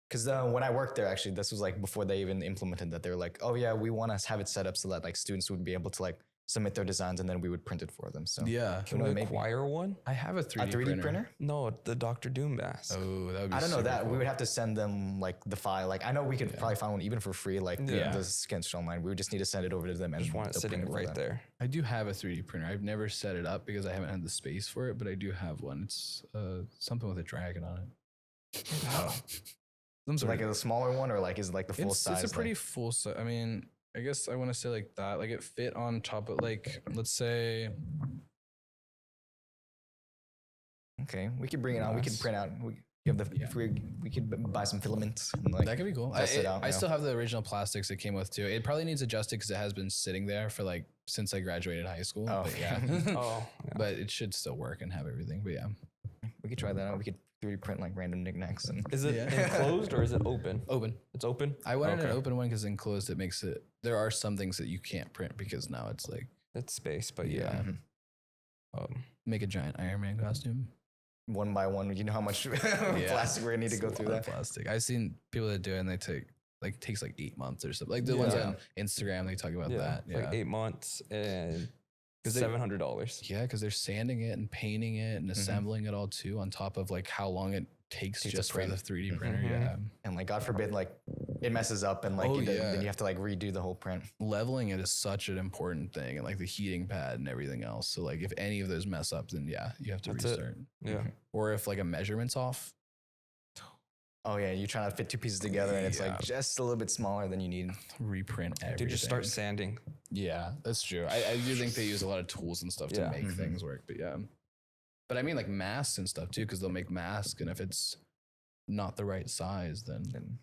[SPEAKER 3] because when I worked there, actually, this was like before they even implemented that. They were like, oh yeah, we want to have it set up so that like students would be able to like submit their designs and then we would print it for them. So
[SPEAKER 1] yeah,
[SPEAKER 2] can we acquire one?
[SPEAKER 1] I have a 3D
[SPEAKER 3] printer.
[SPEAKER 2] No, the Dr. Doom mask.
[SPEAKER 1] Oh, that would be.
[SPEAKER 3] I don't know that
[SPEAKER 1] cool.
[SPEAKER 3] we would have to send them like the file. Like I know we could probably find one even for free. Like the skins online. We would just need to send it over to them and
[SPEAKER 2] just want it sitting right there.
[SPEAKER 1] I do have a 3D printer. I've never set it up because I haven't had the space for it, but I do have one. It's something with a dragon on it.
[SPEAKER 3] Oh. So like a smaller one, or like is it like the full size?
[SPEAKER 1] It's a pretty full size. I mean, I guess I want to say like that. Like it fit on top of like, let's say.
[SPEAKER 3] Okay, we could bring it on. We could print out. We could buy some filaments. And like
[SPEAKER 1] that could be cool. I still have the original plastics it came with too. It probably needs adjusted because it has been sitting there for like since I graduated high school.
[SPEAKER 3] Oh
[SPEAKER 1] but yeah.
[SPEAKER 2] Yeah.
[SPEAKER 1] But it should still work and have everything. But yeah,
[SPEAKER 3] we could try that out. We could 3D print like random knickknacks. And
[SPEAKER 2] is it enclosed or is it open?
[SPEAKER 1] Open.
[SPEAKER 2] It's open.
[SPEAKER 1] I wanted an open one because enclosed it makes it. There are some things that you can't print because now it's like
[SPEAKER 2] it's space, but yeah.
[SPEAKER 1] Make a giant Iron Man costume.
[SPEAKER 3] One by one, you know how much plastic we're gonna need to go through that.
[SPEAKER 1] Plastic. I've seen people that do it and they takes like 8 months or something. Like the ones on Instagram, they talk about that.
[SPEAKER 2] Yeah, like 8 months and $700.
[SPEAKER 1] Yeah, because they're sanding it and painting it and assembling it all too on top of like how long it takes just for the 3D printer. Yeah,
[SPEAKER 3] and like God forbid, like it messes up and like then you have to like redo the whole print.
[SPEAKER 1] Leveling it is such an important thing, and like the heating pad and everything else. So like if any of those mess up, then you have to restart.
[SPEAKER 2] Yeah,
[SPEAKER 1] or if like a measurement's off.
[SPEAKER 3] Oh yeah, you're trying to fit two pieces together and it's like just a little bit smaller than you need.
[SPEAKER 1] Reprint everything.
[SPEAKER 2] Dude, just start sanding.
[SPEAKER 1] Yeah, that's true. I do think they use a lot of tools and stuff to make things work. But yeah, but I mean like masks and stuff too, because they'll make masks, and if it's not the right size, then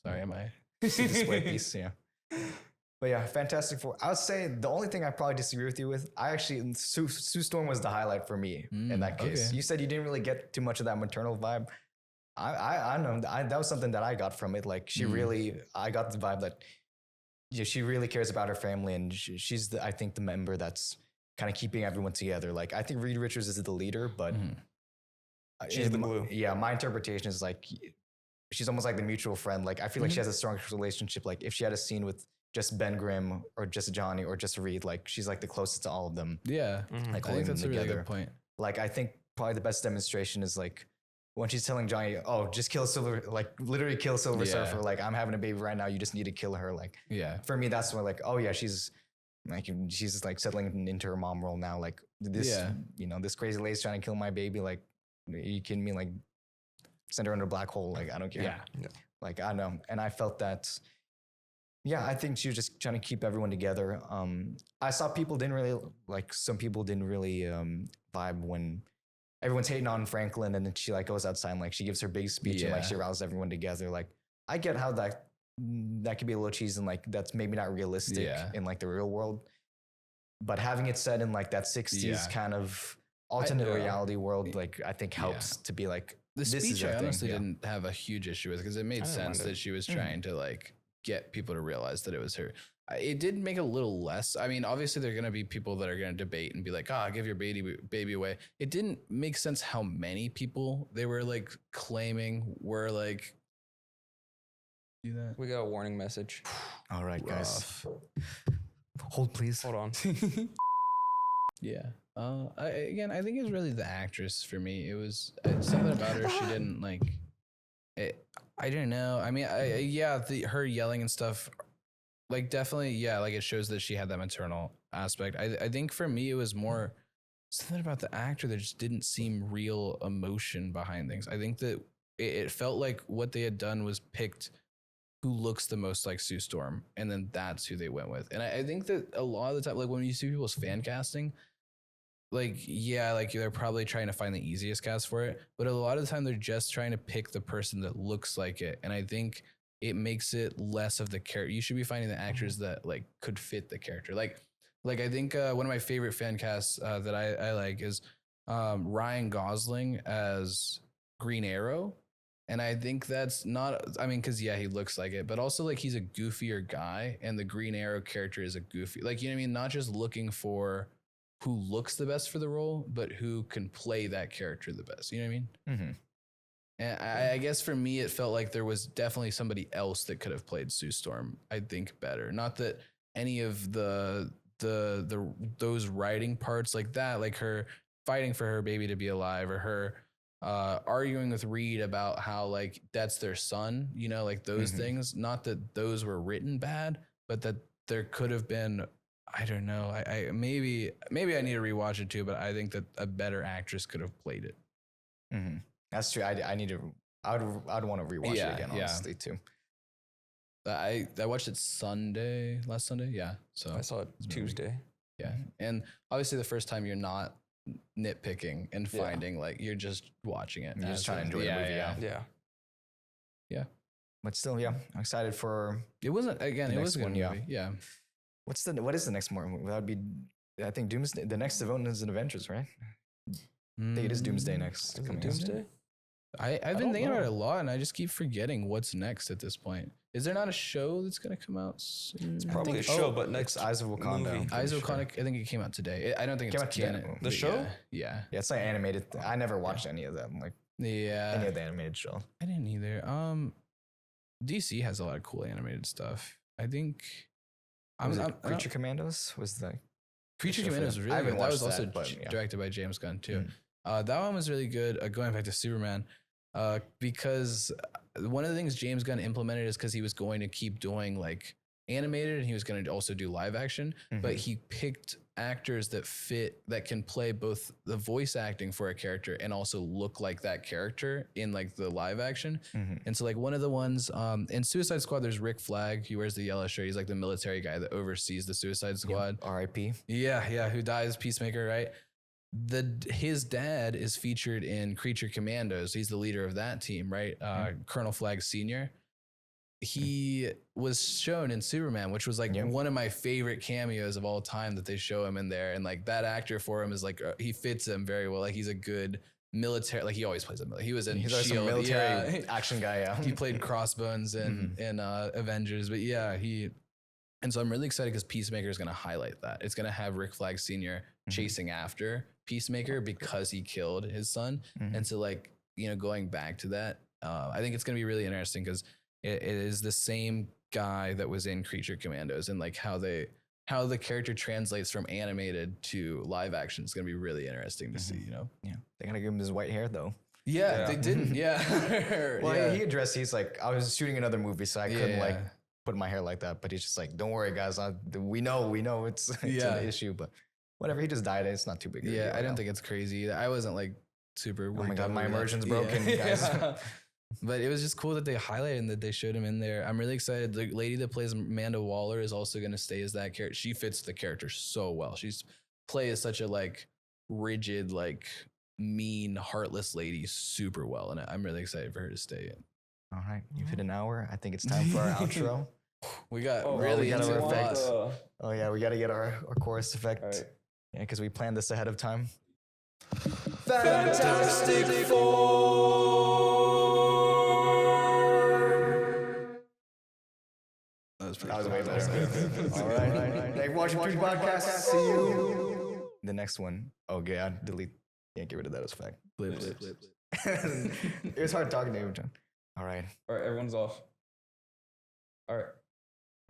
[SPEAKER 1] sorry, am I
[SPEAKER 3] display piece? Yeah. But yeah, Fantastic Four. I would say the only thing I probably disagree with you with, I actually Sue Storm was the highlight for me in that case. Okay. You said you didn't really get too much of that maternal vibe. I know that was something that I got from it. Like she really, I got the vibe that she really cares about her family, and she's I think the member that's kind of keeping everyone together. Like I think Reed Richards is the leader, but
[SPEAKER 2] she's the glue.
[SPEAKER 3] Yeah, my interpretation is like she's almost like the mutual friend. Like I feel like she has a strong relationship. Like if she had a scene with just Ben Grimm or just Johnny or just Reed, like she's like the closest to all of them.
[SPEAKER 1] Yeah,
[SPEAKER 3] like
[SPEAKER 1] I think that's a really good point.
[SPEAKER 3] Like I think probably the best demonstration is like when she's telling Johnny, "Oh, just kill Silver," like literally kill Silver Surfer. Like I'm having a baby right now, you just need to kill her. Like for me, that's when like, oh yeah, she's like settling into her mom role now. Like this, this crazy lady's trying to kill my baby. Like, are you kidding me? Like send her under a black hole. Like I don't care. Yeah. Like I know, and I felt that. Yeah, I think she was just trying to keep everyone together. I saw people didn't really some people didn't really vibe when everyone's hating on Franklin, and then she like goes outside and like she gives her big speech and like she rouses everyone together. Like I get how that could be a little cheesy and like that's maybe not realistic in like the real world, but having it set in like that 60s kind of alternate reality world, like I think helps to be like
[SPEAKER 1] the speech. I honestly didn't have a huge issue with because it made sense that she was trying to like get people to realize that it was her. It did make it a little less. I mean, obviously there are going to be people that are going to debate and be like, give your baby away. It didn't make sense how many people they were like claiming were like, do that.
[SPEAKER 2] We got a warning message.
[SPEAKER 3] All right, guys. Hold, please.
[SPEAKER 2] Hold on.
[SPEAKER 1] Yeah. I think it was really the actress for me. It was something about her. She didn't like it. I don't know. I mean, her yelling and stuff, like definitely, yeah, like it shows that she had that maternal aspect. I think for me, it was more something about the actor that just didn't seem real emotion behind things. I think that it felt like what they had done was picked who looks the most like Sue Storm, and then that's who they went with. And I think that a lot of the time, like when you see people's fan casting, like like they're probably trying to find the easiest cast for it, but a lot of the time they're just trying to pick the person that looks like it. And I think it makes it less of the character. You should be finding the actors that like could fit the character. Like I think one of my favorite fan casts that I like is Ryan Gosling as Green Arrow. And I think that's not, I mean, because he looks like it, but also like he's a goofier guy, and the Green Arrow character is a goofy, like, you know what I mean? Not just looking for who looks the best for the role, but who can play that character the best. You know what I mean?
[SPEAKER 3] Mm-hmm.
[SPEAKER 1] And I guess for me, it felt like there was definitely somebody else that could have played Sue Storm, I think, better. Not that any of those writing parts like that, like her fighting for her baby to be alive, or her arguing with Reed about how like that's their son, you know, like those things. Not that those were written bad, but that there could have been. I don't know. I maybe I need to rewatch it too, but I think that a better actress could have played it.
[SPEAKER 3] Mm-hmm. That's true. I need to. I'd want to rewatch it again, honestly, too.
[SPEAKER 1] I watched it last Sunday. Yeah, so
[SPEAKER 2] I saw it Tuesday.
[SPEAKER 1] Yeah, and obviously the first time you're not nitpicking and finding like you're just watching it.
[SPEAKER 3] You're just trying to enjoy the movie.
[SPEAKER 2] Yeah.
[SPEAKER 3] But still, I'm excited for.
[SPEAKER 1] It wasn't again. It was a good movie.
[SPEAKER 3] Yeah. What is the next movie? That would be, I think, Doomsday. The next event is an Avengers, right? I think it is Doomsday next.
[SPEAKER 2] Is it Doomsday?
[SPEAKER 1] I've been thinking about it a lot, and I just keep forgetting what's next at this point. Is there not a show that's going to come out soon?
[SPEAKER 2] It's probably a show, but next
[SPEAKER 3] Eyes of Wakanda.
[SPEAKER 2] movie.
[SPEAKER 1] Eyes of Wakanda, I think it came out today. I don't think it's canon.
[SPEAKER 2] The show?
[SPEAKER 1] Yeah.
[SPEAKER 3] Yeah, it's like animated. I never watched any of them. Like any of the animated show.
[SPEAKER 1] I didn't either. DC has a lot of cool animated stuff. I think.
[SPEAKER 3] Creature Commandos was the
[SPEAKER 1] Creature Commandos was really good. That was also directed by James Gunn too.
[SPEAKER 3] Mm.
[SPEAKER 1] That one was really good. Going back to Superman, because one of the things James Gunn implemented is because he was going to keep doing like animated, and he was going to also do live action, but he picked actors that can play both the voice acting for a character and also look like that character in like the live action. And so like one of the ones in Suicide Squad, there's Rick Flag. He wears the yellow shirt. He's like the military guy that oversees the Suicide Squad.
[SPEAKER 3] R.I.P.
[SPEAKER 1] Yeah, who dies, Peacemaker, right? His dad is featured in Creature Commandos. He's the leader of that team, right? Colonel Flag Sr. He was shown in Superman, which was like one of my favorite cameos of all time that they show him in there. And like that actor for him is like, he fits him very well. Like he's a good military, like he always plays a military. He was in
[SPEAKER 3] He's like some military action guy. Yeah.
[SPEAKER 1] He played Crossbones in Avengers, but and so I'm really excited because Peacemaker is going to highlight that. It's going to have Rick Flag Sr. chasing after Peacemaker because he killed his son. And so like, you know, going back to that, I think it's going to be really interesting because it is the same guy that was in Creature Commandos, and like how the character translates from animated to live action is going to be really interesting to see, you know?
[SPEAKER 3] Yeah. They got to give him his white hair though.
[SPEAKER 1] Yeah. They didn't. Yeah.
[SPEAKER 3] Well, he addressed, he's like, I was shooting another movie, so I couldn't like put my hair like that. But he's just like, don't worry guys. We know it's an issue, but whatever. He just died. It's not too big.
[SPEAKER 1] I don't think it's crazy. I wasn't like super.
[SPEAKER 3] Oh my God, my immersion's broken, guys.
[SPEAKER 1] But it was just cool that they highlighted and that they showed him in there. I'm really excited. The lady that plays Amanda Waller is also going to stay as that character. She fits the character so well. She's plays such a like rigid, like mean, heartless lady super well. And I'm really excited for her to stay in.
[SPEAKER 3] All right. You've hit an hour. I think it's time for our outro.
[SPEAKER 1] We got
[SPEAKER 3] we got our effects. Oh yeah, we got to get our chorus effect. Right. Yeah, because we planned this ahead of time. Fantastic Four. That was way better. All right. Thank you for watching the podcast. See you. The next one. Oh, yeah. Delete. Can't get rid of that as a fact.
[SPEAKER 1] Blip.
[SPEAKER 3] It was hard talking to you, John. All right.
[SPEAKER 2] All right. Everyone's off. All right.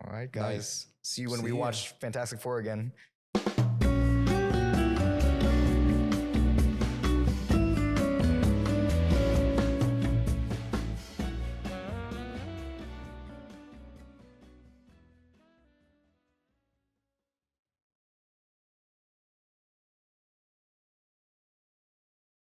[SPEAKER 3] All right, guys. See you when we watch Fantastic Four again.